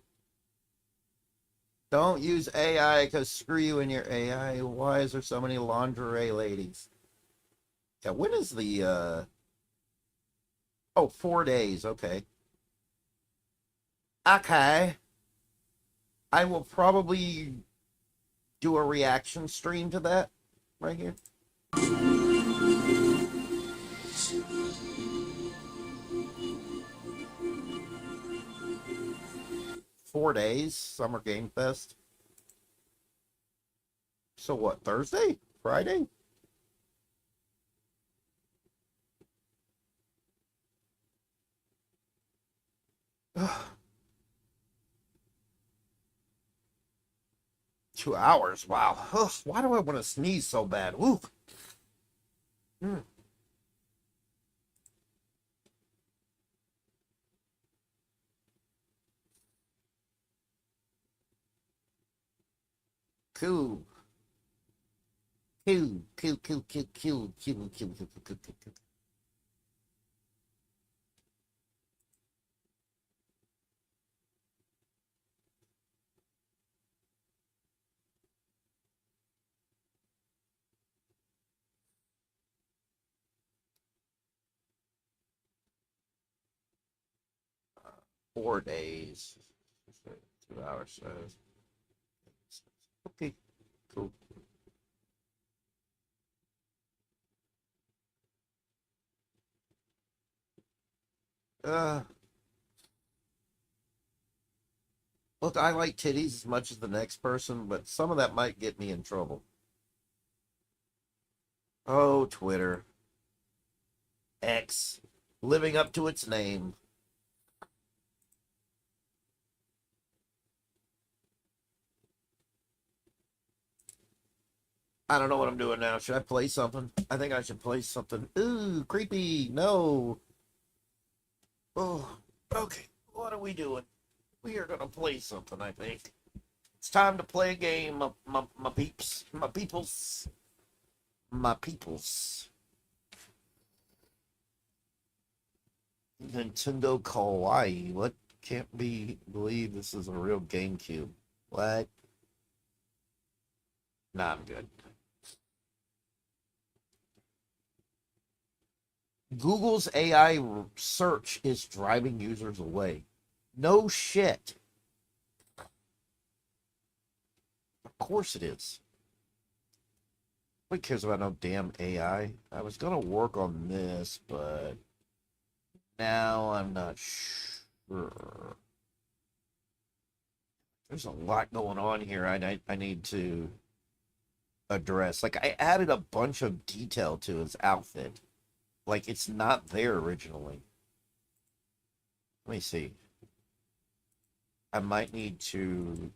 Don't use AI, because screw you and your AI. Why is there so many lingerie ladies? Yeah, when is the, Oh, 4 days, okay. Okay. I will probably do a reaction stream to that right here. 4 days, Summer Game Fest. So what, Thursday? Friday? Ugh. 2 hours, wow. Ugh, why do I want to sneeze so bad? Woo. Mm. Cool. Cool, cool, cool, cool, cool, cool, cool, cool, cool, cool, cool. 4 days. 2 hours. Okay, cool. Uh, Look, I like titties as much as the next person, but some of that might get me in trouble. Oh, Twitter. X. Living up to its name. I don't know what I'm doing now. Should I play something? I think I should play something. Ooh, creepy. No. Oh, okay. What are we doing? We are gonna play something, I think. It's time to play a game, my peeps. My peoples. My peoples. Nintendo Kawaii. What? Can't believe this is a real GameCube. What? Nah, I'm good. Google's AI search is driving users away. No shit. Of course it is. Nobody cares about no damn AI. I was gonna work on this, but now I'm not sure. There's a lot going on here I need to address. Like, I added a bunch of detail to his outfit. Like, it's not there originally. Let me see. I might need to...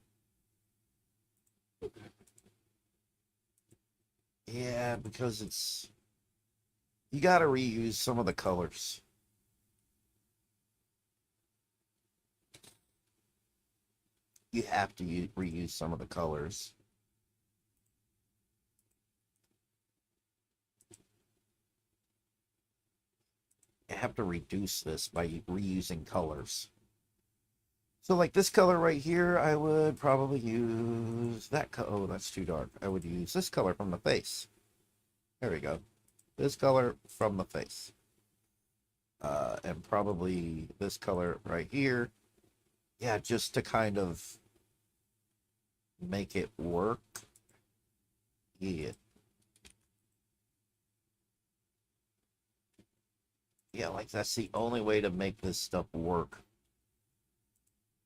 Yeah, because it's... You gotta reuse some of the colors. You have to reuse some of the colors. You have to reduce this by reusing colors. So like this color right here, I would probably use that color. Oh, that's too dark. I would use this color from the face. There we go. This color from the face. And probably this color right here. Yeah, just to kind of make it work. Yeah. Yeah, like that's the only way to make this stuff work.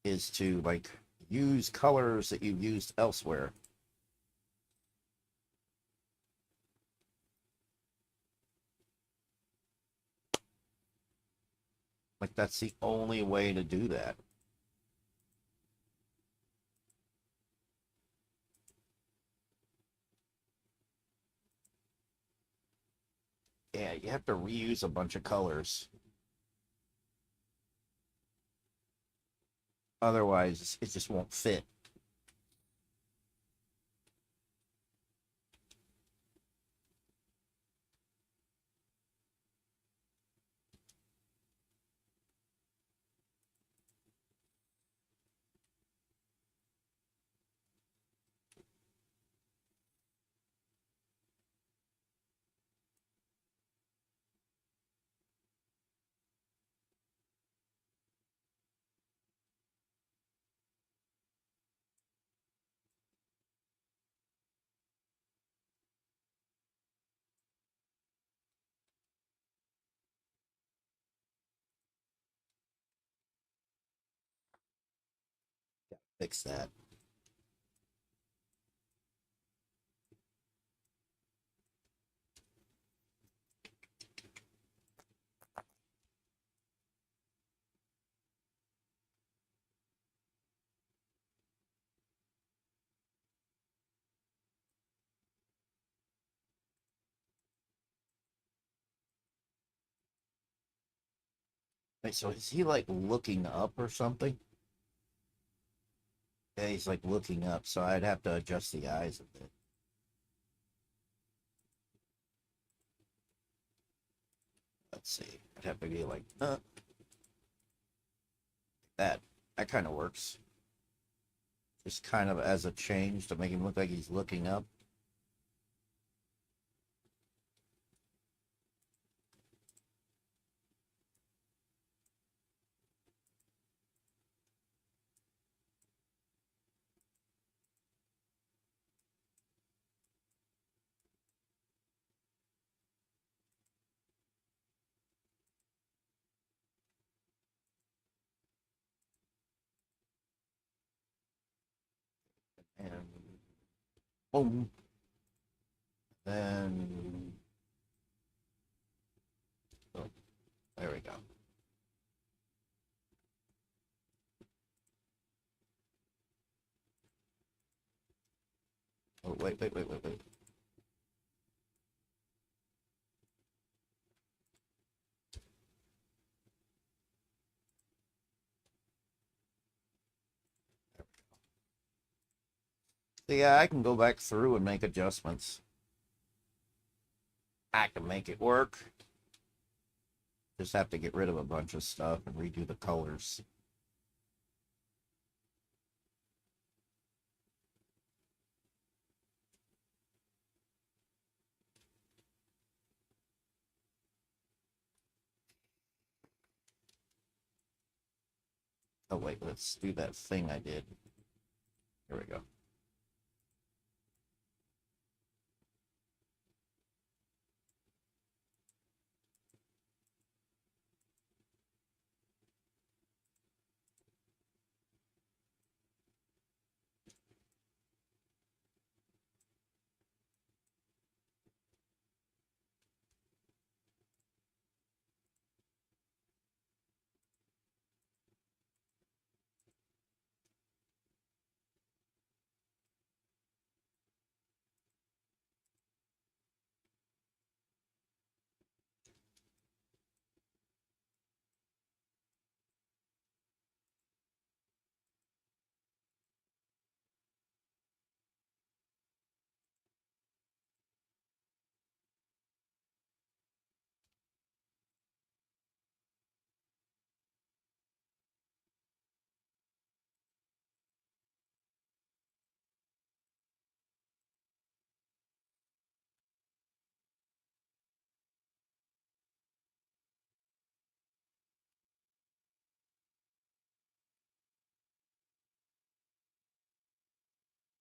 Is to like use colors that you've used elsewhere. Like that's the only way to do that. Yeah, you have to reuse a bunch of colors. Otherwise, it just won't fit. Fix that. Wait, so is he like looking up or something? Yeah, he's like looking up, so I'd have to adjust the eyes a bit. Let's see. I'd have to be like, that. That kind of works. Just kind of as a change to make him look like he's looking up. And boom. Then, oh, there we go. Oh, wait. So yeah, I can go back through and make adjustments. I can make it work. Just have to get rid of a bunch of stuff and redo the colors. Oh wait, let's do that thing I did. Here we go.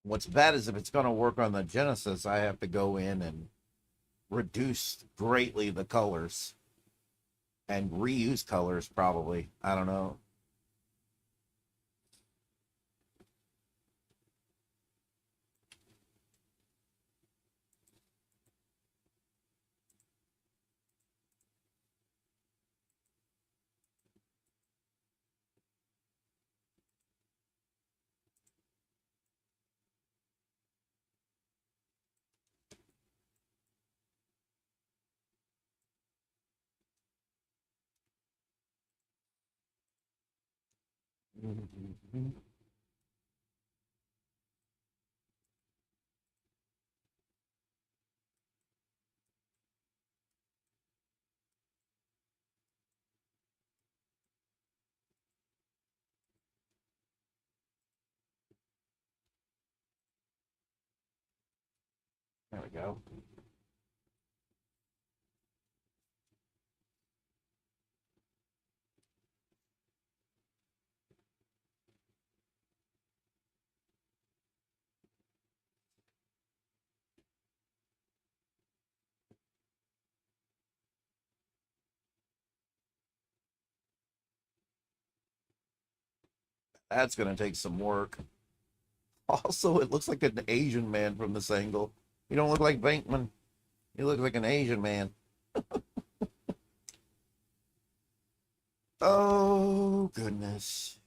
What's bad is if it's going to work on the Genesis, I have to go in and reduce greatly the colors and reuse colors probably. I don't know. There we go. That's gonna take some work. Also, it looks like an Asian man from this angle. You don't look like Bankman. You look like an Asian man. Oh, goodness.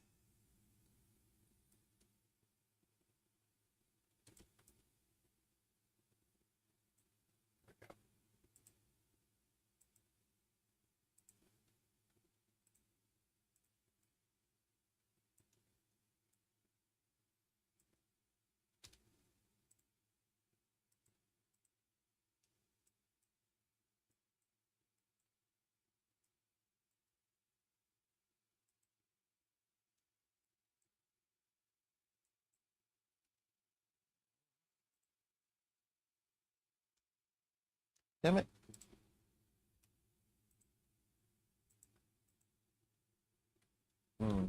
Damn it. Hmm.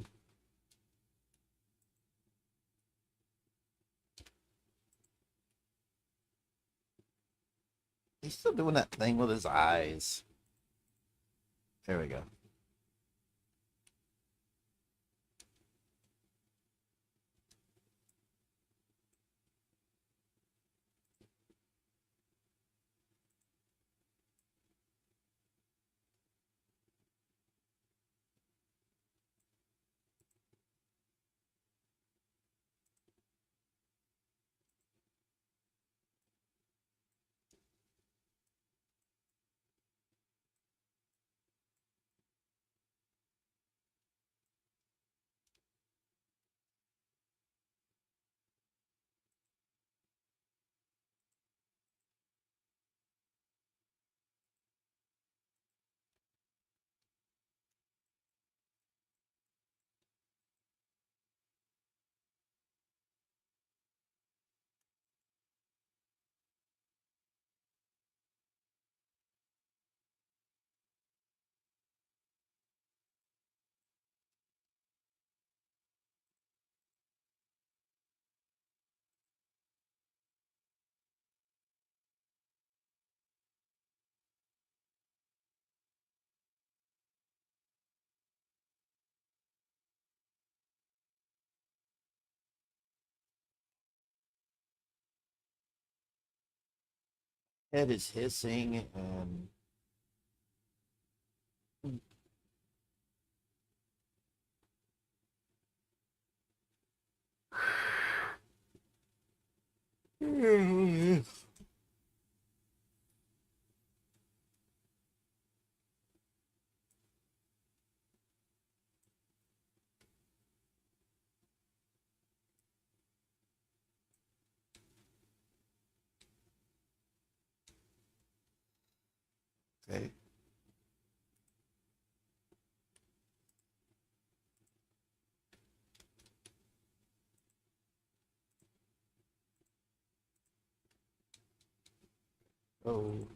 He's still doing that thing with his eyes. There we go. Head is hissing and okay. Oh.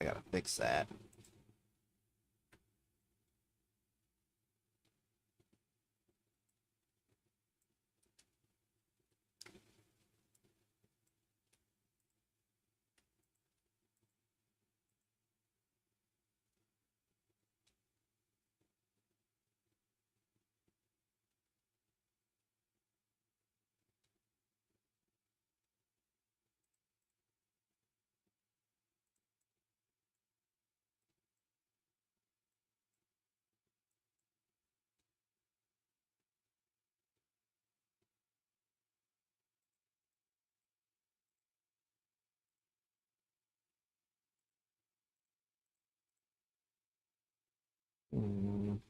I gotta fix that. Mm.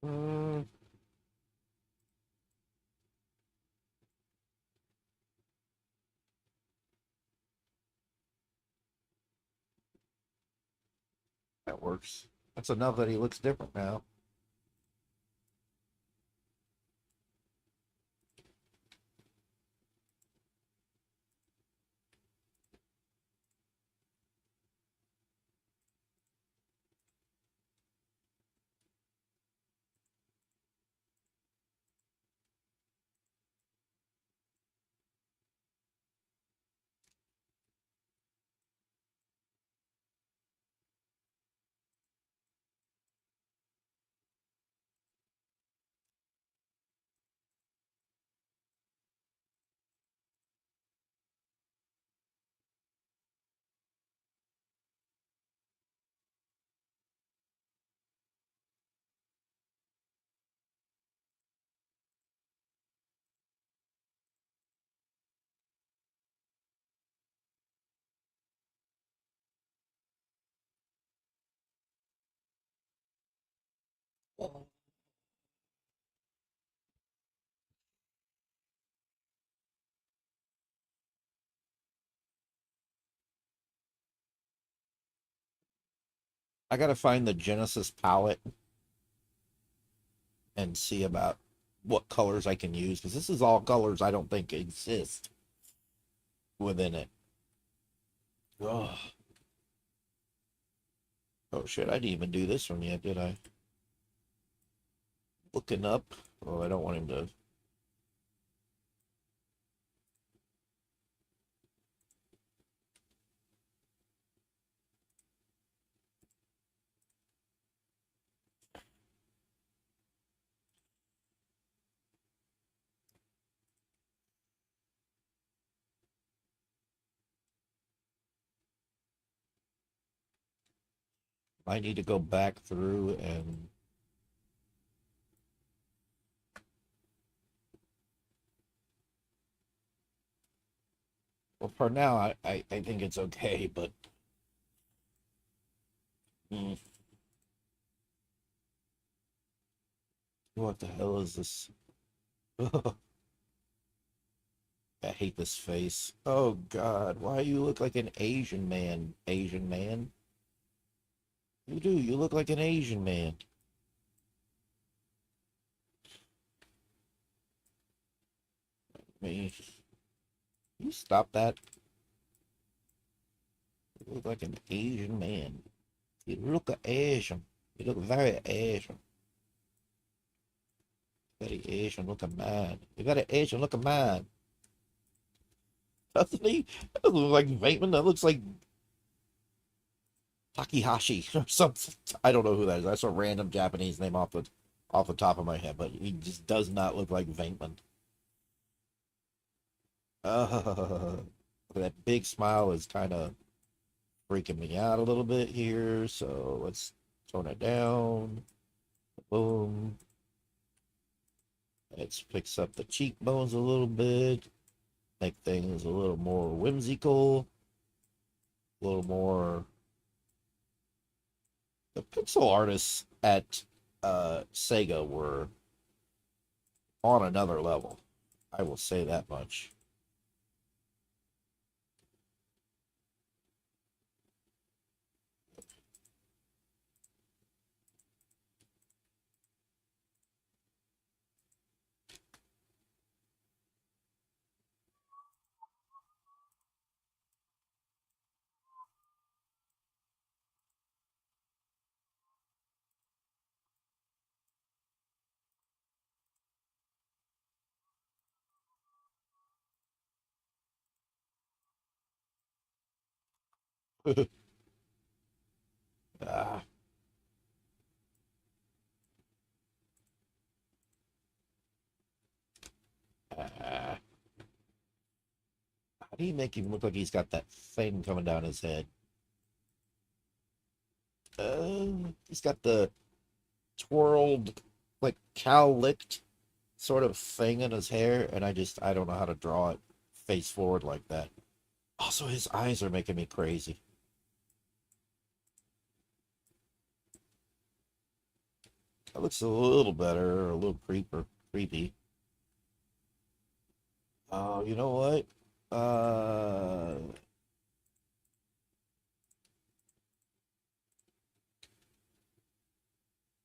Mm. that works. That's enough that he looks different now. I gotta find the Genesis palette and see about what colors I can use, because this is all colors I don't think exist within it. Ugh. Oh shit, I didn't even do this one yet, did I? Looking up. Oh, I don't want him to. I need to go back through and well, for now, I think it's okay, but what the hell is this? I hate this face. Oh God, why you look like an Asian man? Asian man? You do. You look like an Asian man. Me. You stop that. You look like an Asian man. You look Asian. You look very Asian. Very Asian looking man. You got an Asian looking man. Doesn't he? That doesn't look like Bateman. That looks like Takihashi or something. I don't know who that is. That's a random Japanese name off the top of my head, but he just does not look like Venkman. That big smile is kind of freaking me out a little bit here, so let's tone it down. Boom. Let's fix up the cheekbones a little bit, make things a little more whimsical, a little more. The pixel artists at Sega were on another level. I will say that much. Ah. How do you make him look like he's got that thing coming down his head? He's got the twirled, like cow-licked sort of thing in his hair, and I don't know how to draw it face forward like that. Also, his eyes are making me crazy. That looks a little better, a little creepy. Oh, you know what?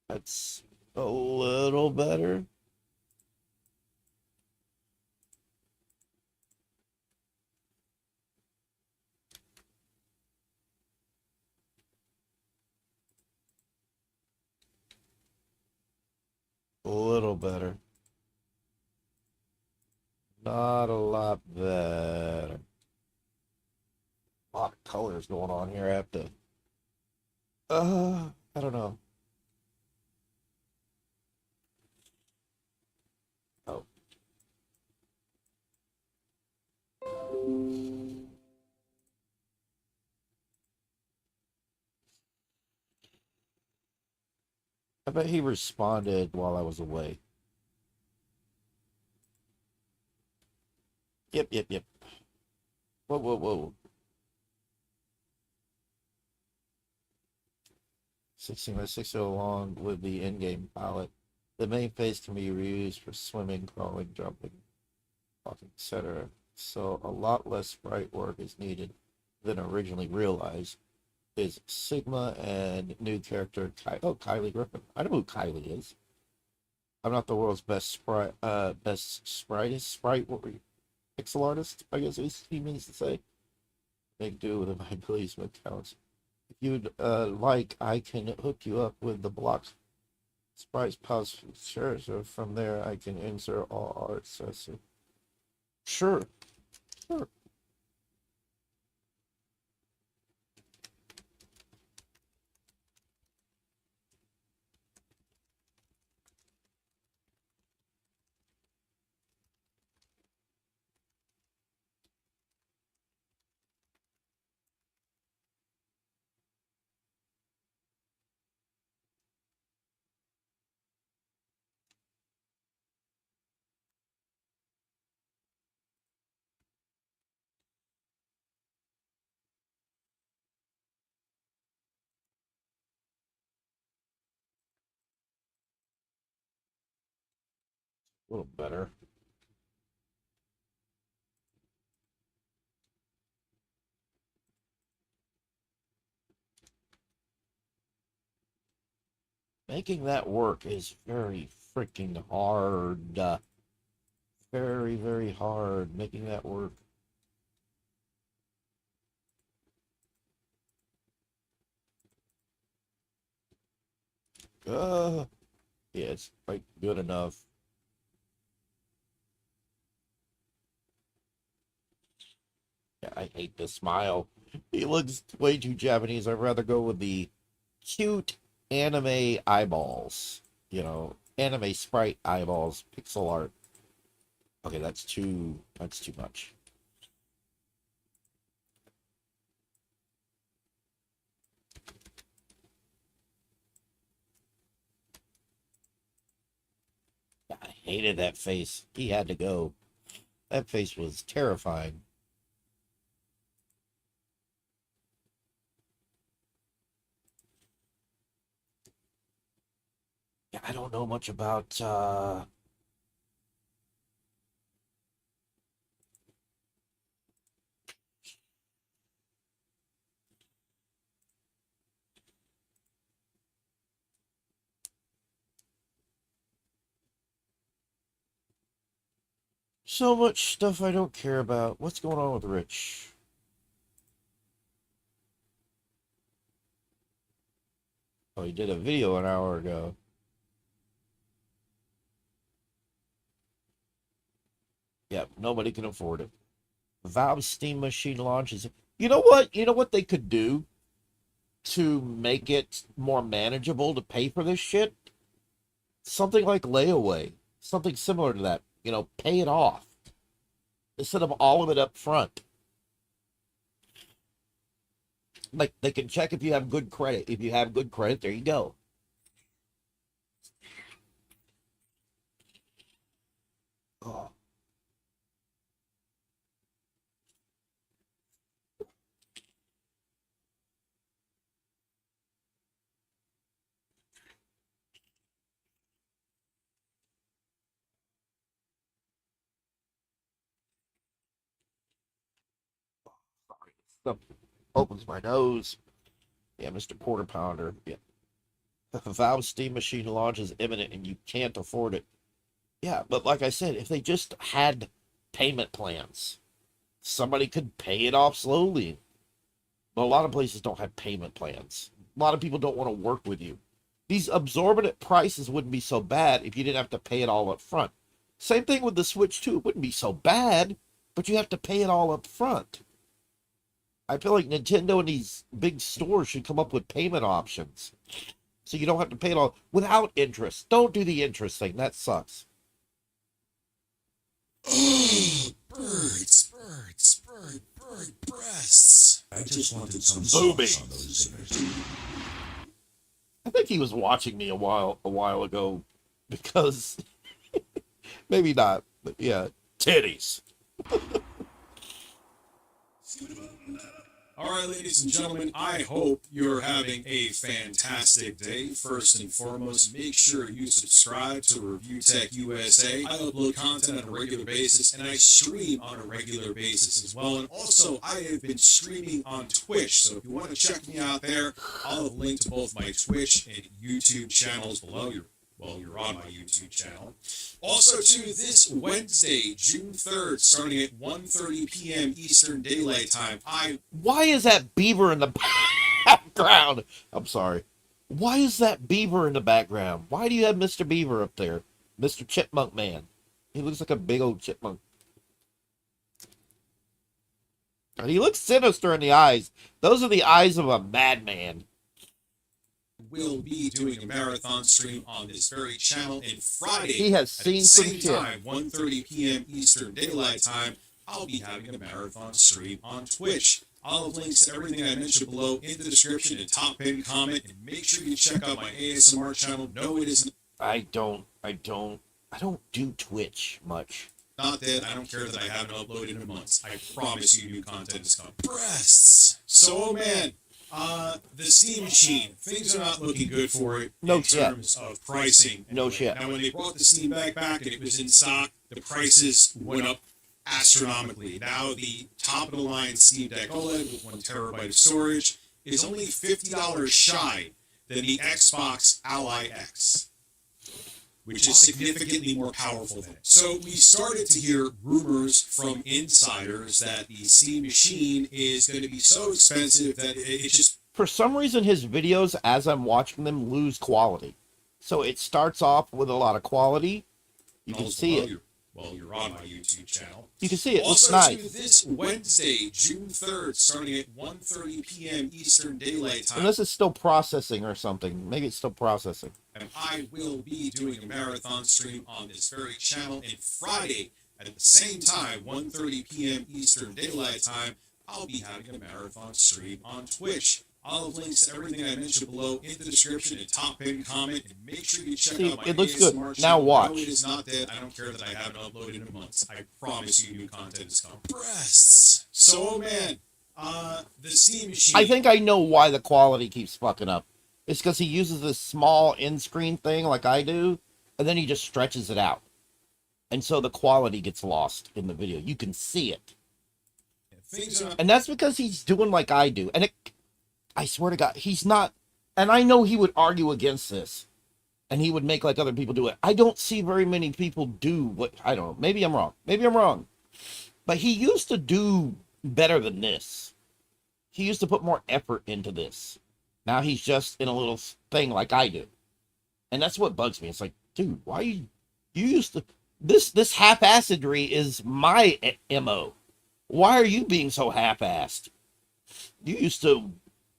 That's a little better. A little better. Not a lot better. A lot of colors going on here. I have to. I don't know. Oh. I bet he responded while I was away. Yep. Whoa. 16 by 60 along with the in-game palette. The main phase can be reused for swimming, crawling, jumping, walking, etc. So a lot less sprite work is needed than originally realized. Is Sigma and new character Kylie Griffin. I know who Kylie is. I'm not the world's best sprite pixel artist, I guess he means to say. Make do with my placement counts. If you'd like, I can hook you up with the block sprites pause. Sure, so from there I can insert all art. Sure. A little better. Making that work is very freaking hard. Very hard making that work. Yeah, it's like good enough. Yeah, I hate the smile. He looks way too Japanese. I'd rather go with the cute anime eyeballs. Anime sprite eyeballs, pixel art. Okay, that's too much. I hated that face. He had to go. That face was terrifying. Yeah, I don't know much about so much stuff I don't care about. What's going on with Rich? Oh, he did a video an hour ago. Yep, nobody can afford it. Valve Steam Machine launches. You know what? You know what they could do to make it more manageable to pay for this shit? Something like layaway. Something similar to that. Pay it off. Instead of all of it up front. Like, they can check if you have good credit. If you have good credit, there you go. Oh. Sorry. Stuff opens my nose. Yeah, Mr. Quarter Pounder. Yeah. Valve Steam Machine launch is imminent and you can't afford it. Yeah, but like I said, if they just had payment plans, somebody could pay it off slowly. But a lot of places don't have payment plans. A lot of people don't want to work with you. These absorbent prices wouldn't be so bad if you didn't have to pay it all up front. Same thing with the Switch 2. It wouldn't be so bad, but you have to pay it all up front. I feel like Nintendo and these big stores should come up with payment options. So you don't have to pay it all without interest. Don't do the interest thing. That sucks. Oh, bird breasts. I just wanted some Boobies. sauce on those zingers. I think he was watching me a while ago because maybe not, but yeah, titties. All right, ladies and gentlemen, I hope you're having a fantastic day. First and foremost, make sure you subscribe to Review Tech USA. I upload content on a regular basis, and I stream on a regular basis as well. And also, I have been streaming on Twitch, so if you want to check me out there, I'll have a link to both my Twitch and YouTube channels below. You're on my YouTube channel. Also, to this Wednesday, June 3rd, starting at 1:30 p.m. Eastern Daylight Time, Why is that beaver in the background? I'm sorry. Why is that beaver in the background? Why do you have Mr. Beaver up there? Mr. Chipmunk Man. He looks like a big old chipmunk. And he looks sinister in the eyes. Those are the eyes of a madman. will be doing a marathon stream on this very channel, and Friday He has seen at the some same shit. time, 1:30 p.m. Eastern Daylight Time, I'll be having a marathon stream on Twitch. I'll have links to everything I mentioned below in the description and top pinned comment, and make sure you check out my ASMR channel. No, it isn't. I don't do Twitch much. Not that I don't care that I haven't uploaded in months. I promise you new content is coming. Breasts. So, oh man, the Steam Machine, things are not looking good for it in terms of pricing. No shit. Now, when they brought the Steam back and it was in stock, the prices went up astronomically. Now, the top-of-the-line Steam Deck OLED with 1 terabyte of storage is only $50 shy than the Xbox Ally X, which is significantly more powerful than it. So we started to hear rumors from insiders that the Steam Machine is going to be so expensive that it just... For some reason, his videos, as I'm watching them, lose quality. So it starts off with a lot of quality. You can see it. You're on my YouTube channel. You can see it. It's Also, nice. to this Wednesday, June 3rd, starting at 1:30 p.m. Eastern Daylight Time. Unless it's still processing or something. Maybe it's still processing. And I will be doing a marathon stream on this very channel. And Friday, at the same time, 1:30 p.m. Eastern Daylight Time, I'll be having a marathon stream on Twitch. I'll have links to everything I mentioned below in the description and top pinned comment. And make sure you check out my it looks good. ASMR Now channel. watch. No, it is not that. I don't care that I haven't uploaded in months. I promise you new content is coming. Breasts. So, oh man, the Steam Machine. I think I know why the quality keeps fucking up. It's because he uses this small in-screen thing like I do, and then he just stretches it out. And so the quality gets lost in the video. You can see it. And that's because he's doing like I do. And I swear to God, he's not... And I know he would argue against this. And he would make like other people do it. I don't see very many people do what... I don't know. Maybe I'm wrong. Maybe I'm wrong. But he used to do better than this. He used to put more effort into this. Now he's just in a little thing like I do. And that's what bugs me. It's like, dude, why you used to... This half-assedry is my MO. Why are you being so half-assed? You used to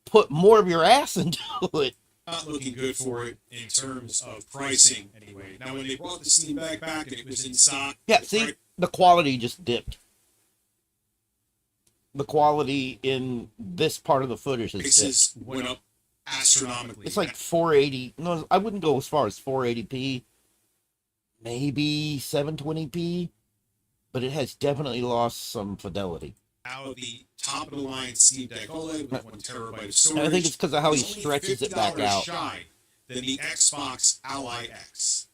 put more of your ass into it. Not looking good for it in terms of pricing, anyway. Now, when they brought the Steam back and it was in stock... Yeah, see, the quality just dipped. The quality in this part of the footage is prices went up astronomically. It's like 480. No, I wouldn't go as far as 480p. Maybe 720p. But it has definitely lost some fidelity. Now the top-of-the-line Steam Deck OLED with 1 terabyte of storage. And I think it's because of how he stretches it back out. Shy than the Xbox Ally X,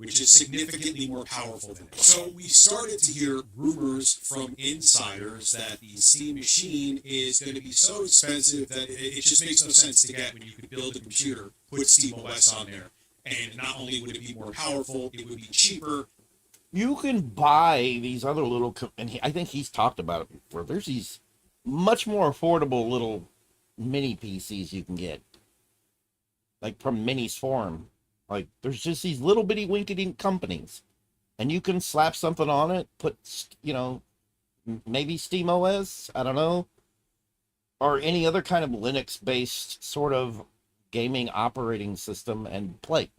which is significantly more powerful than it. So we started to hear rumors from insiders that the Steam Machine is going to be so expensive that it just makes no sense to get when you could build a computer, put SteamOS on there, and not only would it be more powerful, it would be cheaper. You can buy these other little, and I think he's talked about it before. There's these much more affordable little mini PCs you can get, like from Mini's Forum. Like, there's just these little bitty winky-dink companies, and you can slap something on it, put, you know, maybe SteamOS, I don't know, or any other kind of Linux-based sort of gaming operating system and play.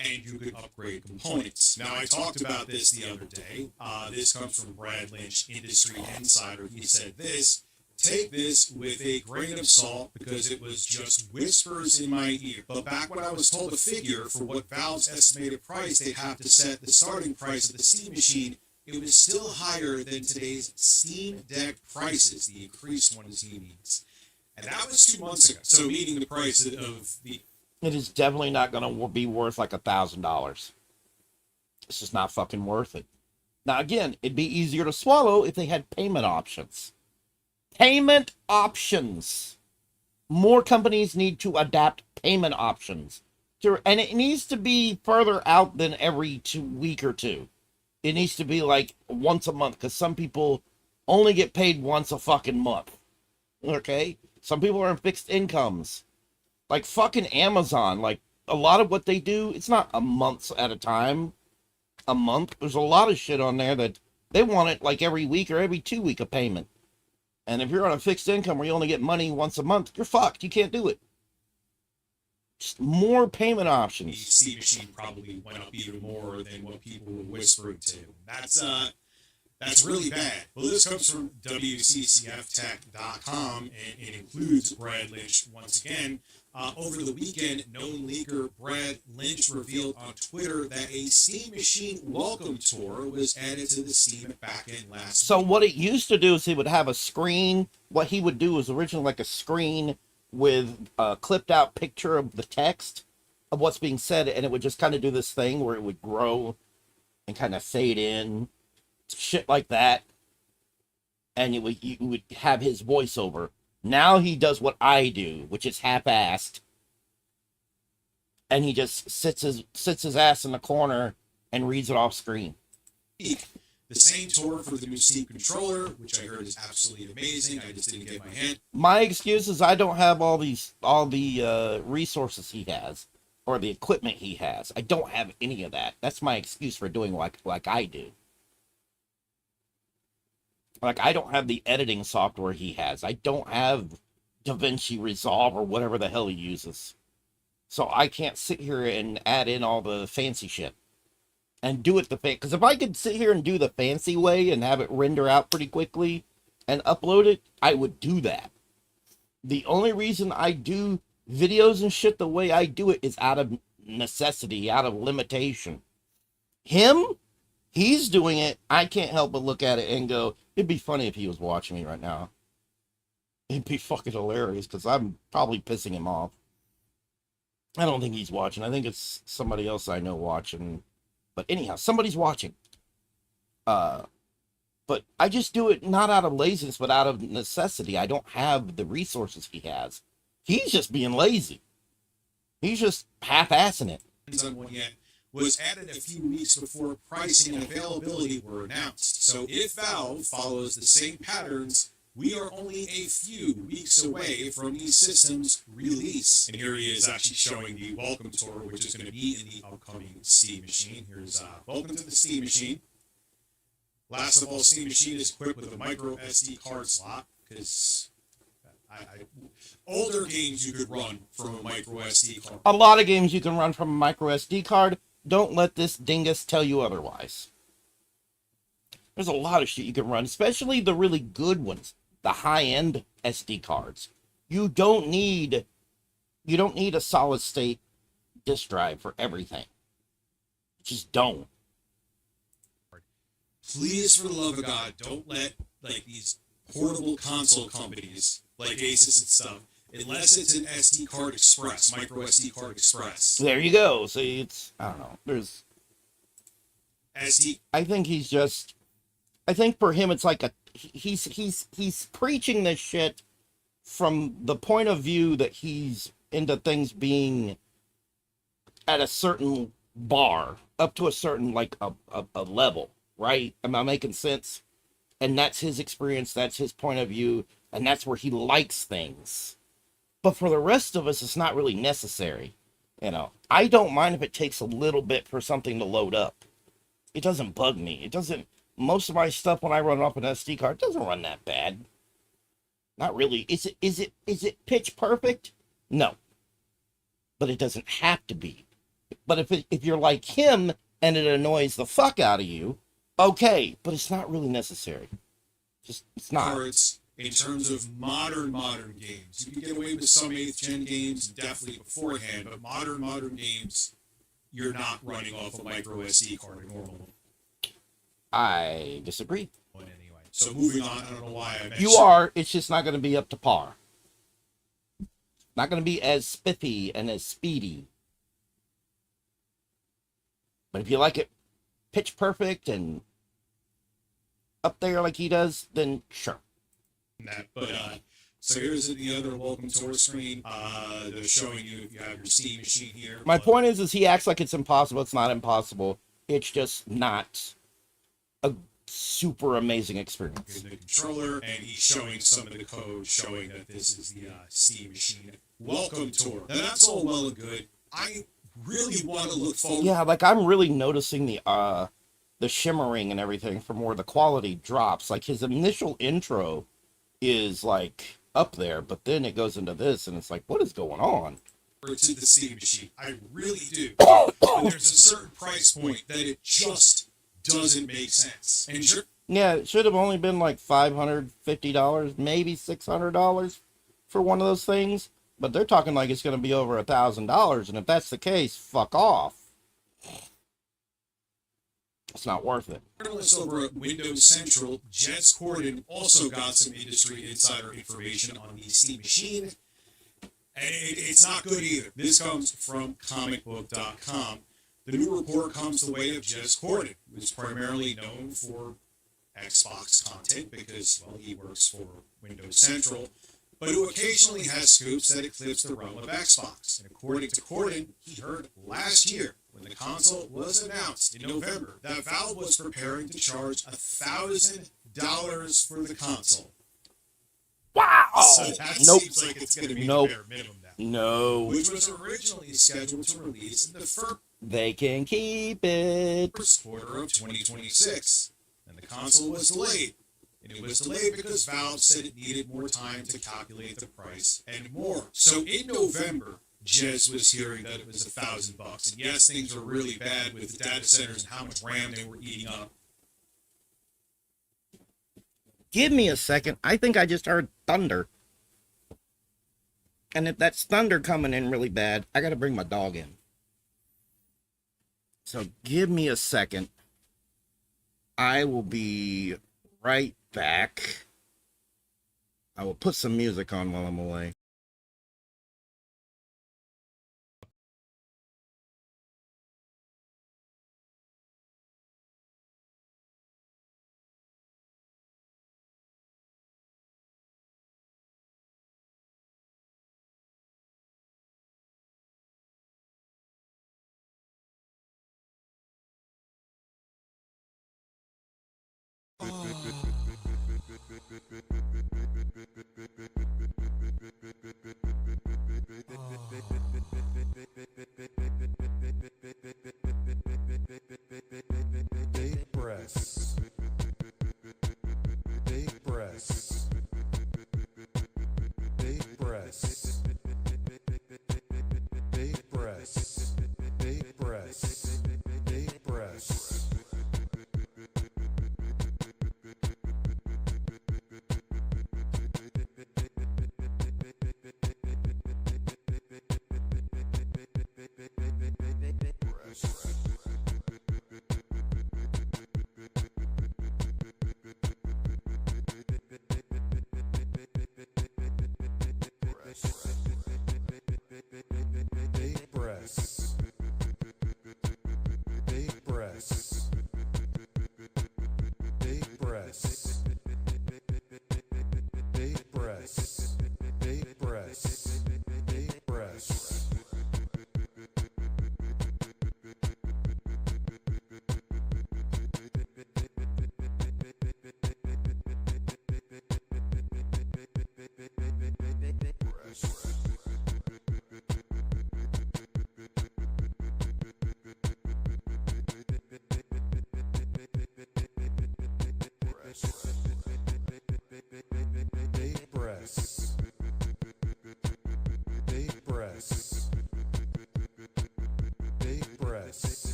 And you could upgrade components. Now, I talked about this the other day. This comes from Brad Lynch, Industry Insider. He said this: take this with a grain of salt because it was just whispers in my ear. But back when I was told a figure for what Valve's estimated price they'd have to set the starting price of the Steam Machine, it was still higher than today's Steam Deck prices, the increased ones he needs. And that was 2 months ago. So meaning the price of the... It is definitely not going to be worth like $1,000. It's just not fucking worth it. Now, again, it'd be easier to swallow if they had payment options. Payment options. More companies need to adapt payment options. And it needs to be further out than every week or two. It needs to be like once a month, because some people only get paid once a fucking month. Okay? Some people are in fixed incomes. Like fucking Amazon, like a lot of what they do, it's not a month at a time. A month. There's a lot of shit on there that they want it like every week or every 2 week of payment. And if you're on a fixed income where you only get money once a month, you're fucked. You can't do it. Just more payment options. The Steam Machine probably went up even more than what people were whispering to. That's really bad. Well, this comes from WCCFtech.com, and it includes Brad Lynch once again. Over the weekend, known leaker Brad Lynch revealed on Twitter that a Steam Machine welcome tour was added to the Steam backend last So week. what it used to do is he would have a screen. What he would do was originally like a screen with a clipped out picture of the text of what's being said, and it would just kind of do this thing where it would grow and kind of fade in. Shit like that, and you would have his voiceover. Now he does what I do, which is half-assed, and he just sits his ass in the corner and reads it off screen. The same tour for the new Steam controller, which I heard is absolutely amazing. I just didn't get my hand. My excuse is I don't have all the resources he has or the equipment he has. I don't have any of that. That's my excuse for doing like I do. Like, I don't have the editing software he has. I don't have DaVinci Resolve or whatever the hell he uses. So I can't sit here and add in all the fancy shit. And do it the because if I could sit here and do the fancy way and have it render out pretty quickly and upload it, I would do that. The only reason I do videos and shit the way I do it is out of necessity, out of limitation. He's doing it. I can't help but look at it and go, it'd be funny if he was watching me right now. It'd be fucking hilarious because I'm probably pissing him off. I don't think he's watching. I think it's somebody else I know watching. But anyhow, somebody's watching. But I just do it not out of laziness, but out of necessity. I don't have the resources he has. He's just being lazy. He's just half-assing it. Someone yet was added a few weeks before pricing and availability were announced. So if Valve follows the same patterns, we are only a few weeks away from these systems' release. And here he is actually showing the welcome tour, which is going to be in the upcoming Steam Machine. Here's welcome to the Steam Machine. Last of all, Steam Machine is equipped with a micro SD card slot, because older games you could run from a micro SD card. A lot of games you can run from a micro SD card. Don't let this dingus tell you otherwise. There's a lot of shit you can run, especially the really good ones, the high-end SD cards. You don't need a solid state disk drive for everything. Just don't. Please, for the love of God, don't let like these portable console companies like Asus and stuff, unless it's an SD card express, micro SD card express. There you go. See, it's, I don't know. SD. I think he's just. I think for him, it's like he's preaching this shit from the point of view that he's into things being at a certain bar, up to a certain like a level, right? Am I making sense? And that's his experience, that's his point of view, and that's where he likes things. But for the rest of us, it's not really necessary. You know, I don't mind if it takes a little bit for something to load up. It doesn't bug me. It doesn't. Most of my stuff when I run off an SD card doesn't run that bad. Not really. Is it pitch perfect? No. But it doesn't have to be. But if you're like him and it annoys the fuck out of you, okay, but it's not really necessary. Just it's not. Cards in terms of modern games. You can get away with some 8th gen games definitely beforehand, but modern games, you're not running off a micro SD card normally. I disagree. Anyway, so moving on, I don't know why I mentioned. You are. It's just not going to be up to par. Not going to be as spiffy and as speedy. But if you like it pitch perfect and up there like he does, then sure. So here's the other welcome tour screen. They're showing you if you have your Steam machine here. My point is he acts like it's impossible. It's not impossible. It's just not a super amazing experience. Here's the controller, and he's showing some of the code showing that this is the Steam machine welcome tour. Now that's all well and good. I really want to look forward. Yeah, like I'm really noticing the shimmering and everything from where the quality drops. Like his initial intro is like up there, but then it goes into this and it's like, what is going on? To the Steam machine. I really do. But there's a certain price point that it just doesn't make sense. And yeah, it should have only been like $550, maybe $600 for one of those things. But they're talking like it's going to be over $1,000, and if that's the case, fuck off. It's not worth it. Journalists over at Windows Central, Jess Corden, also got some industry insider information on the Steam machine. And it's not good either. This comes from comicbook.com. The new report comes the way of Jess Corden, who is primarily known for Xbox content because, well, he works for Windows Central, but who occasionally has scoops that eclipse the realm of Xbox. And according to Corden, he heard last year, when the console was announced in November, that Valve was preparing to charge $1,000 for the console. Wow! So that seems like it's going to be the bare minimum now. No. Which was originally scheduled to release in the first. They can keep it. First quarter of 2026. And the console was delayed. And it was delayed because Valve said it needed more time to calculate the price and more. So in November, Jez was hearing that it was $1,000. And yes, things were really bad with the data centers and how much RAM they were eating up. Give me a second. I think I just heard thunder. And if that's thunder coming in really bad, I got to bring my dog in. So give me a second. I will be right back. I will put some music on while I'm away.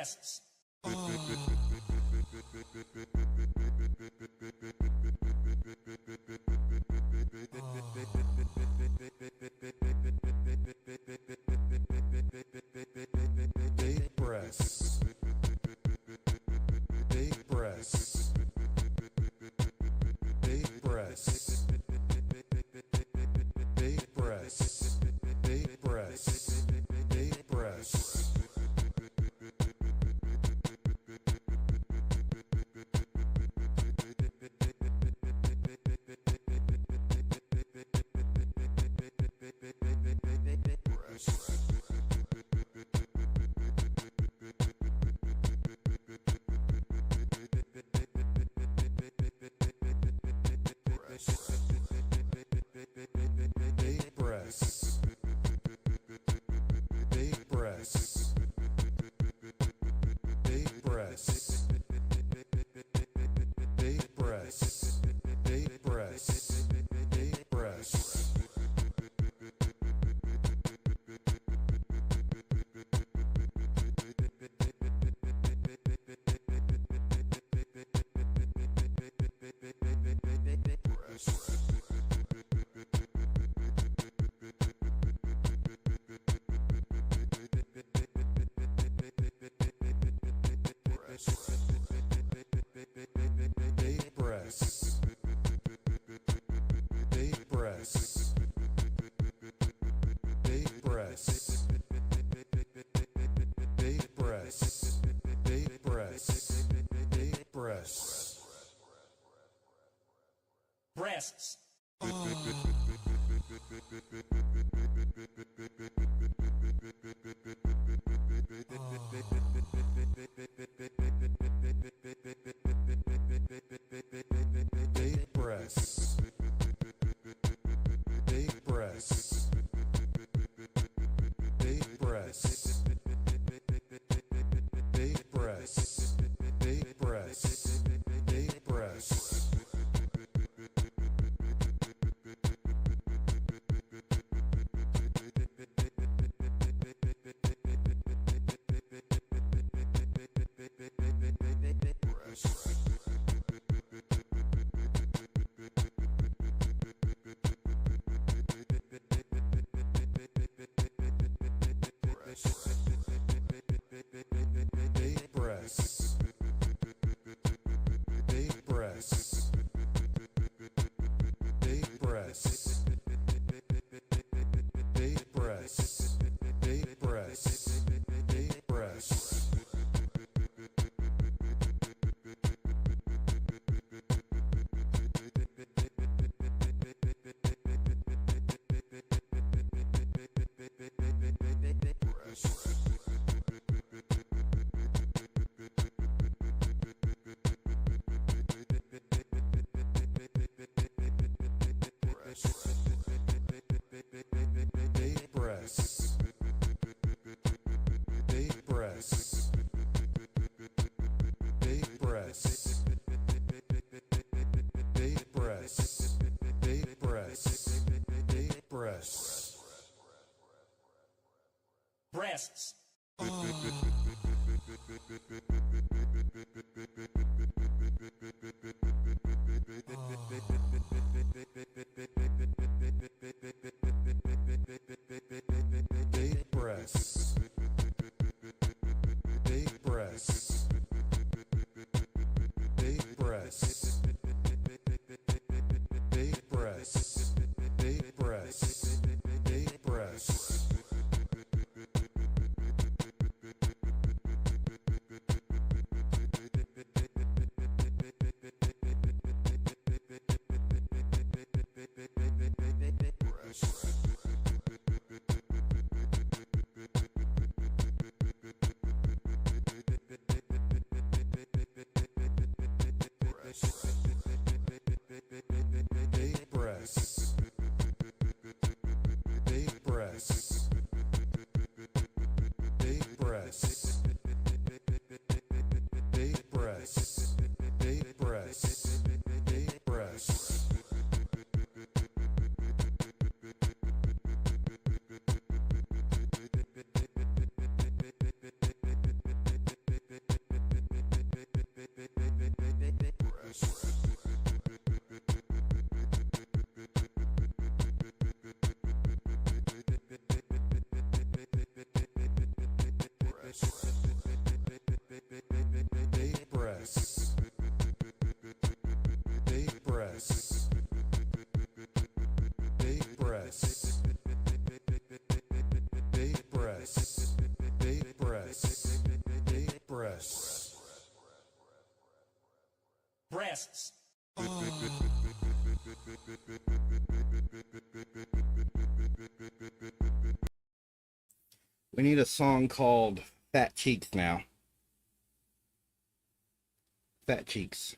breasts. Big breasts. Big breasts. Big breasts. Big breasts. Big breasts. Big breasts. Big breasts. Big breasts. Big breasts. Big breasts. Big breasts. Big breasts. Big breasts. Big breasts. Big breasts. Big breasts. Big breasts. Big breasts. Breasts. Big breasts. Big breasts. Big breasts. Big breasts. Big breasts. Big breasts. Big breasts. Big breasts. Big breasts. Big breasts. Big breasts. Big breasts. Big breasts. Big breasts. Big breasts. Big breasts. Big breasts. Big breasts. Breasts. Big breasts. Big breasts. Big breasts. Big breasts. Big breasts. Big breasts. Big breasts. Big breasts. Big breasts. Big breasts. Big breasts. Big breasts. breasts. We need a song called Fat Cheeks now. Fat Cheeks.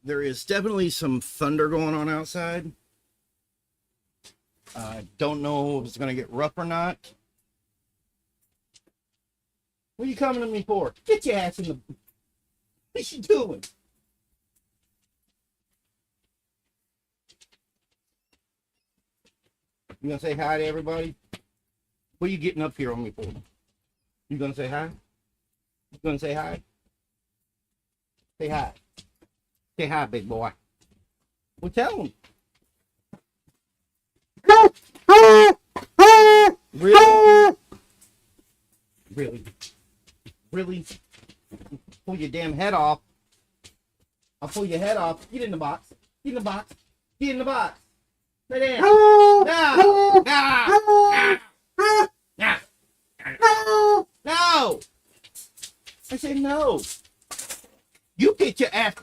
There is definitely some thunder going on outside. I don't know if it's going to get rough or not. What are you coming to me for? Get your ass in the... What you doing? You gonna say hi to everybody? What are you getting up here on me for? You gonna say hi? You gonna say hi? Say hi. Say hi, big boy. Well, tell him. Really? Really? Really? Pull your damn head off. I'll pull your head off. Get in the box. Get in the box. Get in the box. Lay down. No! No! No! No! I said no. You get your ass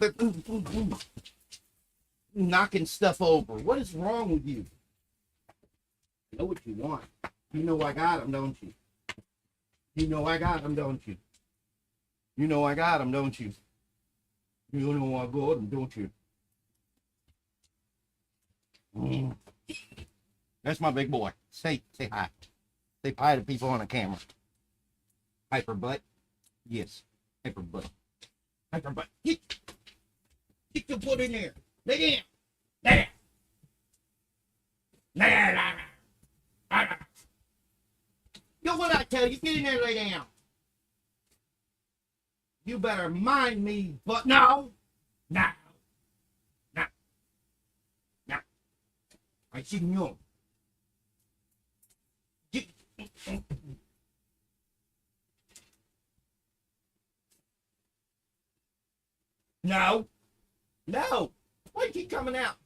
knocking stuff over. What is wrong with you? You know what you want. You know I got him, don't you? You know I got him, don't you? You know I got him, don't you? You know I got him, don't you? That's my big boy. Say hi. Say hi to people on the camera. Hyper butt. Yes. Hyper butt. Hyper butt. Get your foot in there. Lay down. Lay down. Yo, what I tell you? Get in there, lay down. You better mind me, but no. No. No. No. I see you. No. No. Why do you keep coming out?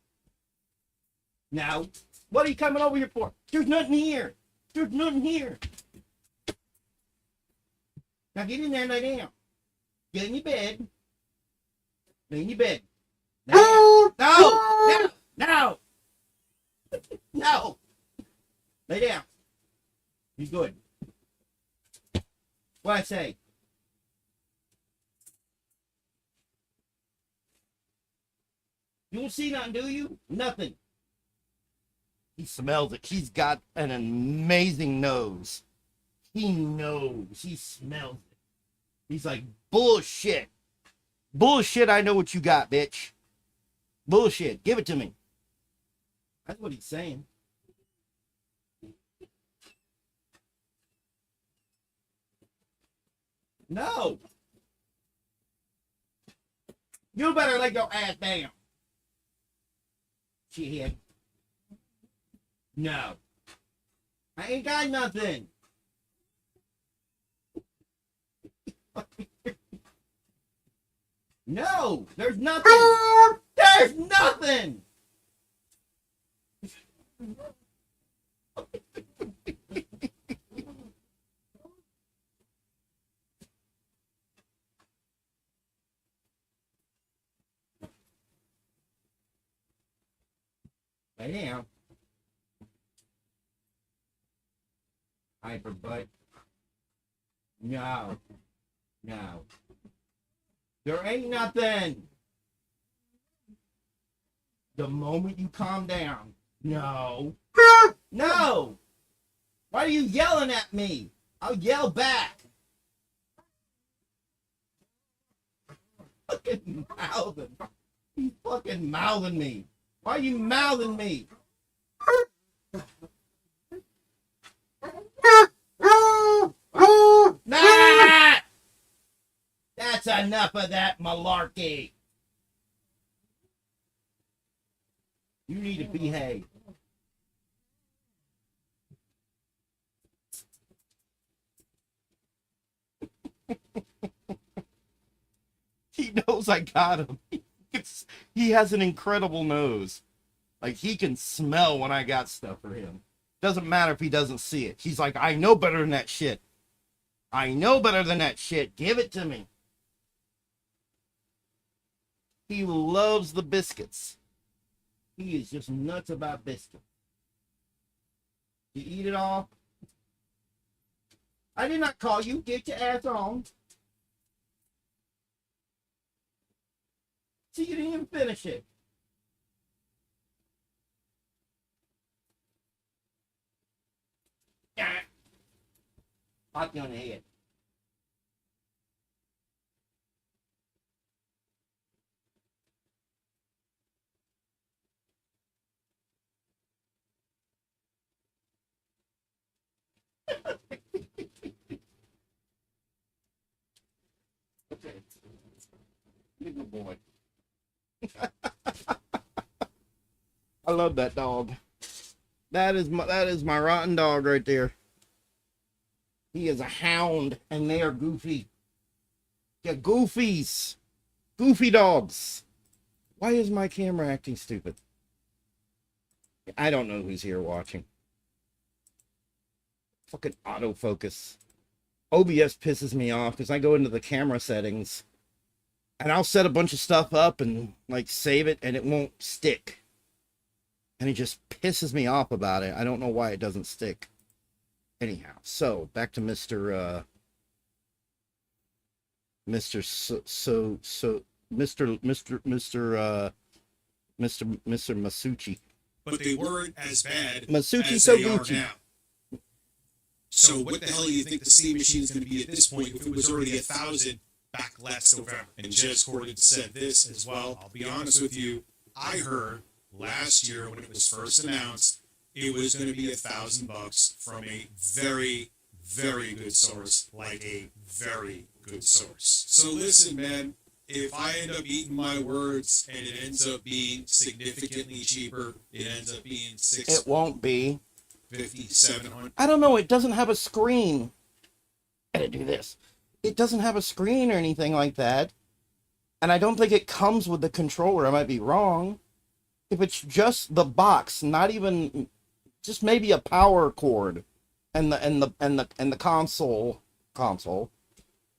No. What are you coming over here for? There's nothing here. There's nothing here. Now get in there and lay down. Get in your bed. Lay in your bed. No. No. No. No. Lay down. You good. What I say? You don't see nothing, do you? Nothing. He smells it. He's got an amazing nose. He knows. He smells it. He's like, bullshit. Bullshit, I know what you got, bitch. Bullshit. Give it to me. That's what he's saying. No. You better lay your ass down. Shithead. No. I ain't got nothing. No, there's nothing. There's nothing. Lay down. Hyper butt. No. No. There ain't nothing. The moment you calm down. No. No. Why are you yelling at me? I'll yell back. Fucking mouthing. He's fucking mouthing me. Why are you mouthing me? Nah! That's enough of that malarkey. You need to behave. He knows I got him. He has an incredible nose. Like, he can smell when I got stuff for him. Doesn't matter if he doesn't see it. He's like, I know better than that shit. I know better than that shit. Give it to me. He loves the biscuits. He is just nuts about biscuits. You eat it all? I did not call you. Get your ass on. See, you didn't even finish it. Pop you on the head. Okay. Good boy. I love that dog. That is my rotten dog right there. He is a hound, and they are goofy. Yeah, goofies. Goofy dogs. Why is my camera acting stupid? I don't know who's here watching. Fucking autofocus. OBS pisses me off because I go into the camera settings and I'll set a bunch of stuff up and like save it and it won't stick. And it just pisses me off about it. I don't know why it doesn't stick. Anyhow, so back to Mr. Masucci. But they weren't as bad Masucci as so they are Gucci. now. So what the hell do you think the Steam machine is going to be at this point if it was already 1,000 back last November? And Jez Corden said this as well. I'll be honest with you. I heard last year when it was first announced, it was going to be $1,000 from a very, very good source, like a very good source. So listen, man, if I end up eating my words and it ends up being significantly cheaper, it ends up being It won't be. 700. I don't know. It doesn't have a screen. Gotta do this. It doesn't have a screen or anything like that. And I don't think it comes with the controller. I might be wrong. If it's just the box, not even, just maybe a power cord and the console,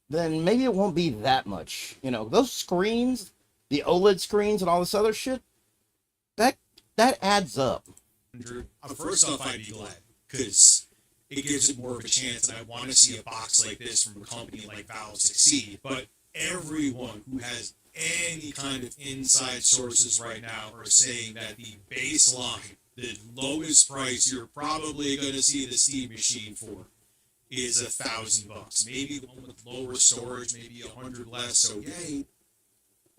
then maybe it won't be that much. You know, those screens, the OLED screens and all this other shit, that adds up. First off, I'd be glad because it gives it more of a chance, and I want to see a box like this from a company like Valve succeed. But everyone who has any kind of inside sources right now are saying that the baseline, the lowest price you're probably going to see the Steam machine for, is $1,000. Maybe the one with lower storage, maybe 100 less. So yay!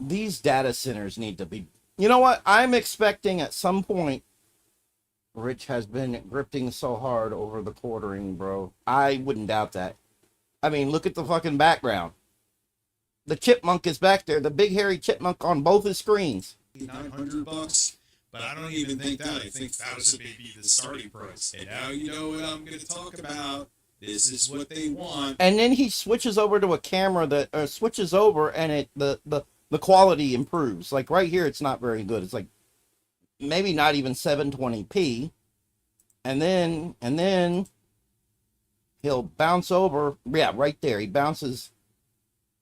These data centers need to be. You know what? I'm expecting at some point. Rich has been grifting so hard over the quartering, bro. I wouldn't doubt that. I mean, look at the fucking background. The chipmunk is back there. The big hairy chipmunk on both his screens. $900, but I don't even think that. I think 1,000 may be the starting price. And now you know what I'm going to talk about. This is what they want. And then he switches over to a camera that switches over, and the quality improves. Like right here, it's not very good. It's like maybe not even 720p. And then he'll bounce over. Yeah, right there. He bounces.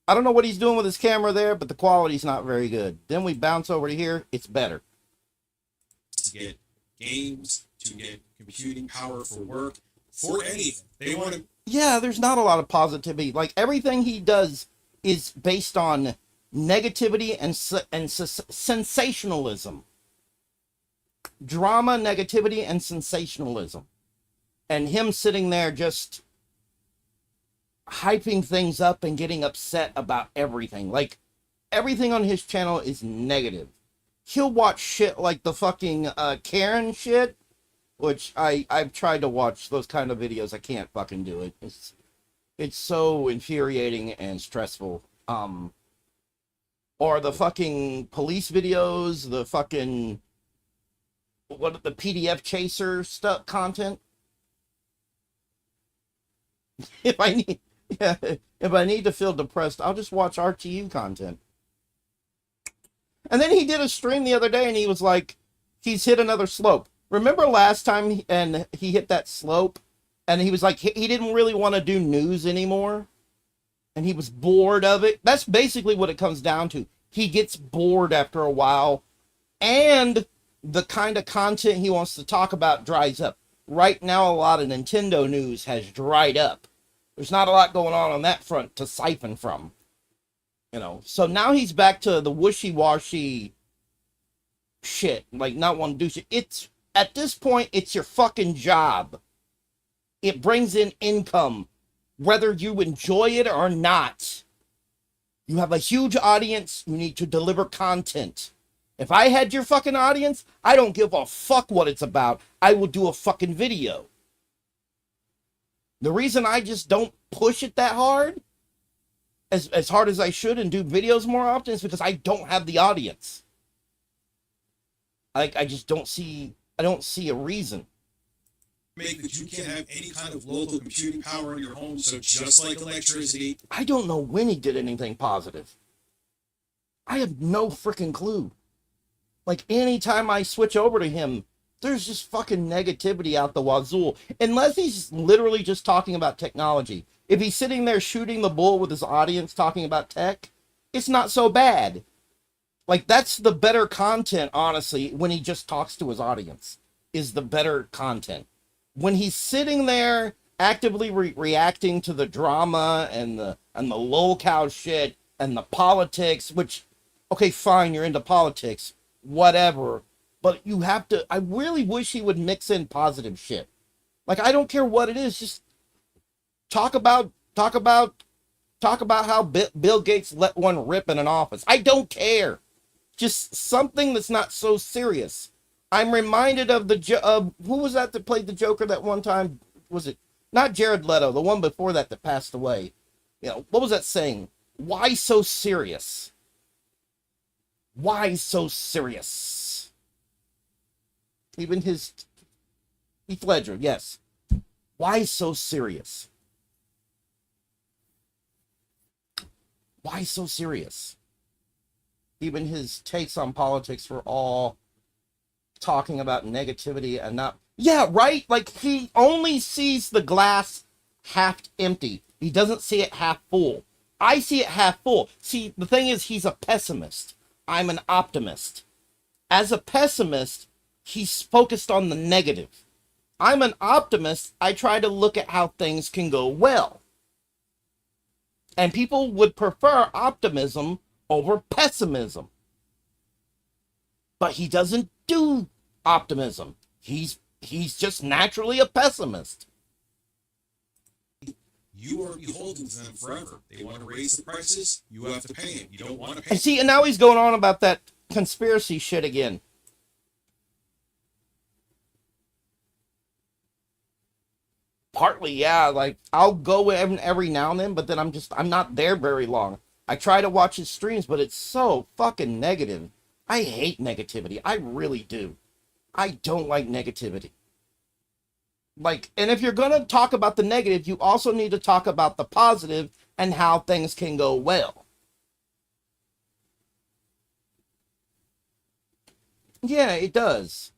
I don't know what he's doing with his camera there, but the quality's not very good. Then we bounce over to here. It's better. To get games, to get computing power for work, for anything. They want to. Yeah, there's not a lot of positivity. Like everything he does is based on negativity and sensationalism. Drama, negativity, and sensationalism. And him sitting there just hyping things up and getting upset about everything. Like, everything on his channel is negative. He'll watch shit like the fucking Karen shit, which I've tried to watch those kind of videos. I can't fucking do it. It's so infuriating and stressful. Or the fucking police videos, the fucking the PDF chaser stuff content. If I need to feel depressed, I'll just watch RTU content. And then he did a stream the other day and he was like, he's hit another slope. Remember last time he hit that slope and he was like, he didn't really want to do news anymore and he was bored of it. That's basically what it comes down to. he gets bored after a while, and the kind of content he wants to talk about dries up. Right now, a lot of Nintendo news has dried up. There's not a lot going on that front to siphon from. So now he's back to the wishy-washy shit, like not wanting to do shit. It's, at this point, it's your fucking job. It brings in income, whether you enjoy it or not. You have a huge audience, you need to deliver content. If I had your fucking audience, I don't give a fuck what it's about. I will do a fucking video. The reason I just don't push it that hard, as hard as I should, and do videos more often, is because I don't have the audience. I just don't see a reason. Make that you can't have any kind of local computing power in your home, so just like electricity. I don't know when he did anything positive. I have no freaking clue. Like, anytime I switch over to him, there's just fucking negativity out the wazoo. Unless he's literally just talking about technology. If he's sitting there shooting the bull with his audience talking about tech, it's not so bad. Like, that's the better content, honestly, when he just talks to his audience, is the better content. When he's sitting there actively reacting to the drama and the lol-cow shit and the politics, which, okay, fine, you're into politics, whatever, but you have to, I really wish he would mix in positive shit. Like, I don't care what it is, just talk about how Bill Gates let one rip in an office. I don't care. Just something that's not so serious. I'm reminded of who was that played the Joker that one time? Was it not Jared Leto? The one before that passed away. What was that saying? Why so serious? Why so serious? Even Heath Ledger, yes. Why so serious? Why so serious? Even his takes on politics were all talking about negativity and not... Yeah, right? Like, he only sees the glass half empty. He doesn't see it half full. I see it half full. See, the thing is, he's a pessimist. I'm an optimist. As a pessimist, he's focused on the negative. I'm an optimist. I try to look at how things can go well. And people would prefer optimism over pessimism. But he doesn't do optimism. He's just naturally a pessimist. You are beholden to them forever. They want to raise the prices, you have to pay them. You don't want to pay. And see, and now he's going on about that conspiracy shit again. Partly, yeah, like, I'll go every now and then, but then I'm not there very long. I try to watch his streams, but it's so fucking negative. I hate negativity. I really do. I don't like negativity. Like, and if you're going to talk about the negative, you also need to talk about the positive and how things can go well. Yeah, it does.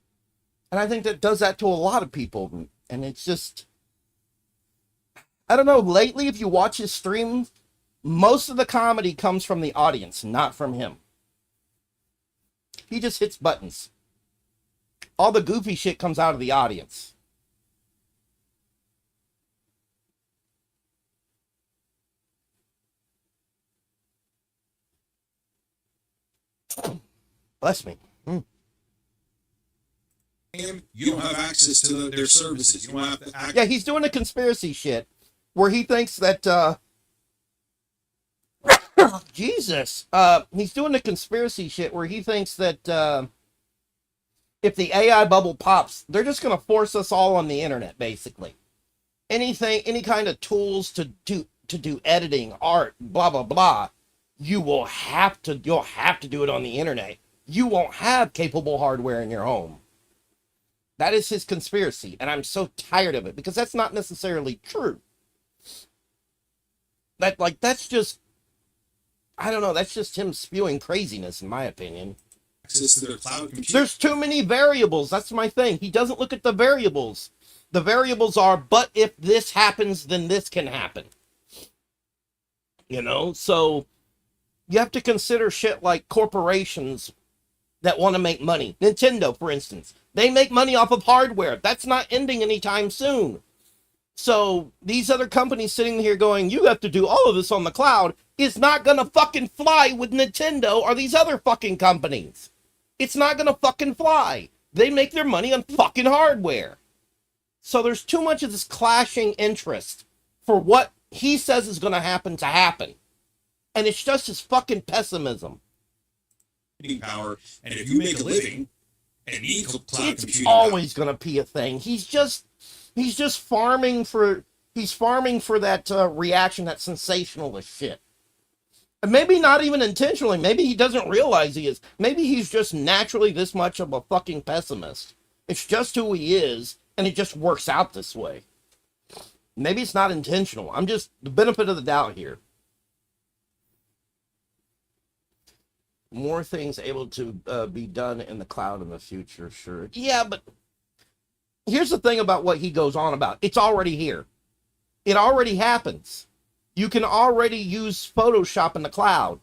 And I think that does that to a lot of people. And it's just, I don't know, lately, if you watch his streams, most of the comedy comes from the audience, not from him. He just hits buttons. All the goofy shit comes out of the audience. Bless me. You don't have access to their services. You don't have to Yeah, he's doing a conspiracy shit where he thinks that Jesus. He's doing a conspiracy shit where he thinks that if the AI bubble pops, they're just going to force us all on the internet, basically. Any kind of tools to do editing, art, blah, blah, blah, you'll have to do it on the internet. You won't have capable hardware in your home. That is his conspiracy, and I'm so tired of it, because that's not necessarily true. That's just, I don't know, that's just him spewing craziness, in my opinion. access to their cloud computing. There's too many variables. That's my thing. He doesn't look at the variables. The variables are, but if this happens, then this can happen. So You have to consider shit like corporations that want to make money. Nintendo, for instance, they make money off of hardware. That's not ending anytime soon. So these other companies sitting here going, you have to do all of this on the cloud, is not gonna fucking fly with Nintendo or these other fucking companies. It's not gonna fucking fly. They make their money on fucking hardware. So there's too much of this clashing interest for what he says is gonna happen to happen. And it's just his fucking pessimism. Power, and if you make a living and need cloud It's computing, always gonna be a thing. He's just farming for that reaction, that sensationalist shit. And maybe not even intentionally. Maybe he doesn't realize he is. Maybe he's just naturally this much of a fucking pessimist. It's just who he is, and it just works out this way. Maybe it's not intentional. I'm just the benefit of the doubt here. More things able to be done in the cloud in the future, sure. Yeah, but here's the thing about what he goes on about. It's already here. It already happens. You can already use Photoshop in the cloud.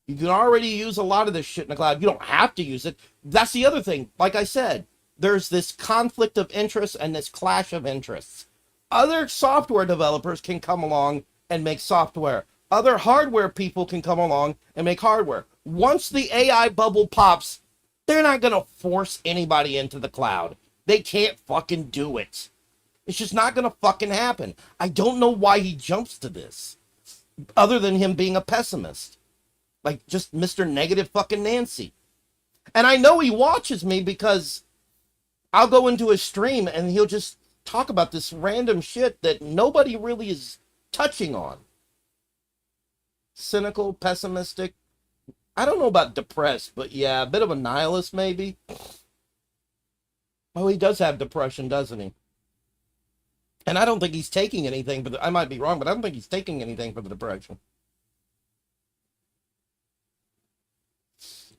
You can already use a lot of this shit in the cloud. You don't have to use it. That's the other thing. Like I said, there's this conflict of interest and this clash of interests. Other software developers can come along and make software. Other hardware people can come along and make hardware. Once the AI bubble pops, they're not going to force anybody into the cloud. They can't fucking do it. It's just not going to fucking happen. I don't know why he jumps to this, other than him being a pessimist. Like, just Mr. Negative fucking Nancy. And I know he watches me because I'll go into his stream and he'll just talk about this random shit that nobody really is touching on. Cynical, pessimistic. I don't know about depressed, but yeah, a bit of a nihilist maybe. Oh, he does have depression, doesn't he? And I don't think he's taking anything, but I might be wrong, but I don't think he's taking anything for the depression.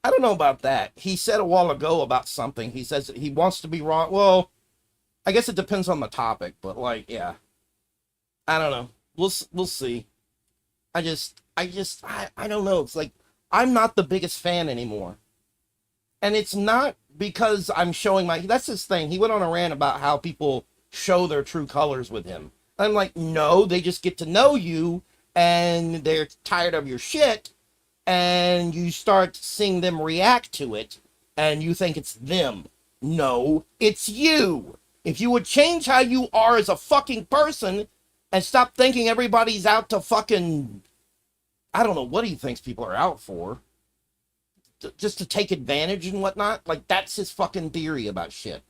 I don't know about that. He said a while ago about something. He says that he wants to be wrong. Well, I guess it depends on the topic, but like, yeah. I don't know. We'll see. I don't know. It's like, I'm not the biggest fan anymore. And it's not because I'm showing that's his thing. He went on a rant about how people show their true colors with him. I'm like, no, they just get to know you and they're tired of your shit and you start seeing them react to it and you think it's them. No, it's you. If you would change how you are as a fucking person and stop thinking everybody's out to fucking, I don't know what he thinks people are out for. Just to take advantage and whatnot. Like, that's his fucking theory about shit.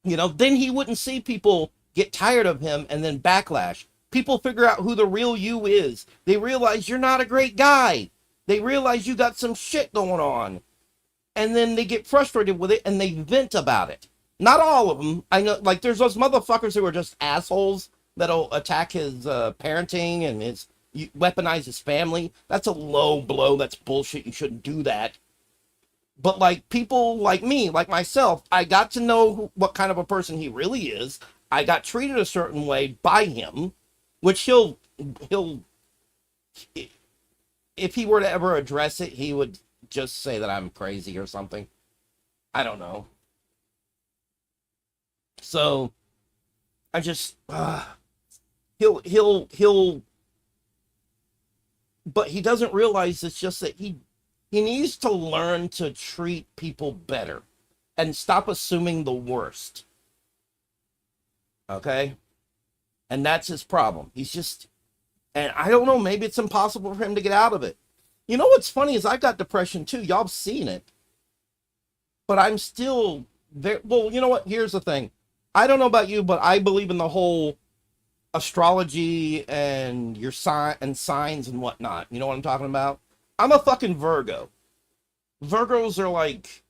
You know, then he wouldn't see people get tired of him and then backlash. People figure out who the real you is. They realize you're not a great guy. They realize you got some shit going on. And then they get frustrated with it and they vent about it. Not all of them. I know, like, there's those motherfuckers who are just assholes that'll attack his parenting and his weaponize his family. That's a low blow. That's bullshit. You shouldn't do that. But like people like me, like myself, I got to know what kind of a person he really is. I got treated a certain way by him, which he'll if he were to ever address it, he would just say that I'm crazy or something. I don't know. So I just he'll but he doesn't realize it's just that he needs to learn to treat people better and stop assuming the worst. Okay? And that's his problem. He's just, and I don't know, maybe it's impossible for him to get out of it. You know what's funny is I got depression too. Y'all have seen it. But I'm still very, well, you know what? Here's the thing. I don't know about you, but I believe in the whole astrology and your sign and signs and whatnot. You know what I'm talking about? I'm a fucking Virgo. Virgos are like,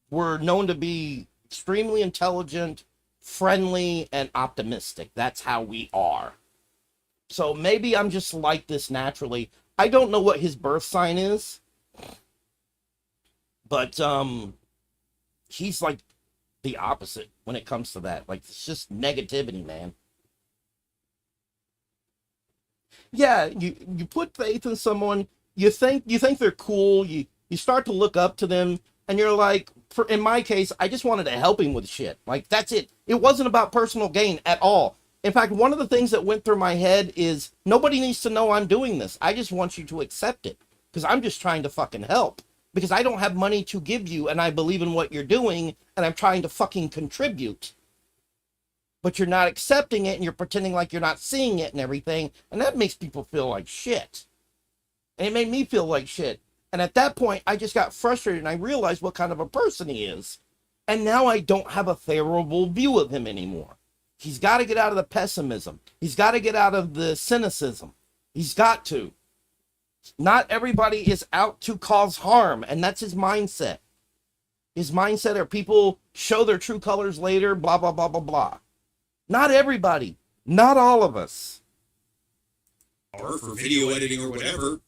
we're known to be extremely intelligent, friendly, and optimistic. That's how we are. So maybe I'm just like this naturally. I don't know what his birth sign is, but he's like the opposite when it comes to that. Like, it's just negativity, man. Yeah, you put faith in someone, you think they're cool. You start to look up to them, and you're like, in my case, I just wanted to help him with shit. Like, that's it. It wasn't about personal gain at all. In fact, one of the things that went through my head is nobody needs to know I'm doing this. I just want you to accept it because I'm just trying to fucking help because I don't have money to give you and I believe in what you're doing and I'm trying to fucking contribute. But you're not accepting it and you're pretending like you're not seeing it and everything. And that makes people feel like shit. And it made me feel like shit. And at that point, I just got frustrated and I realized what kind of a person he is. And now I don't have a favorable view of him anymore. He's got to get out of the pessimism. He's got to get out of the cynicism. He's got to. Not everybody is out to cause harm, and that's his mindset. His mindset are people show their true colors later, blah, blah, blah, blah, blah. Not everybody. Not all of us. Or for video editing or whatever,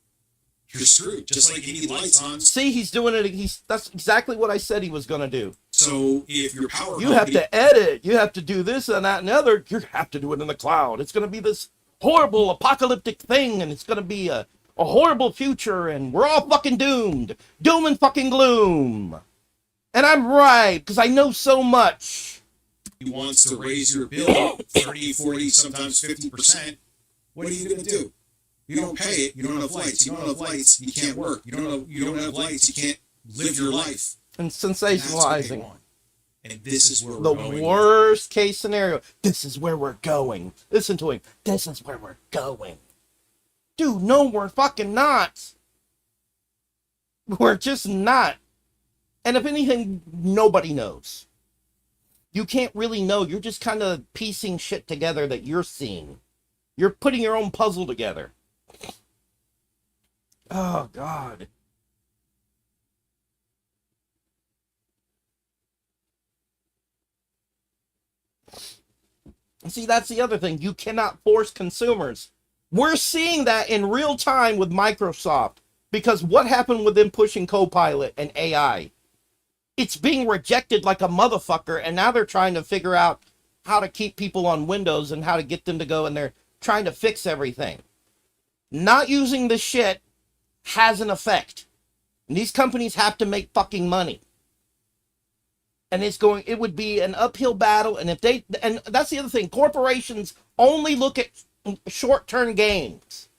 you're screwed. Just like you need lights on. See, he's doing it. That's exactly what I said he was going to do. So if your power you have to edit, you have to do this and that and the other, you have to do it in the cloud. It's going to be this horrible apocalyptic thing, and it's going to be a horrible future, and we're all fucking doomed. Doom and fucking gloom. And I'm right, because I know so much. He wants to raise your bill 30, 40, sometimes 50%. What are you going to do? You don't pay it, you don't have lights. You don't have lights, you can't work. You don't have lights, you can't live your life. And sensationalizing. And this is where we're the going. worst case scenario. This is where we're going. Listen to him. This is where we're going. Dude, no, we're fucking not. We're just not. And if anything, nobody knows. You can't really know. You're just kind of piecing shit together that you're seeing. You're putting your own puzzle together. Oh, God. See, that's the other thing. You cannot force consumers. We're seeing that in real time with Microsoft. Because what happened with them pushing Copilot and AI? It's being rejected like a motherfucker. And now they're trying to figure out how to keep people on Windows and how to get them to go. And they're trying to fix everything. Not using the shit has an effect. And these companies have to make fucking money. And it would be an uphill battle. And that's the other thing. Corporations only look at short-term gains.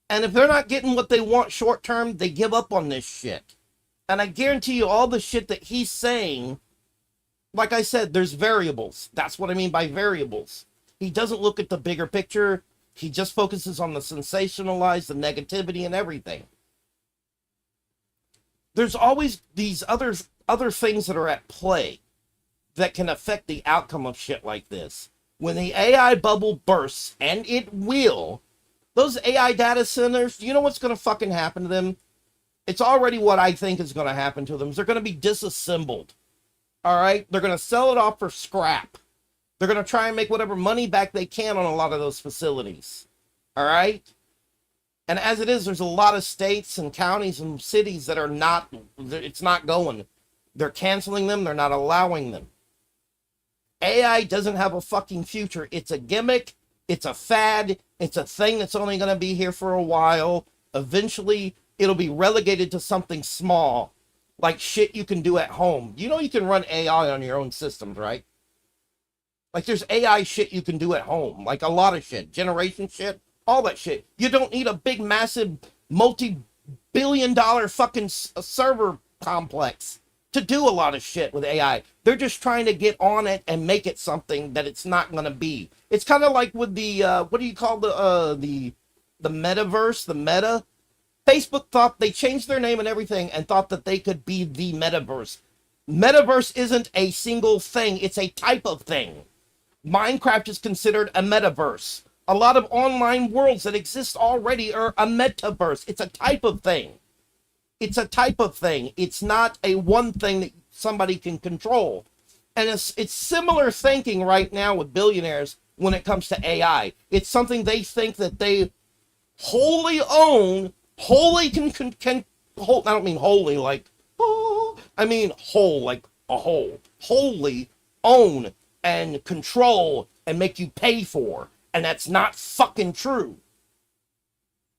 And if they're not getting what they want short-term, they give up on this shit. And I guarantee you all the shit that he's saying, like I said, there's variables. That's what I mean by variables. He doesn't look at the bigger picture. He just focuses on the sensationalized, the negativity and everything. There's always these other things that are at play that can affect the outcome of shit like this. When the AI bubble bursts, and it will, those AI data centers, do you know what's going to fucking happen to them? It's already what I think is going to happen to them. They're going to be disassembled. All right? They're going to sell it off for scrap. They're going to try and make whatever money back they can on a lot of those facilities. All right? And as it is, there's a lot of states and counties and cities that are not, it's not going. They're canceling them. They're not allowing them. AI doesn't have a fucking future. It's a gimmick. It's a fad. It's a thing that's only going to be here for a while. Eventually, it'll be relegated to something small, like shit you can do at home. You know you can run AI on your own systems, right? Like there's AI shit you can do at home. Like a lot of shit. Generation shit. All that shit. You don't need a big, massive, multi-billion-dollar fucking server complex to do a lot of shit with AI. They're just trying to get on it and make it something that it's not going to be. It's kind of like with the, what do you call the metaverse, the meta? Facebook thought they changed their name and everything and thought that they could be the metaverse. Metaverse isn't a single thing. It's a type of thing. Minecraft is considered a metaverse. A lot of online worlds that exist already are a metaverse. It's a type of thing. It's a type of thing. It's not a one thing that somebody can control. And it's similar thinking right now with billionaires when it comes to AI. It's something they think that they wholly own, wholly can I don't mean wholly like, oh, I mean whole, like a whole. Wholly own and control and make you pay for. And that's not fucking true.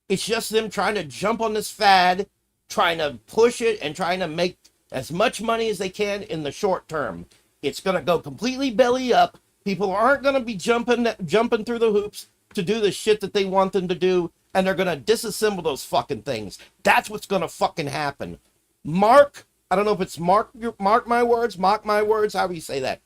It's just them trying to jump on this fad, trying to push it, and trying to make as much money as they can in the short term. It's going to go completely belly up. People aren't going to be jumping through the hoops to do the shit that they want them to do, and they're going to disassemble those fucking things. That's what's going to fucking happen. I don't know if it's mark my words, mock my words, however you say that.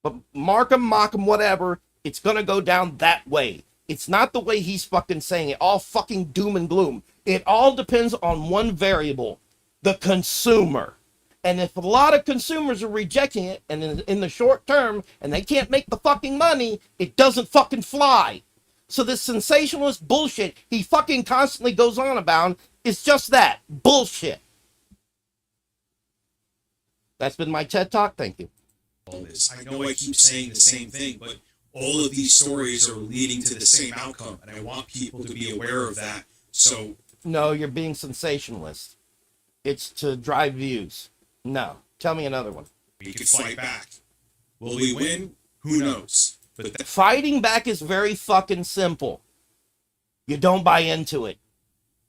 But mock 'em, whatever. It's going to go down that way. It's not the way he's fucking saying it, all fucking doom and gloom. It all depends on one variable, the consumer. And if a lot of consumers are rejecting it, and in the short term, and they can't make the fucking money, it doesn't fucking fly. So this sensationalist bullshit he fucking constantly goes on about is just that, bullshit. That's been my TED Talk, thank you. All this. I know I keep saying the same thing, but all of these stories are leading to the same outcome, and I want people to be aware of that. So no, you're being sensationalist. It's to drive views. No, tell me another one. We could fight back. Will we win? Who knows? But fighting back is very fucking simple. You don't buy into it.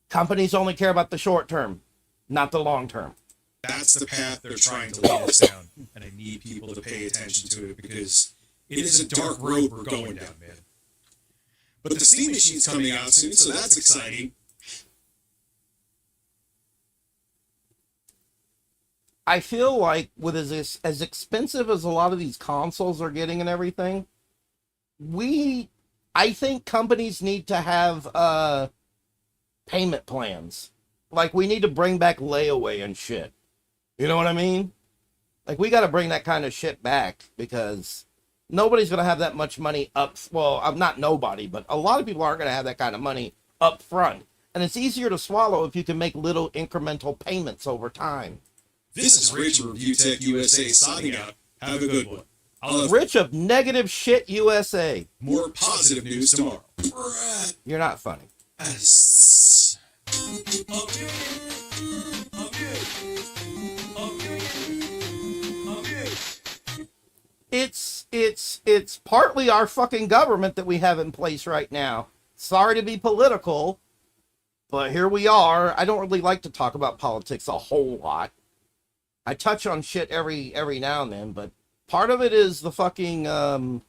Companies only care about the short term, not the long term. That's the path they're trying to lead us down, and I need people to pay attention to it because it is a dark road we're going down, man. But the Steam Machine's coming out soon, so that's exciting. I feel like with as expensive as a lot of these consoles are getting and everything, I think companies need to have payment plans. Like, we need to bring back layaway and shit. You know what I mean? Like, we got to bring that kind of shit back because nobody's going to have that much money up. Well, not nobody, but a lot of people aren't going to have that kind of money up front. And it's easier to swallow if you can make little incremental payments over time. This is Rich of Review Tech USA signing out. Have a good one. Rich of Negative Shit USA. More positive news tomorrow. You're not funny. It's partly our fucking government that we have in place right now. Sorry to be political, but here we are. I don't really like to talk about politics a whole lot. I touch on shit every now and then, but part of it is the fucking the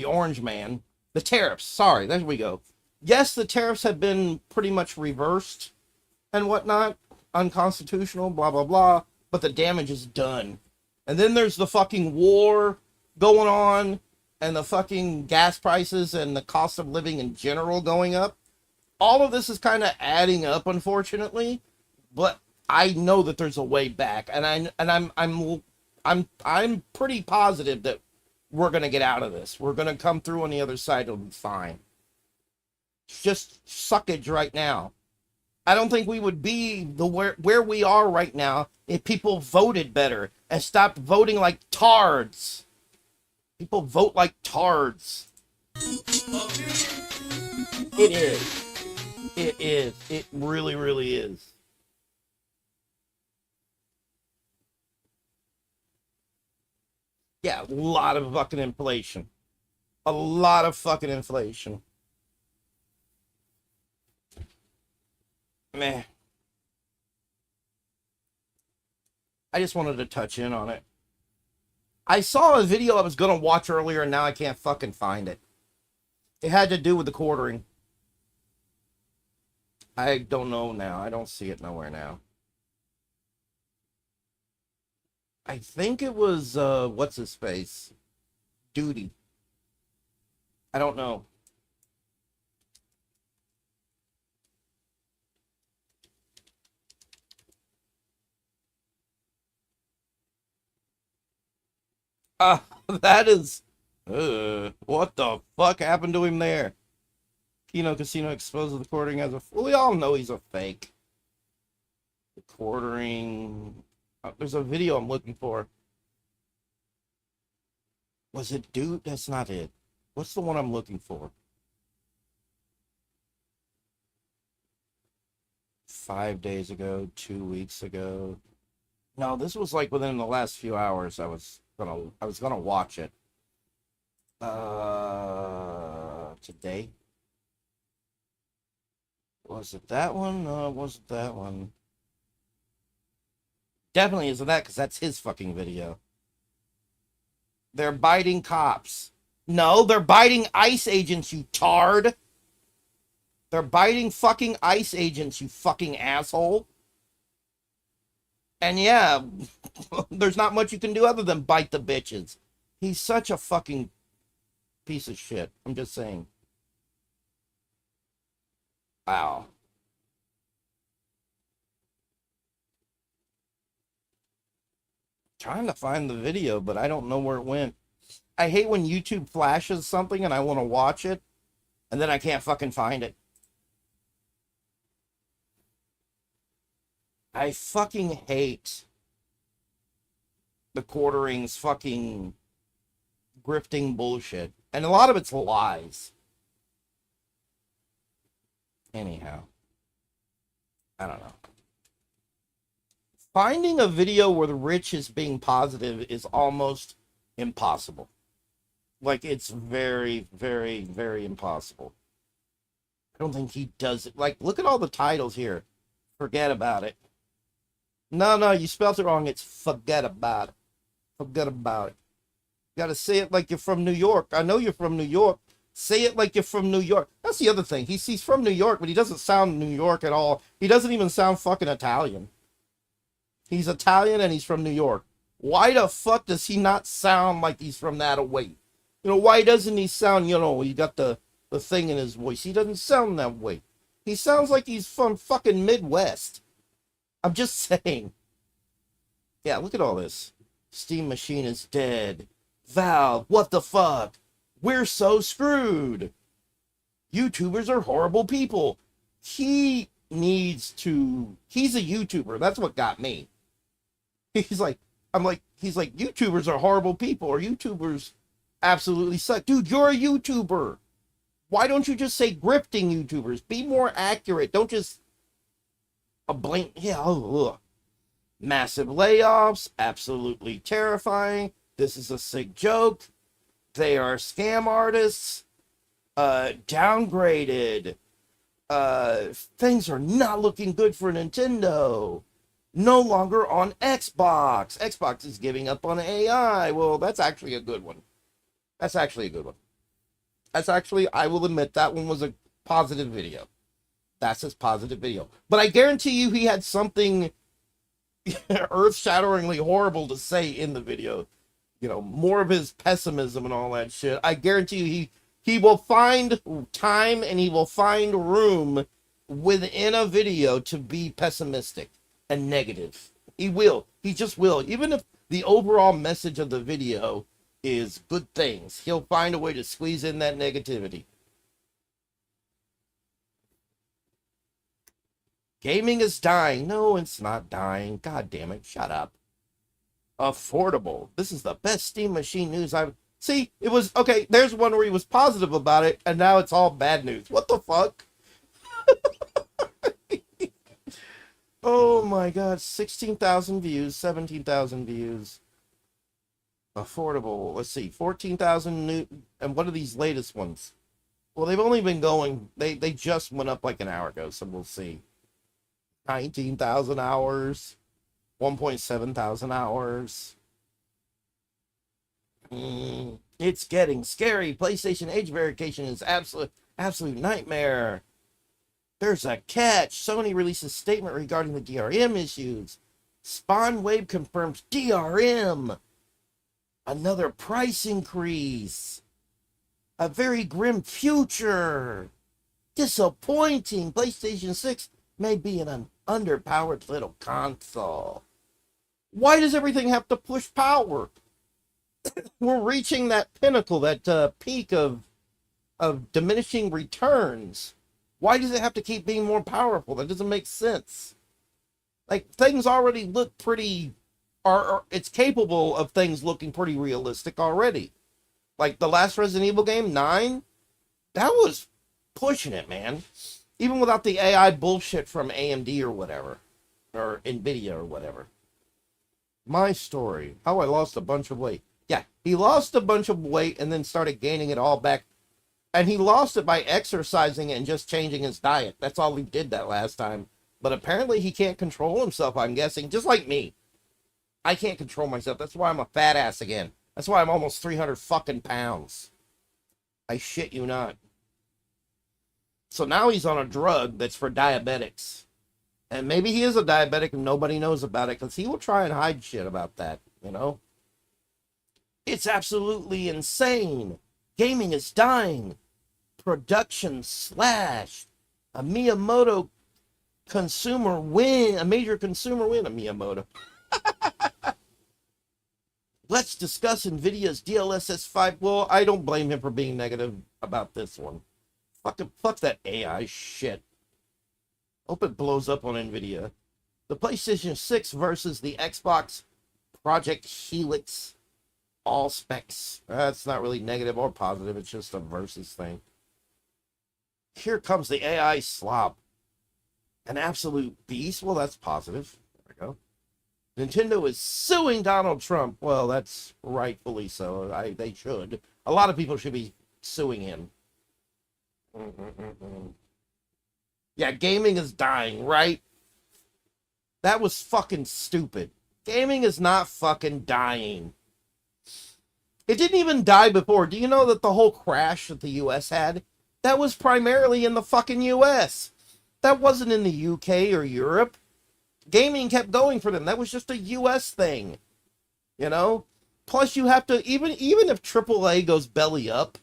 orange man, the tariffs. Sorry, there we go. Yes, the tariffs have been pretty much reversed and whatnot, unconstitutional, blah blah blah, but the damage is done. And then there's the fucking war going on, and the fucking gas prices and the cost of living in general going up. All of this is kind of adding up, unfortunately, but I know that there's a way back, and I'm pretty positive that we're gonna get out of this. We're gonna come through on the other side. It'll be fine. It's just suckage right now. I don't think we would be where we are right now if people voted better and stopped voting like tards. People vote like tards. It is. It is. It really, really is. Yeah, a lot of fucking inflation. A lot of fucking inflation. Meh. I just wanted to touch in on it. I saw a video I was going to watch earlier, and now I can't fucking find it. It had to do with the quartering. I don't know now. I don't see it nowhere now. I think it was, what's his face? Duty. I don't know. That is... what the fuck happened to him there? Kino Casino exposes the quartering as a... We all know he's a fake. The quartering... there's a video I'm looking for. Was it Dude? That's not it. What's the one I'm looking for? 5 days ago, 2 weeks ago. No, this was like within the last few hours I was I was gonna watch it. Today. Was it that one? No, it wasn't that one. Definitely isn't that, because that's his fucking video. They're biting cops. No, they're biting ICE agents, you tard. They're biting fucking ICE agents, you fucking asshole. And yeah, there's not much you can do other than bite the bitches. He's such a fucking piece of shit. I'm just saying. Wow. Trying to find the video, but I don't know where it went. I hate when YouTube flashes something and I want to watch it, and then I can't fucking find it. I fucking hate the quartering's fucking grifting bullshit. And a lot of it's lies. Anyhow. I don't know. Finding a video where the rich is being positive is almost impossible. Like, it's very, very, very impossible. I don't think he does it. Like, look at all the titles here. Forget about it. No, you spelled it wrong. It's forget about it. Forget about it. You gotta say it like you're from New York. I know you're from New York. Say it like you're from New York. That's the other thing. He's from New York, but he doesn't sound New York at all. He doesn't even sound fucking Italian. He's Italian and he's from New York. Why the fuck does he not sound like he's from that away? You know, why doesn't he sound, you know, he got the thing in his voice. He doesn't sound that way. He sounds like he's from fucking Midwest. I'm just saying. Yeah, look at all this. Steam Machine is dead. Valve, what the fuck? We're so screwed. YouTubers are horrible people. He's a YouTuber. That's what got me. He's like, YouTubers are horrible people, or YouTubers absolutely suck. Dude, you're a YouTuber. Why don't you just say grifting YouTubers? Be more accurate. Don't just a blank, massive layoffs, absolutely terrifying. This is a sick joke. They are scam artists. Downgraded. Things are not looking good for Nintendo. No longer on Xbox. Xbox is giving up on AI. Well, that's actually a good one. I will admit that one was a positive video. That's his positive video. But I guarantee you he had something earth-shatteringly horrible to say in the video. You know, more of his pessimism and all that shit. I guarantee you he will find time and he will find room within a video to be pessimistic and negative. He will. He just will. Even if the overall message of the video is good things, he'll find a way to squeeze in that negativity. Gaming is dying. No, it's not dying. God damn it. Shut up. Affordable. This is the best Steam Machine news I've... See, it was... Okay, there's one where he was positive about it, and now it's all bad news. What the fuck? Oh my god. 16,000 views, 17,000 views. Affordable. Let's see. 14,000 new... And what are these latest ones? Well, they've only been going... They just went up like an hour ago, so we'll see. 19,000 hours. 1.7 thousand hours. It's getting scary. PlayStation age verification is absolute nightmare. There's a catch. Sony releases statement regarding the DRM issues. Spawn Wave confirms DRM. Another price increase. A very grim future. Disappointing. PlayStation 6 may be an underpowered little console. Why does everything have to push power? We're reaching that pinnacle, that peak of diminishing returns. Why does it have to keep being more powerful? That doesn't make sense. Like, things already look pretty... it's capable of things looking pretty realistic already. Like, the last Resident Evil game, 9, that was pushing it, man. Even without the AI bullshit from AMD or whatever. Or NVIDIA or whatever. My story. How I lost a bunch of weight. Yeah, he lost a bunch of weight and then started gaining it all back. And he lost it by exercising and just changing his diet. That's all he did that last time. But apparently he can't control himself, I'm guessing. Just like me. I can't control myself. That's why I'm a fat ass again. That's why I'm almost 300 fucking pounds. I shit you not. So now he's on a drug that's for diabetics. And maybe he is a diabetic and nobody knows about it because he will try and hide shit about that, you know? It's absolutely insane. Gaming is dying. Production slashed. A Miyamoto consumer win. A major consumer win. A Miyamoto. Let's discuss NVIDIA's DLSS 5. Well, I don't blame him for being negative about this one. Fuck that AI shit. Hope it blows up on NVIDIA. The PlayStation 6 versus the Xbox Project Helix. All specs. That's not really negative or positive. It's just a versus thing. Here comes the AI slop. An absolute beast. Well, that's positive. There we go. Nintendo is suing Donald Trump. Well, that's rightfully so. They should. A lot of people should be suing him. Yeah, gaming is dying, right? That was fucking stupid. Gaming is not fucking dying. It didn't even die before. Do you know that the whole crash that the US had, that was primarily in the fucking US? That wasn't in the UK or Europe. Gaming kept going for them. That was just a US thing. You know? Plus you have to, even if AAA goes belly up,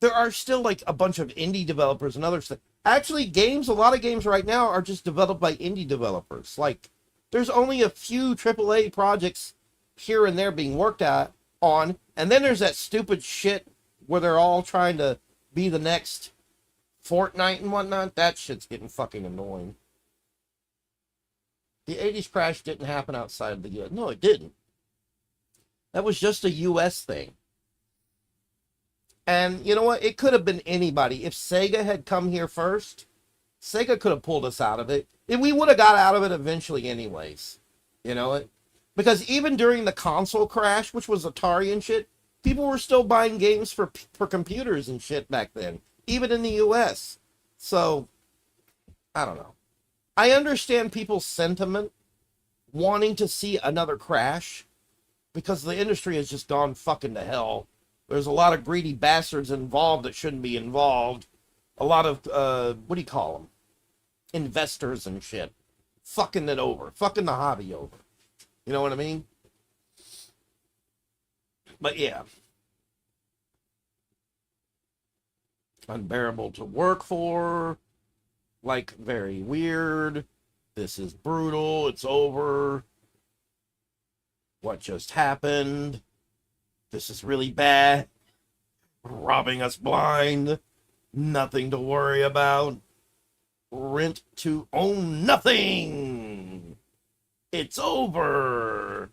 there are still like a bunch of indie developers and other stuff. Actually, a lot of games right now are just developed by indie developers. Like, there's only a few AAA projects here and there being worked on, and then there's that stupid shit where they're all trying to be the next Fortnite and whatnot. That shit's getting fucking annoying. The 80s crash didn't happen outside of the US. No, it didn't. That was just a US thing. And you know what? It could have been anybody. If Sega had come here first, Sega could have pulled us out of it. We would have got out of it eventually anyways. You know it? Because even during the console crash, which was Atari and shit, people were still buying games for computers and shit back then. Even in the US. So, I don't know. I understand people's sentiment wanting to see another crash because the industry has just gone fucking to hell. There's a lot of greedy bastards involved that shouldn't be involved. A lot of, what do you call them? Investors and shit. Fucking it over. Fucking the hobby over. You know what I mean? But yeah. Unbearable to work for. Like, very weird. This is brutal. It's over. What just happened? This is really bad. Robbing us blind. Nothing to worry about. Rent to own nothing. It's over.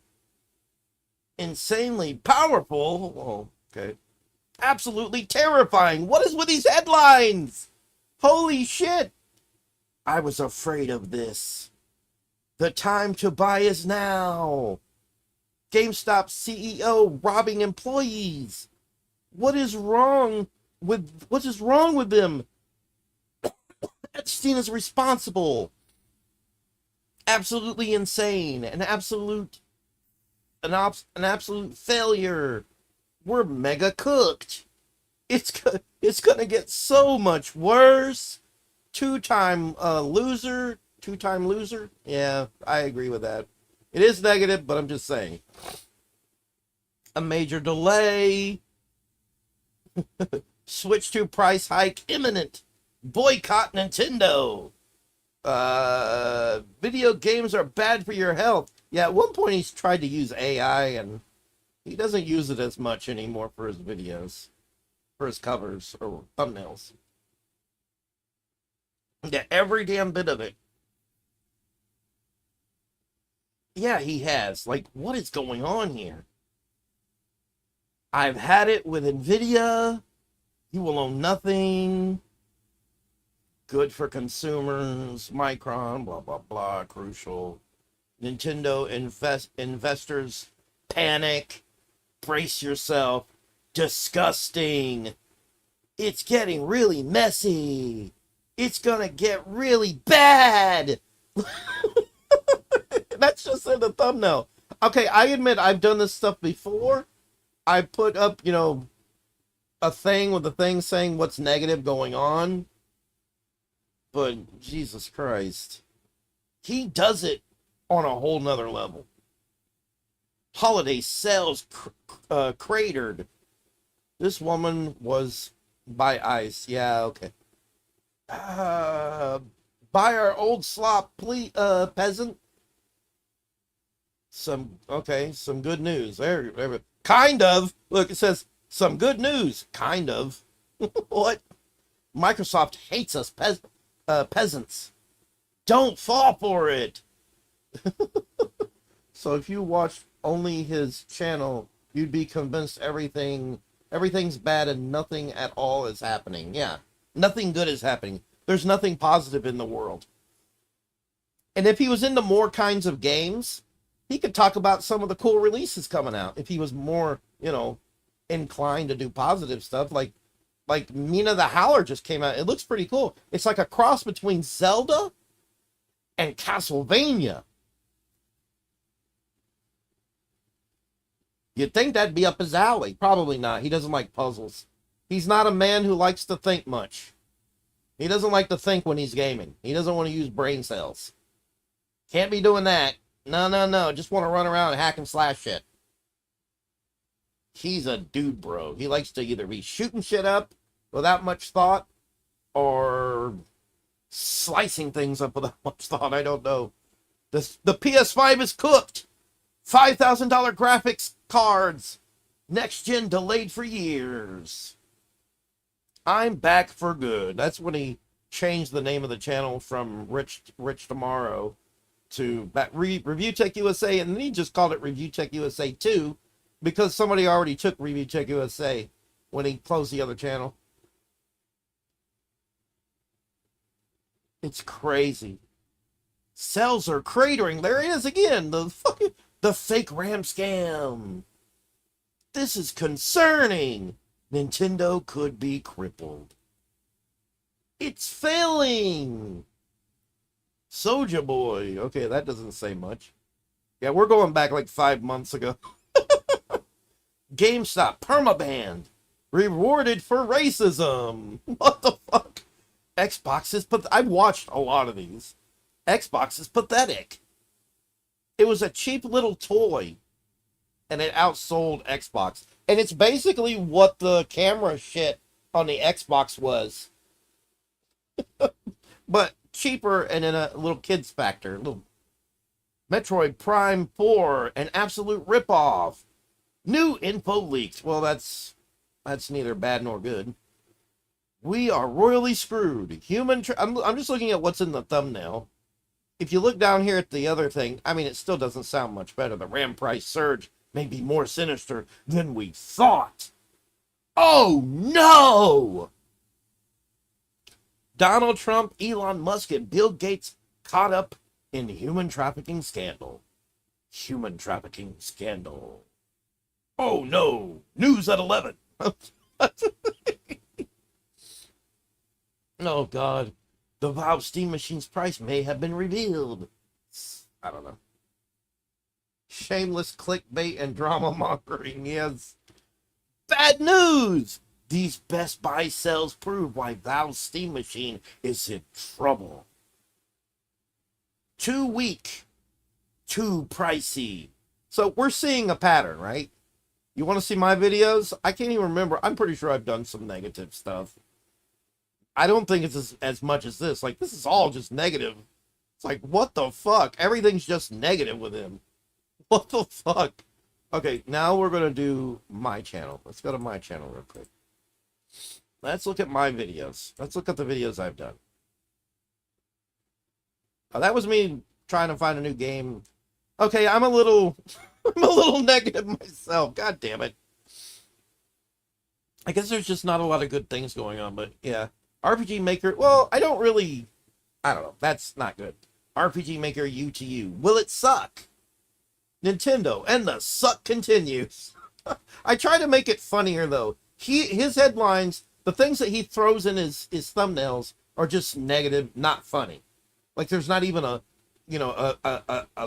Insanely powerful. Oh, okay. Absolutely terrifying. What is with these headlines? Holy shit. I was afraid of this. The time to buy is now. GameStop CEO robbing employees. What is wrong with them? Epstein is responsible. Absolutely insane. An absolute failure. We're mega cooked. It's gonna get so much worse. Two-time loser. Yeah, I agree with that. It is negative, but I'm just saying. A major delay. Switch to price hike imminent. Boycott Nintendo. Video games are bad for your health. Yeah, at one point he's tried to use AI, and he doesn't use it as much anymore for his videos. For his covers or thumbnails. Yeah, every damn bit of it. Yeah, he has. Like, what is going on here? I've had it with NVIDIA. You will own nothing. Good for consumers. Micron, blah, blah, blah. Crucial. Nintendo investors panic. Brace yourself. Disgusting. It's getting really messy. It's gonna get really bad. That's just in the thumbnail. Okay, I admit I've done this stuff before. I put up, a thing with the thing saying what's negative going on. But Jesus Christ. He does it on a whole nother level. Holiday sales cratered. This woman was by ice. Yeah, okay. Buy our old slop, please, peasant. Some good news. There. Kind of. Look, it says some good news. Kind of. What? Microsoft hates us peasants. Don't fall for it. So if you watch only his channel, you'd be convinced everything's bad and nothing at all is happening. Yeah, nothing good is happening. There's nothing positive in the world. And if he was into more kinds of games, he could talk about some of the cool releases coming out. If he was more, inclined to do positive stuff, like Mina the Howler just came out. It looks pretty cool. It's like a cross between Zelda and Castlevania. You'd think that'd be up his alley. Probably not. He doesn't like puzzles. He's not a man who likes to think much. He doesn't like to think when he's gaming. He doesn't want to use brain cells. Can't be doing that. No. Just want to run around and hack and slash shit. He's a dude, bro. He likes to either be shooting shit up without much thought or slicing things up without much thought. I don't know. The PS5 is cooked. $5,000 graphics cards. Next gen delayed for years. I'm back for good. That's when he changed the name of the channel from Rich Tomorrow to Review Tech USA, and then he just called it Review Tech USA 2 because somebody already took Review Tech USA when he closed the other channel. It's crazy. Sales are cratering. There it is again. The fake RAM scam. This is concerning. Nintendo could be crippled. It's failing. Soulja Boy. Okay, that doesn't say much. Yeah, we're going back like 5 months ago. GameStop permabanned. Rewarded for racism. What the fuck? Xbox is I've watched a lot of these. Xbox is pathetic. It was a cheap little toy, and it outsold Xbox. And it's basically what the camera shit on the Xbox was. But cheaper and in a little kids factor. Little Metroid Prime 4, an absolute ripoff. New info leaked. Well, that's neither bad nor good. We are royally screwed. I'm just looking at what's in the thumbnail. If you look down here at the other thing, I mean, it still doesn't sound much better. The RAM price surge may be more sinister than we thought. Oh, no! Donald Trump, Elon Musk, and Bill Gates caught up in human trafficking scandal. Human trafficking scandal. Oh, no. News at 11. Oh, God. The Valve Steam Machine's price may have been revealed. I don't know. Shameless clickbait and drama mongering. Yes. Bad news! These Best Buy sales prove why Valve's Steam Machine is in trouble. Too weak. Too pricey. So we're seeing a pattern, right? You want to see my videos? I can't even remember. I'm pretty sure I've done some negative stuff. I don't think it's as much as this. Like, this is all just negative. It's like, what the fuck? Everything's just negative with him. What the fuck? Okay, now we're going to do my channel. Let's go to my channel real quick. Let's look at my videos. Let's look at the videos I've done. Oh, that was me trying to find a new game. Okay, I'm a little negative myself. God damn it. I guess there's just not a lot of good things going on, but yeah. RPG Maker, well, I don't know. That's not good. RPG Maker U to you. Will it suck? Nintendo, and the suck continues. I try to make it funnier though. His headlines, the things that he throws in his thumbnails are just negative, not funny. Like there's not even a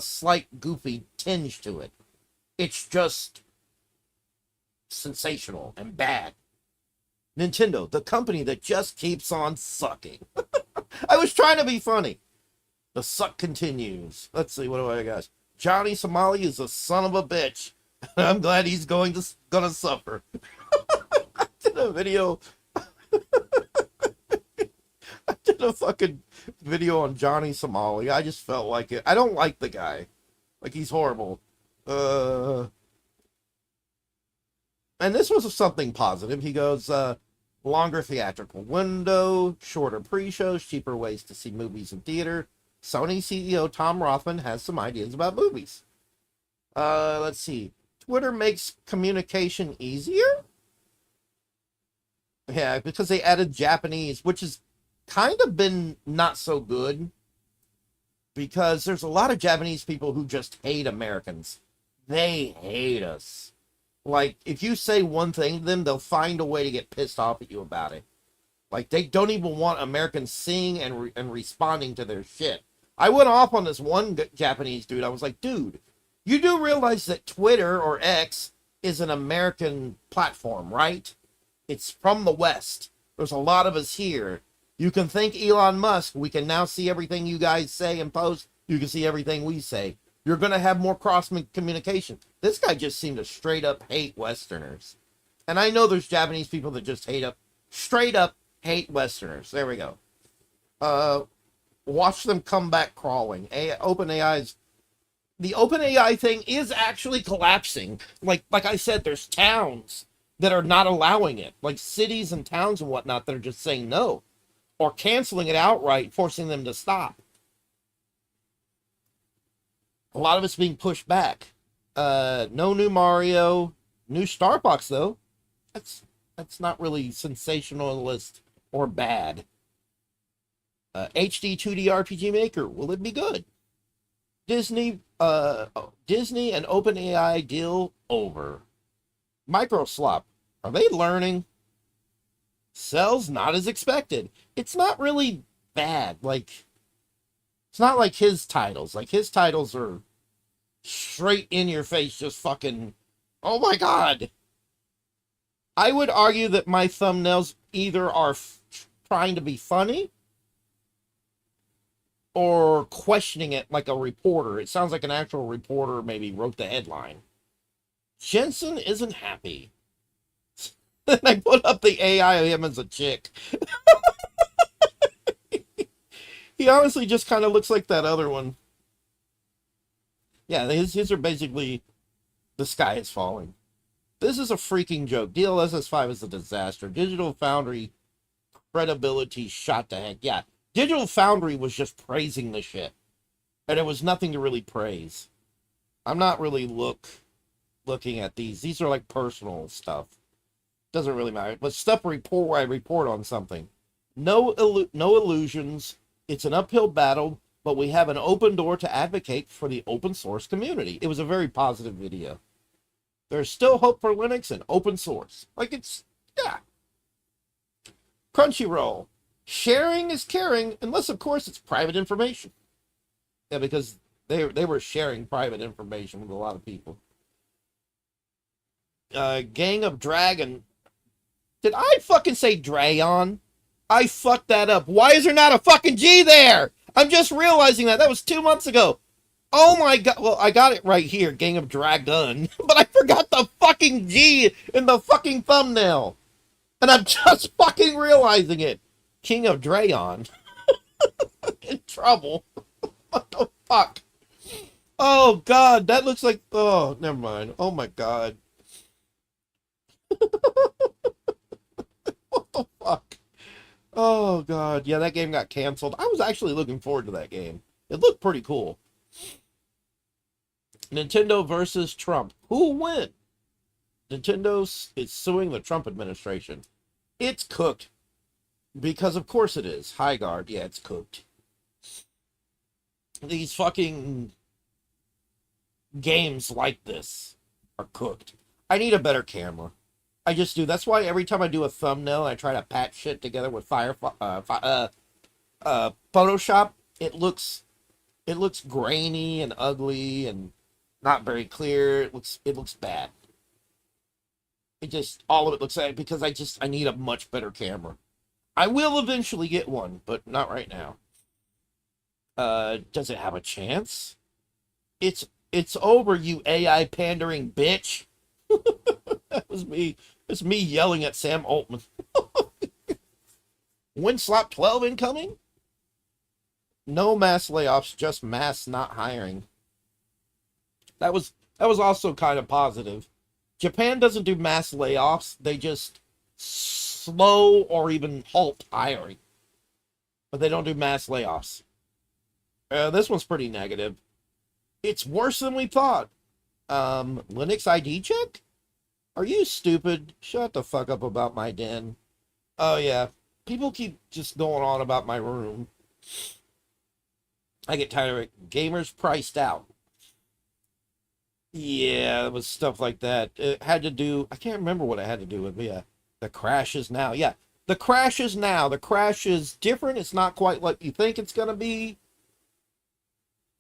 slight goofy tinge to it. It's just sensational and bad. Nintendo, the company that just keeps on sucking. I was trying to be funny. The suck continues. Let's see, what do I got? Johnny Somali is a son of a bitch. I'm glad he's gonna suffer. I did a video. I did a fucking video on Johnny Somali. I just felt like it. I don't like the guy. Like, he's horrible. And this was something positive. He goes, longer theatrical window, shorter pre-shows, cheaper ways to see movies in theater. Sony CEO Tom Rothman has some ideas about movies. Let's see. Twitter makes communication easier? Yeah, because they added Japanese, which has kind of been not so good. Because there's a lot of Japanese people who just hate Americans. They hate us. Like, if you say one thing to them, they'll find a way to get pissed off at you about it. Like, they don't even want Americans seeing and responding to their shit. I went off on this one Japanese dude. I was like, dude, you do realize that Twitter, or X, is an American platform, right? It's from the West. There's a lot of us here. You can thank Elon Musk. We can now see everything you guys say and post. You can see everything we say. You're going to have more cross-communication. This guy just seemed to straight up hate Westerners. And I know there's Japanese people that just straight up hate Westerners. There we go. Watch them come back crawling. The OpenAI thing is actually collapsing. Like I said, there's towns that are not allowing it. Like cities and towns and whatnot that are just saying no. Or canceling it outright, forcing them to stop. A lot of it's being pushed back. No new Mario. New Starbucks, though. That's not really sensationalist or bad. HD 2D RPG Maker. Will it be good? Disney and OpenAI deal over. Microslop. Are they learning? Sells not as expected. It's not really bad. Like, it's not like his titles. Like, his titles are straight in your face, just fucking, oh my god. I would argue that my thumbnails either are trying to be funny or questioning it like a reporter. It sounds like an actual reporter maybe wrote the headline. Jensen isn't happy. And I put up the AI of him as a chick. He honestly just kind of looks like that other one. Yeah, his are basically, the sky is falling. This is a freaking joke. DLSS 5 is a disaster. Digital Foundry credibility shot to heck. Yeah, Digital Foundry was just praising the shit. And it was nothing to really praise. I'm not really looking at these. These are like personal stuff. Doesn't really matter. But stuff where I report on something. No illusions. It's an uphill battle, but we have an open door to advocate for the open source community. It was a very positive video. There's still hope for Linux and open source. Like, it's, yeah. Crunchyroll. Sharing is caring, unless, of course, it's private information. Yeah, because they were sharing private information with a lot of people. Gang of Dragon. Did I fucking say Drayon? I fucked that up. Why is there not a fucking G there? I'm just realizing that. That was 2 months ago. Oh my god. Well, I got it right here. Gang of Dragon. But I forgot the fucking G in the fucking thumbnail. And I'm just fucking realizing it. King of Drayon. In trouble. What the fuck? Oh god. That looks like... Oh, never mind. Oh my god. What the fuck? Oh god, yeah, that game got canceled. I was actually looking forward to that game. It looked pretty cool. Nintendo versus Trump. Who will win? Nintendo is suing the Trump administration. It's cooked. Because of course it is. Highguard, yeah, it's cooked. these fucking games like this are cooked. I need a better camera. I just do. That's why every time I do a thumbnail, I try to patch shit together with Photoshop. It looks grainy and ugly and not very clear. It looks bad. It just, all of it looks bad because I need a much better camera. I will eventually get one, but not right now. Does it have a chance? It's over, you AI pandering bitch. That was me. It's me yelling at Sam Altman. When slap 12 incoming? No mass layoffs, just mass not hiring. That was also kind of positive. Japan doesn't do mass layoffs. They just slow or even halt hiring. But they don't do mass layoffs. This one's pretty negative. It's worse than we thought. Linux ID check? Are you stupid? Shut the fuck up about my den. Oh yeah. People keep just going on about my room. I get tired of it. Gamers priced out. Yeah, it was stuff like that. It had to do, I can't remember what it had to do with, yeah. The crash is now. Yeah, the crash is now. The crash is different. It's not quite what you think it's going to be.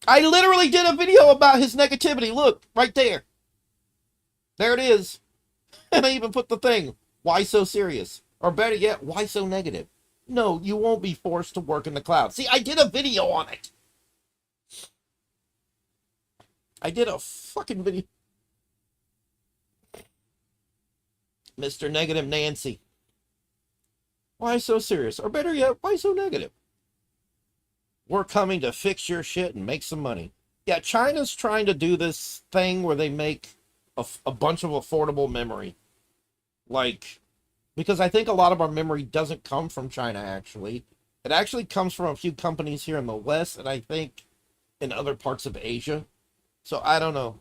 I literally did a video about his negativity. Look, right there. There it is. And I even put the thing. Why so serious? Or better yet, why so negative? No, you won't be forced to work in the cloud. See, I did a video on it. I did a fucking video. Mr. Negative Nancy. Why so serious? Or better yet, why so negative? We're coming to fix your shit and make some money. Yeah, China's trying to do this thing where they make a bunch of affordable memory. Like, because I think a lot of our memory doesn't come from China, actually. It actually comes from a few companies here in the West, and I think in other parts of Asia. So, I don't know.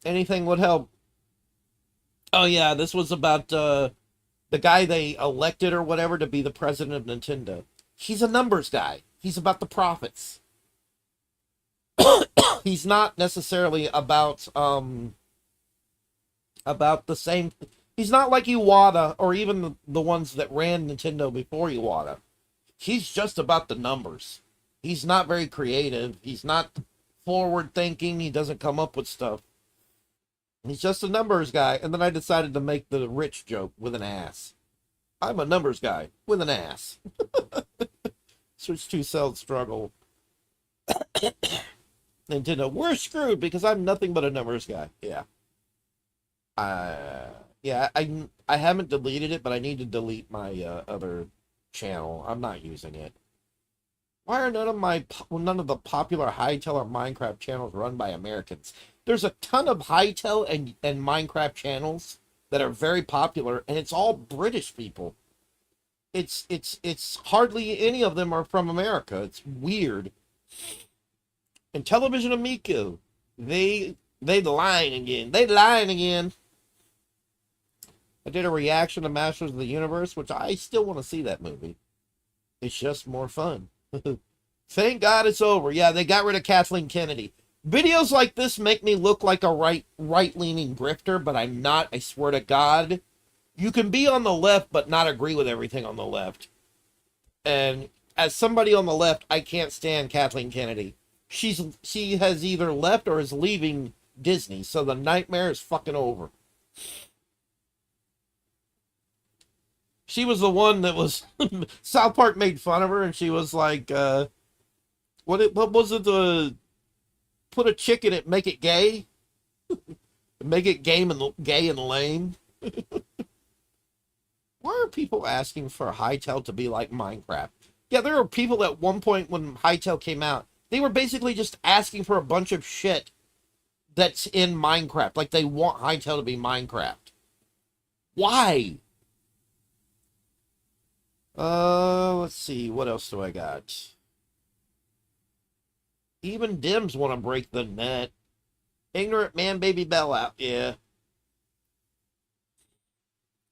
Anything would help. Oh, yeah, this was about the guy they elected or whatever to be the president of Nintendo. He's a numbers guy. He's about the profits. He's not necessarily about the same. He's not like Iwata or even the ones that ran Nintendo before Iwata. He's just about the numbers. He's not very creative. He's not forward thinking. He doesn't come up with stuff. He's just a numbers guy. And then I decided to make the rich joke with an ass. I'm a numbers guy with an ass. Switch to cell struggle. Nintendo, we're screwed because I'm nothing but a numbers guy. Yeah. Yeah, I haven't deleted it, but I need to delete my other channel. I'm not using it. Why are none of the popular Hytale or Minecraft channels run by Americans? There's a ton of Hytale and Minecraft channels that are very popular, and it's all British people. It's hardly any of them are from America. It's weird. And Television Amico, they lying again. They lying again. I did a reaction to Masters of the Universe, which I still want to see that movie. It's just more fun. Thank God it's over. Yeah, they got rid of Kathleen Kennedy. Videos like this make me look like a right-leaning grifter, but I'm not, I swear to God. You can be on the left, but not agree with everything on the left. And as somebody on the left, I can't stand Kathleen Kennedy. She has either left or is leaving Disney, so the nightmare is fucking over. She was the one that was South Park made fun of her, and she was like, what was it? Put a chick in it, make it gay, make it gay and lame. Why are people asking for Hytale to be like Minecraft? Yeah, there were people at one point when Hytale came out, they were basically just asking for a bunch of shit that's in Minecraft. Like they want Hytale to be Minecraft. Why? Let's see. What else do I got? Even Dims want to break the net. Ignorant man, baby bell out. Yeah.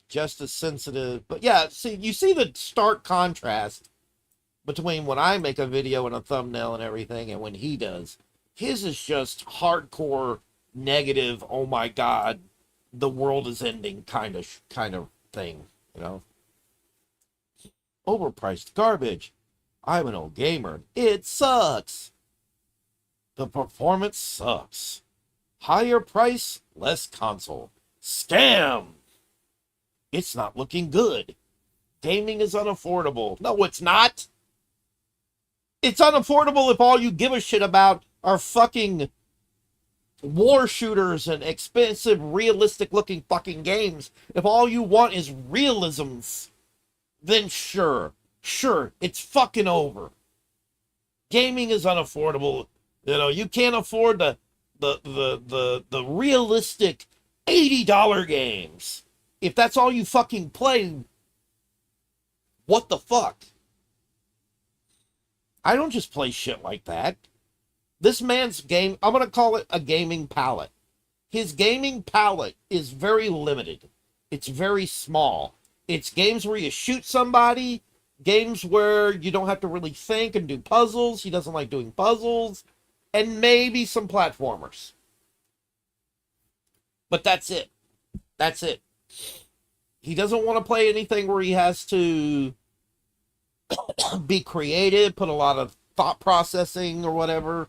Just as sensitive. But yeah, see, you see the stark contrast between when I make a video and a thumbnail and everything and when he does. His is just hardcore negative, oh my god, the world is ending kind of thing, you know? Overpriced garbage. I'm an old gamer. It sucks. The performance sucks. Higher price, less console. Scam! It's not looking good. Gaming is unaffordable. No, it's not. It's unaffordable if all you give a shit about are fucking war shooters and expensive, realistic-looking fucking games. If all you want is realisms, then sure, it's fucking over. Gaming is unaffordable. You know, you can't afford the realistic $80 games. If that's all you fucking play, what the fuck? I don't just play shit like that. This man's game, I'm going to call it a gaming palette. His gaming palette is very limited. It's very small. It's games where you shoot somebody, games where you don't have to really think and do puzzles. He doesn't like doing puzzles. And maybe some platformers. But that's it. That's it. He doesn't want to play anything where he has to be creative, put a lot of thought processing or whatever.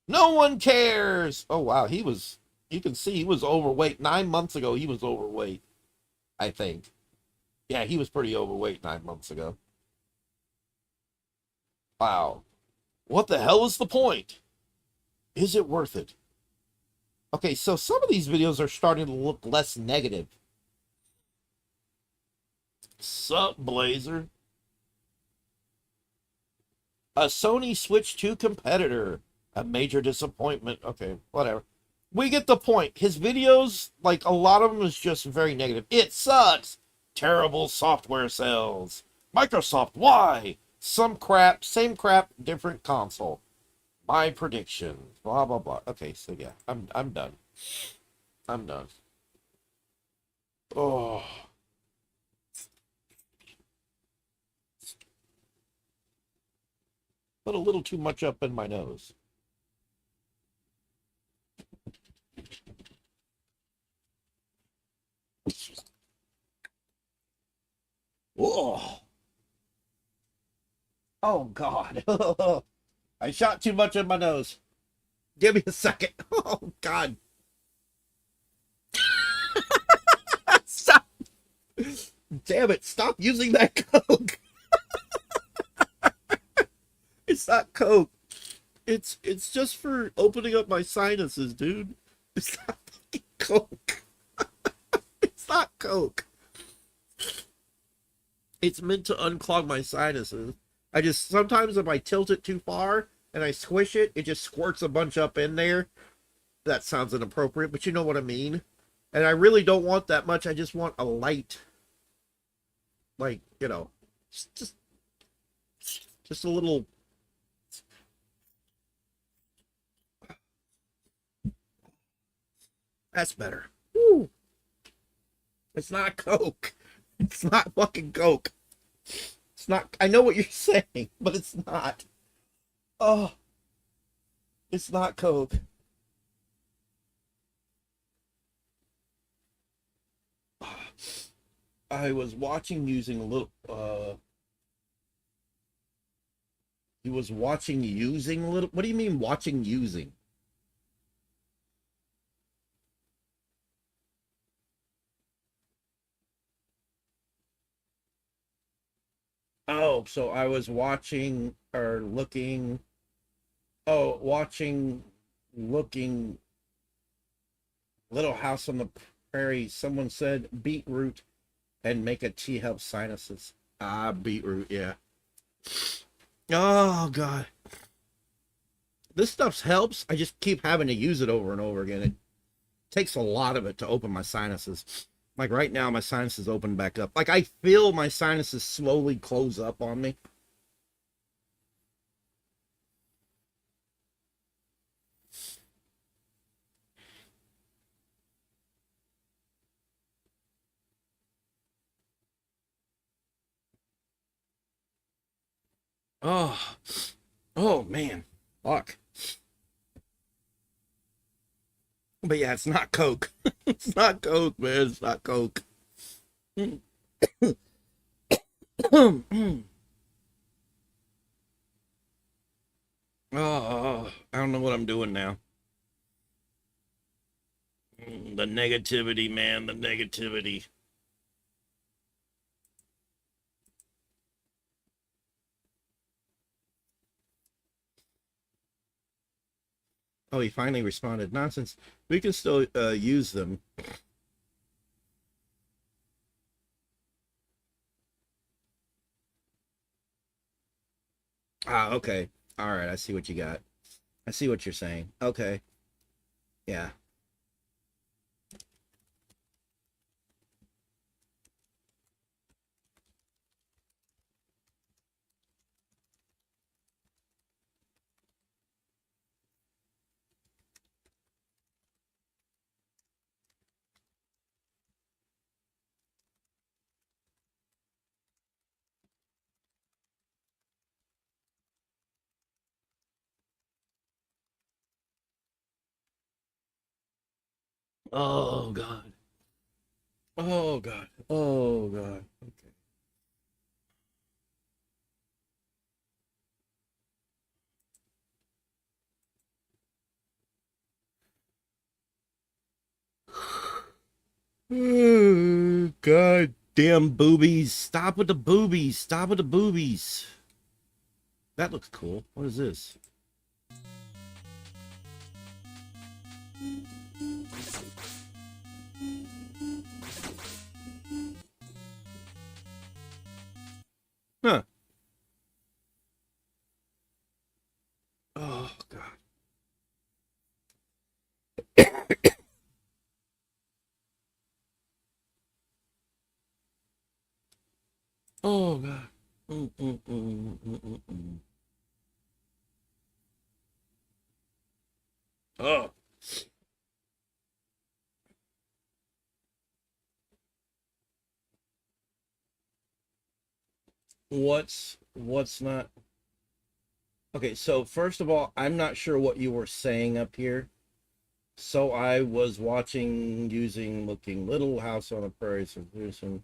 No one cares. Oh, wow. You can see he was overweight. 9 months ago, he was overweight, I think. Yeah, he was pretty overweight 9 months ago. Wow. What the hell is the point? Is it worth it? Okay, so some of these videos are starting to look less negative. Sup, Blazer? A Sony Switch 2 competitor. A major disappointment. Okay, whatever. We get the point. His videos, like, a lot of them is just very negative. It sucks. Terrible software sales. Microsoft, why? Some crap, same crap, different console. My prediction. Blah, blah, blah. Okay, so yeah, I'm done. I'm done. Oh. Put a little too much up in my nose. Oh. Oh, God. I shot too much in my nose. Give me a second. Oh, God. Stop. Damn it. Stop using that Coke. It's not Coke. It's just for opening up my sinuses, dude. It's not fucking Coke. It's not Coke. It's meant to unclog my sinuses. I just, sometimes if I tilt it too far and I squish it, it just squirts a bunch up in there. That sounds inappropriate, but you know what I mean. And I really don't want that much. I just want a light, like, you know, just a little. That's better. Woo. It's not Coke. It's not fucking Coke. It's not. I know what you're saying, but it's not. Oh. It's not Coke. I was watching using a little. He was watching using a little. What do you mean watching using? Oh, so I was watching or looking. Oh, watching, looking. Little House on the Prairie. Someone said beetroot and make a tea help sinuses. Ah, beetroot, yeah. Oh, God. This stuff helps. I just keep having to use it over and over again. It takes a lot of it to open my sinuses. Like right now, my sinuses open back up. Like I feel my sinuses slowly close up on me. Oh, oh man, fuck. But yeah, it's not Coke. It's not Coke, man. It's not Coke. Oh, I don't know what I'm doing now. The negativity, man, the negativity. Oh, he finally responded. Nonsense. We can still use them. Ah, okay. All right, I see what you got. I see what you're saying. Okay. Yeah. Oh God. Oh God. Oh God. Okay. God damn boobies. Stop with the boobies. Stop with the boobies. That looks cool. What is this? Huh. Oh God. Oh God. Oh. What's not? Okay, so first of all, I'm not sure what you were saying up here. So I was watching using looking Little House on the Prairie, so some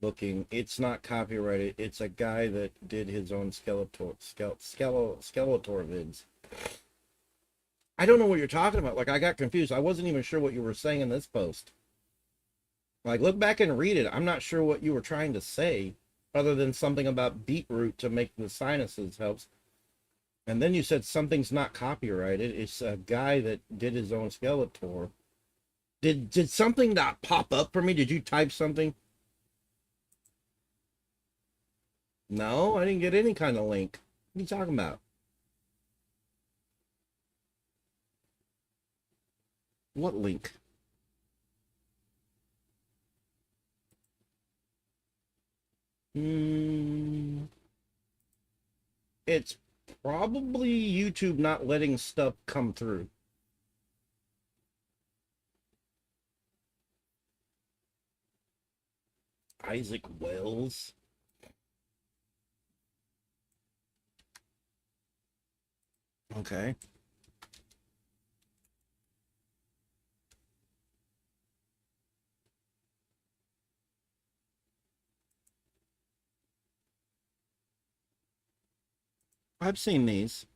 looking. It's not copyrighted. It's a guy that did his own Skeletor vids. I don't know what you're talking about. Like, I got confused. I wasn't even sure what you were saying in this post. Like, look back and read it. I'm not sure what you were trying to say, other than something about beetroot to make the sinuses helps. And then you said something's not copyrighted. It's a guy that did his own Skeletor. Did something not pop up for me? Did you type something? No, I didn't get any kind of link. What are you talking about? What link? It's probably YouTube not letting stuff come through. Isaac Wells. Okay. I've seen these.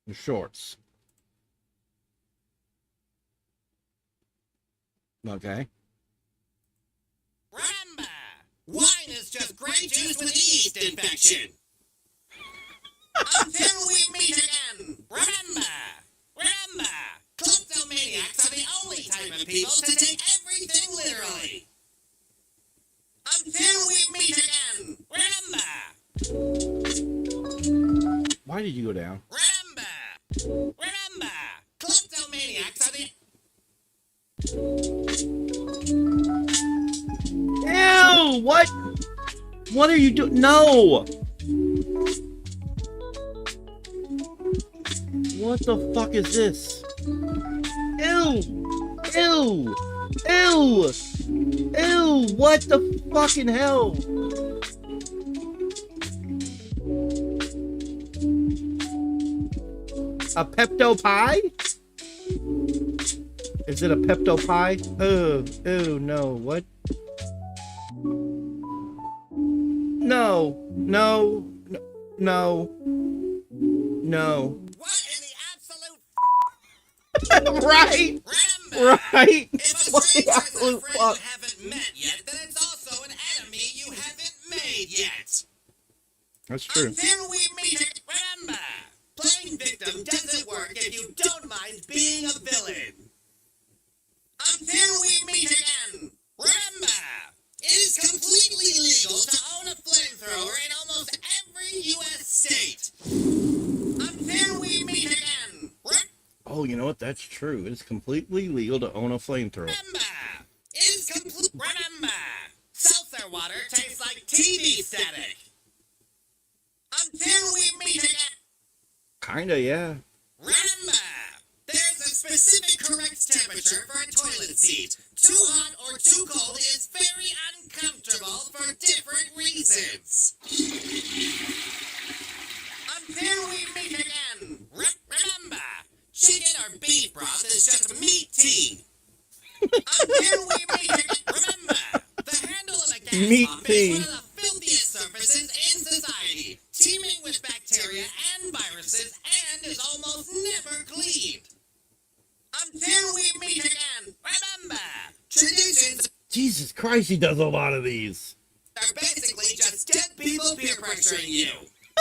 The shorts. Okay. Remember, wine is just grape juice with yeast infection. Until we meet again, remember, kleptomaniacs are the only type of people to take everything literally. Until we meet again, remember. Why did you go down? Remember, kleptomaniacs are the... Ew! What? What are you doing? No! What the fuck is this? Ew! Ew! Ew! Ew! What the fucking hell? A Pepto pie? Is it a Pepto pie? Oh, oh no, what? No, no, no, no. What in the absolute Right! Remember, Right! if a What the stranger is a absolute friend fuck? you haven't met yet, then it's also an enemy you haven't made yet. That's true. Until we meet again. Remember, playing victim doesn't work if you don't mind being a villain. Until we meet again. Remember, it is completely legal to own a flamethrower in almost every U.S. state. Until we meet again. Oh, you know what? That's true. It's completely legal to own a flamethrower. Remember, it is complete. Remember, seltzer water tastes like TV static. Until we meet again. Kinda, yeah. Remember, there's a specific correct temperature for a toilet seat. Too hot or too cold is very uncomfortable for different reasons. Until we meet again. Remember, chicken or beef broth is just meat tea. Until we meet again. Remember, the handle of a gas Meat pump tea. is one of the filthiest surfaces in society, teeming with bacteria and viruses, and is almost never cleaned. Until we meet again. Remember, traditions Jesus Christ, he does a lot of these. are basically just dead people peer pressuring you.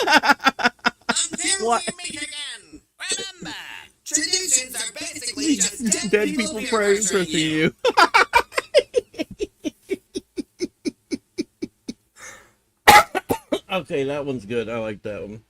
Until What? we meet again. Remember, traditions are basically just Dead people peer pressuring you. Okay, that one's good. I like that one.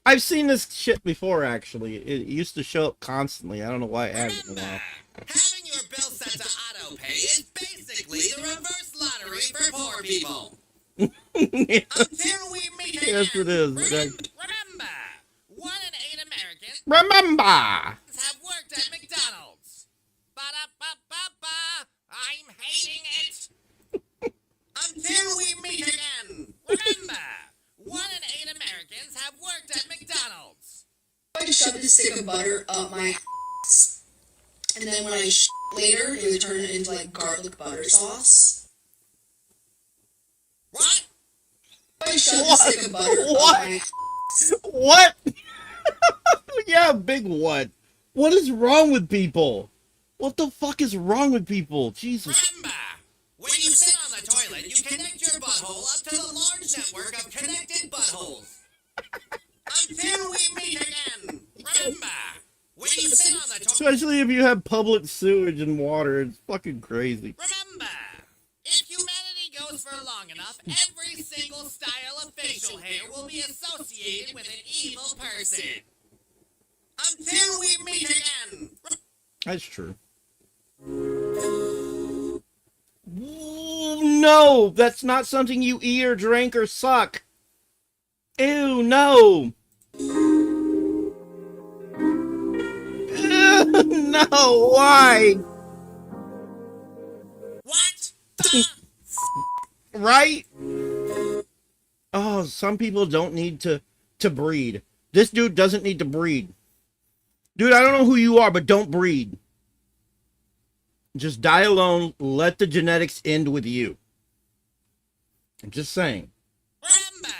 I've seen this shit before, actually. It used to show up constantly. I don't know why it hasn't in a while. Having your bill set to auto pay is basically the reverse lottery for poor people. Until we meet again. Yes, it is. Remember, 1 in 8 Americans Remember! have worked at McDonald's. Ba-da-ba-ba-ba, I'm hating it. Until we meet again. Remember, 1 in 8 Americans have worked at McDonald's. I just shoved a stick of butter up my ass, and then when I later, it would turn it into like garlic butter sauce. What? I shoved a stick of butter up my ass. What? Yeah, big what? What is wrong with people? What the fuck is wrong with people? Jesus. Remember, when you sit on the toilet, you connect your butthole up to the large network of connected buttholes. Until we meet again. Remember, when you sit on the toilet. Especially if you have public sewage and water. It's fucking crazy. Remember, if humanity goes for long enough, every single style of facial hair will be associated with an evil person. Until we meet again. That's true. No, that's not something you eat or drink or suck. Ew, no. No, why? What? Right? Oh, some people don't need to breed. This dude doesn't need to breed. Dude, I don't know who you are, but don't breed. Just die alone. Let the genetics end with you. I'm just saying. Remember,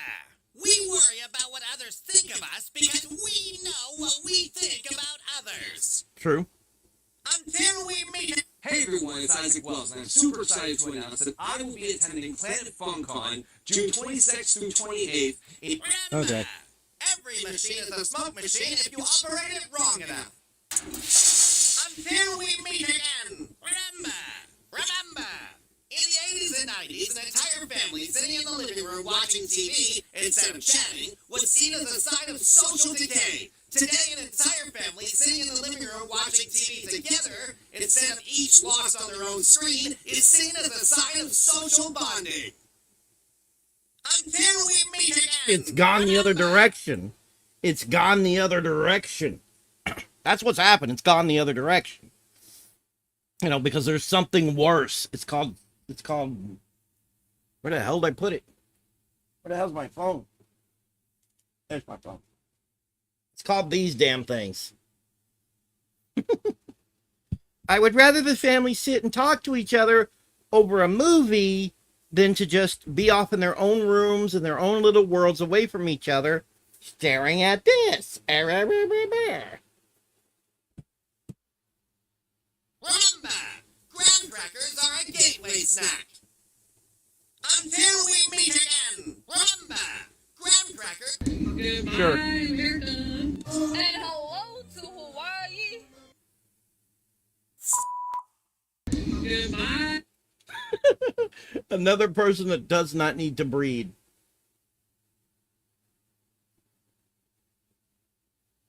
we worry about what others think of us because we know what we think about others. True. Until we meet. Hey everyone, it's Isaac Wells, and I'm super excited to announce that I will be attending Planet FunCon June 26th through 28th in... Okay. Every machine is a smoke machine if you operate it wrong enough. Until we meet again. Remember. In the 80s and 90s, an entire family sitting in the living room watching TV instead of chatting was seen as a sign of social decay. Today, an entire family sitting in the living room watching TV together instead of each lost on their own screen is seen as a sign of social bonding. Until we meet again. It's gone the other direction. It's gone the other direction. That's what's happened. It's gone the other direction. You know, because there's something worse. It's called, where the hell did I put it? Where the hell's my phone? There's my phone. It's called these damn things. I would rather the family sit and talk to each other over a movie than to just be off in their own rooms and their own little worlds away from each other, staring at this. Remember, graham crackers are a gateway snack. Until we meet again, remember, graham crackers. Goodbye, Sure. America. And hello to Hawaii. Goodbye. Another person that does not need to breed.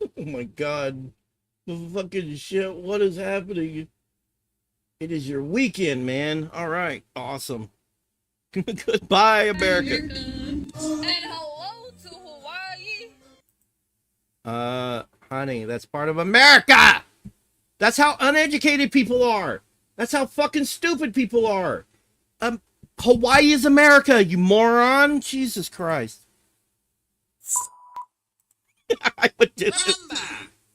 Oh my god. The fucking shit. What is happening? It is your weekend, man. All right. Awesome. Goodbye, America. And hello to Hawaii. Honey, that's part of America. That's how uneducated people are. That's how fucking stupid people are. Hawaii is America, you moron. Jesus Christ. I would do this.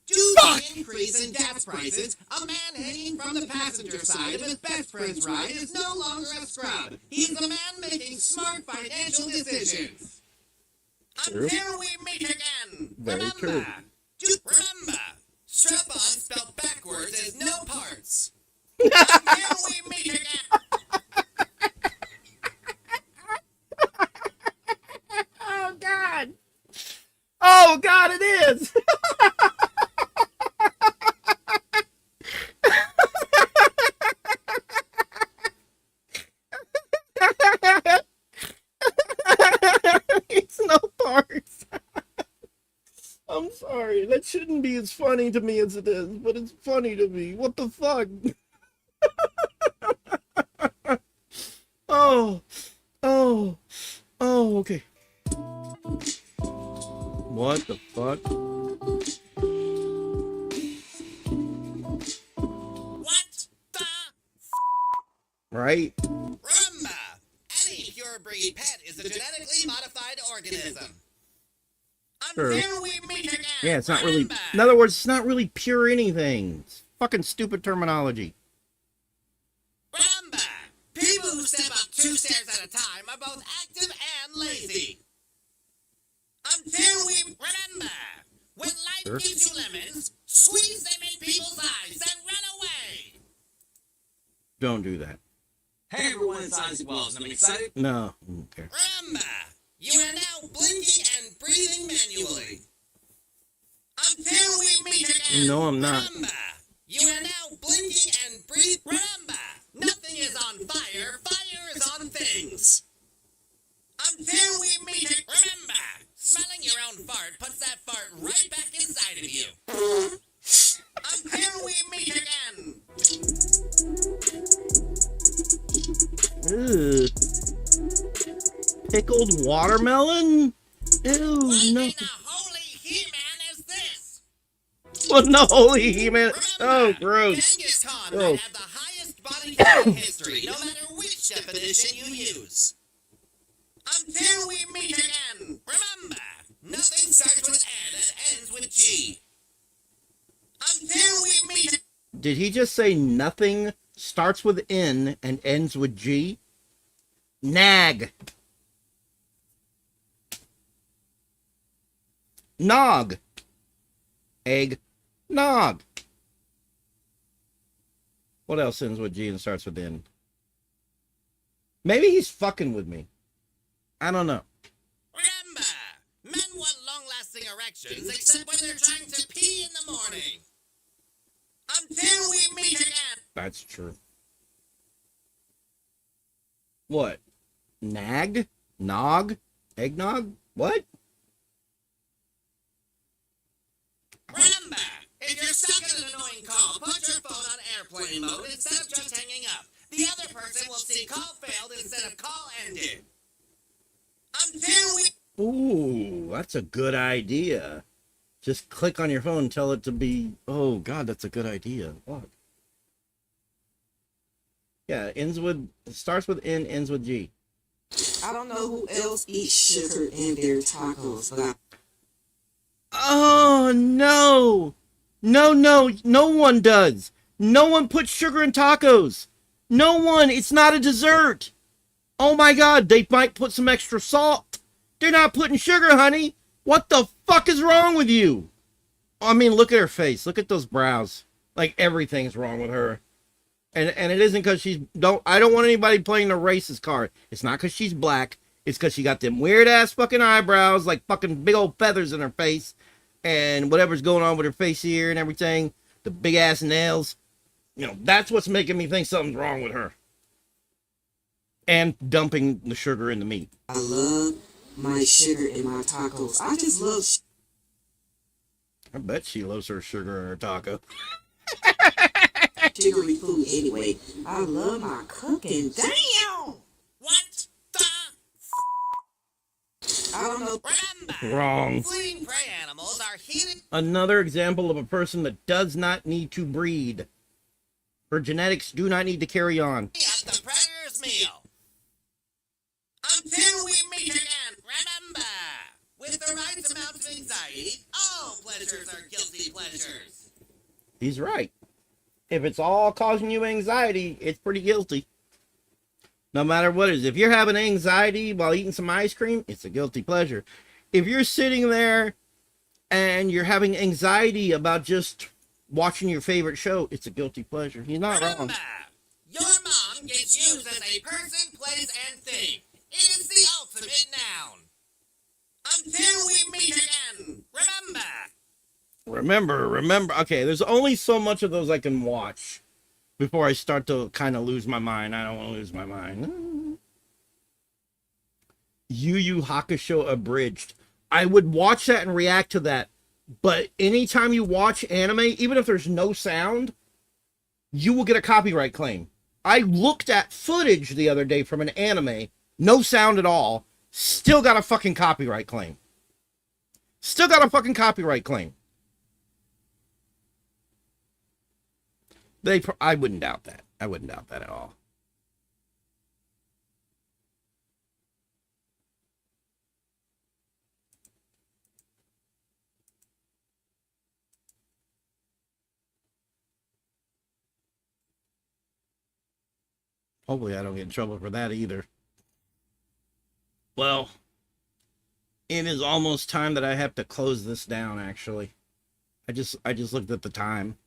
Due to the increase in gas prices, a man hanging from the passenger side of his best friend's ride is no longer a scrub. He's a man making smart financial decisions. True. Until we meet again, Very true. remember, strap-on spelled backwards is no parts. Until we meet again. Oh, God. Oh, God, it is. It's no parts. I'm sorry. That shouldn't be as funny to me as it is, but it's funny to me. What the fuck? Oh, okay. What the fuck? What the? Right? Remember, any pure breed pet is a genetically modified organism. True. Until we meet again. Yeah, it's not really. In other words, it's not really pure anything. It's fucking stupid terminology. Remember, people who step up 2 stairs at a time are both active and lazy. Until we remember, when life Sure. gives you lemons, squeeze them in people's eyes and run away. Don't do that. Hey everyone, it's Isaac Wells, and I'm excited. No. Okay. Remember, you are now blinking and breathing manually. Until we meet again. No, I'm not. Remember, you are now blinking and breathing. Remember, nothing is on fire. Fire is on things. Until we meet again. Remember, smelling your own fart puts that fart right back inside of you. Until we meet again. Ew. Pickled watermelon? Ew, no. What in the holy He-Man? Oh, gross. Genghis Khan Oh. might have the highest body count in history, no matter which definition you use. Until we meet again, remember, nothing starts with N and ends with G. Until we meet. Did he just say nothing starts with N and ends with G? Nag. Nog. Egg. Nog. What else ends with G and starts with N? Maybe he's fucking with me. I don't know. Remember, men want long-lasting erections except when they're trying to pee in the morning. Until we meet again. That's true. What? Nag? Nog? Eggnog? What? Remember, if you're stuck in an annoying call, put your phone on airplane mode instead of just hanging up. The other person will see call failed instead of call ended. Until we. Ooh, that's a good idea. Just click on your phone and tell it to be, oh god, that's a good idea. Fuck. Yeah, starts with N, ends with G. I don't know who else eats sugar in their tacos, but Oh no! No one does. No one puts sugar in tacos. No one. It's not a dessert. Oh my god, they might put some extra salt. They're not putting sugar, honey. What the fuck is wrong with you? I mean, look at her face. Look at those brows. Like everything's wrong with her. And it isn't because I don't want anybody playing the racist card. It's not because she's black. It's because she got them weird ass fucking eyebrows, like fucking big old feathers in her face, and whatever's going on with her face here and everything. The big ass nails. You know, that's what's making me think something's wrong with her. And dumping the sugar in the meat. I love my sugar in my tacos. I just love I bet she loves her sugar in her taco. sugary food anyway. I love my cooking. Damn! What the? I don't know. Remember, Wrong. fleeing prey animals are heated. Another example of a person that does not need to breed. Her genetics do not need to carry on. Up the predator's meal. Until we meet again, remember, with the right amount of anxiety, all pleasures are guilty pleasures. He's right. If it's all causing you anxiety, it's pretty guilty. No matter what it is. If you're having anxiety while eating some ice cream, it's a guilty pleasure. If you're sitting there and you're having anxiety about just watching your favorite show, it's a guilty pleasure. He's not wrong. Your mom gets used as a person, place, and thing. It is the ultimate noun. Until we meet again, Remember. Okay, there's only so much of those I can watch before I start to kind of lose my mind. I don't want to lose my mind. Yu Yu Hakusho Abridged. I would watch that and react to that. But anytime you watch anime, even if there's no sound, you will get a copyright claim. I looked at footage the other day from an anime, no sound at all, still got a fucking copyright claim. Still got a fucking copyright claim. I wouldn't doubt that. I wouldn't doubt that at all. Hopefully I don't get in trouble for that either. Well, it is almost time that I have to close this down, actually. I just looked at the time.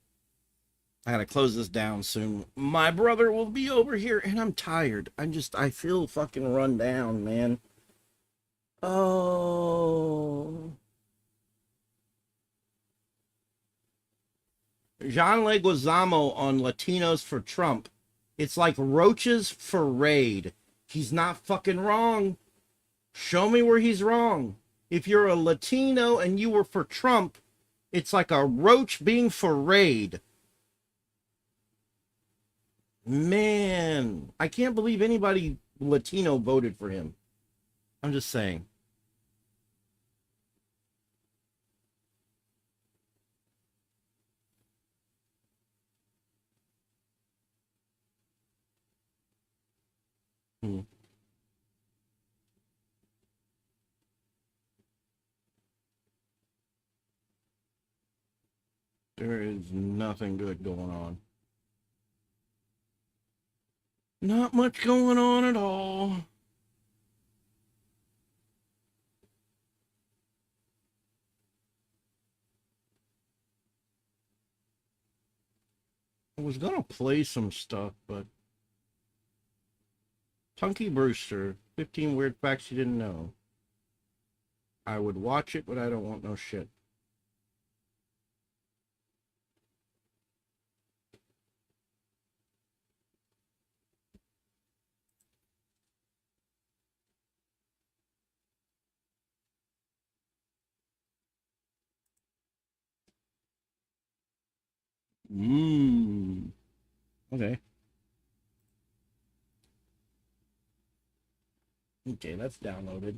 I gotta close this down soon. My brother will be over here, and I'm tired. I feel fucking run down, man. Oh. John Leguizamo on Latinos for Trump. It's like roaches for raid. He's not fucking wrong. Show me where he's wrong. If you're a Latino and you were for Trump, it's like a roach being for raid. Man, I can't believe anybody Latino voted for him. I'm just saying. There is nothing good going on. Not much going on at all. I was gonna play some stuff, but Punky Brewster, 15 weird facts you didn't know. I would watch it, but I don't want no shit. Okay. Okay, that's downloaded.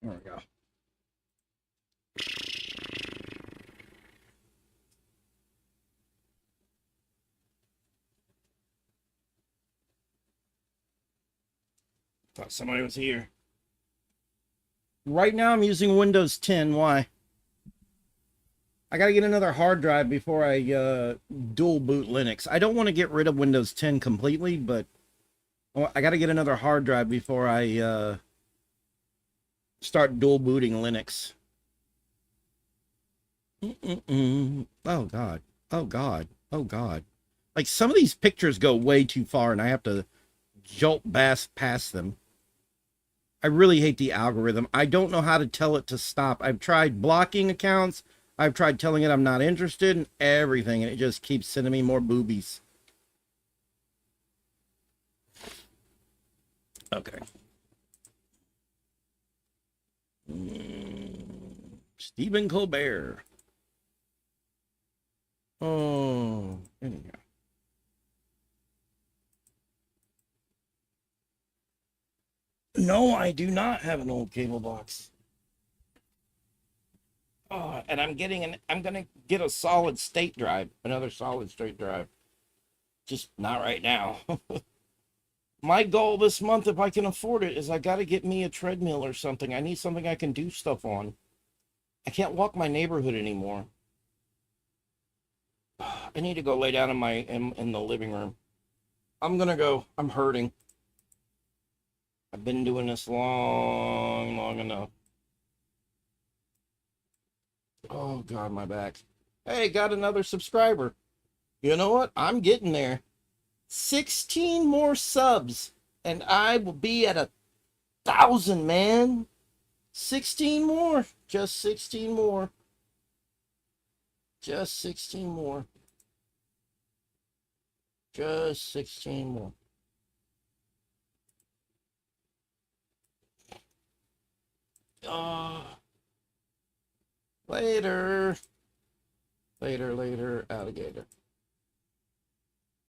There we go. Thought somebody was here. Right now I'm using Windows 10. Why? I gotta get another hard drive before I dual boot Linux. I don't want to get rid of Windows 10 completely, but I gotta get another hard drive before I start dual booting Linux. Oh God. Oh God. Oh God. Like some of these pictures go way too far and I have to jolt past them. I really hate the algorithm. I don't know how to tell it to stop. I've tried blocking accounts. I've tried telling it I'm not interested in everything, and it just keeps sending me more boobies. Okay. Stephen Colbert. Oh, there you go. No, I do not have an old cable box. Oh, and I'm gonna get a solid state drive, another solid state drive. Just not right now. My goal this month, if I can afford it, is I gotta get me a treadmill or something. I need something I can do stuff on. I can't walk my neighborhood anymore. I need to go lay down in the living room. I'm gonna go. I'm hurting. I've been doing this long enough. Oh God, my back. Hey, got another subscriber. You know what? I'm getting there. 16 more subs, and I will be at 1,000, man. 16 more. Just 16 more. Just 16 more. Just 16 more. Later. Later, alligator.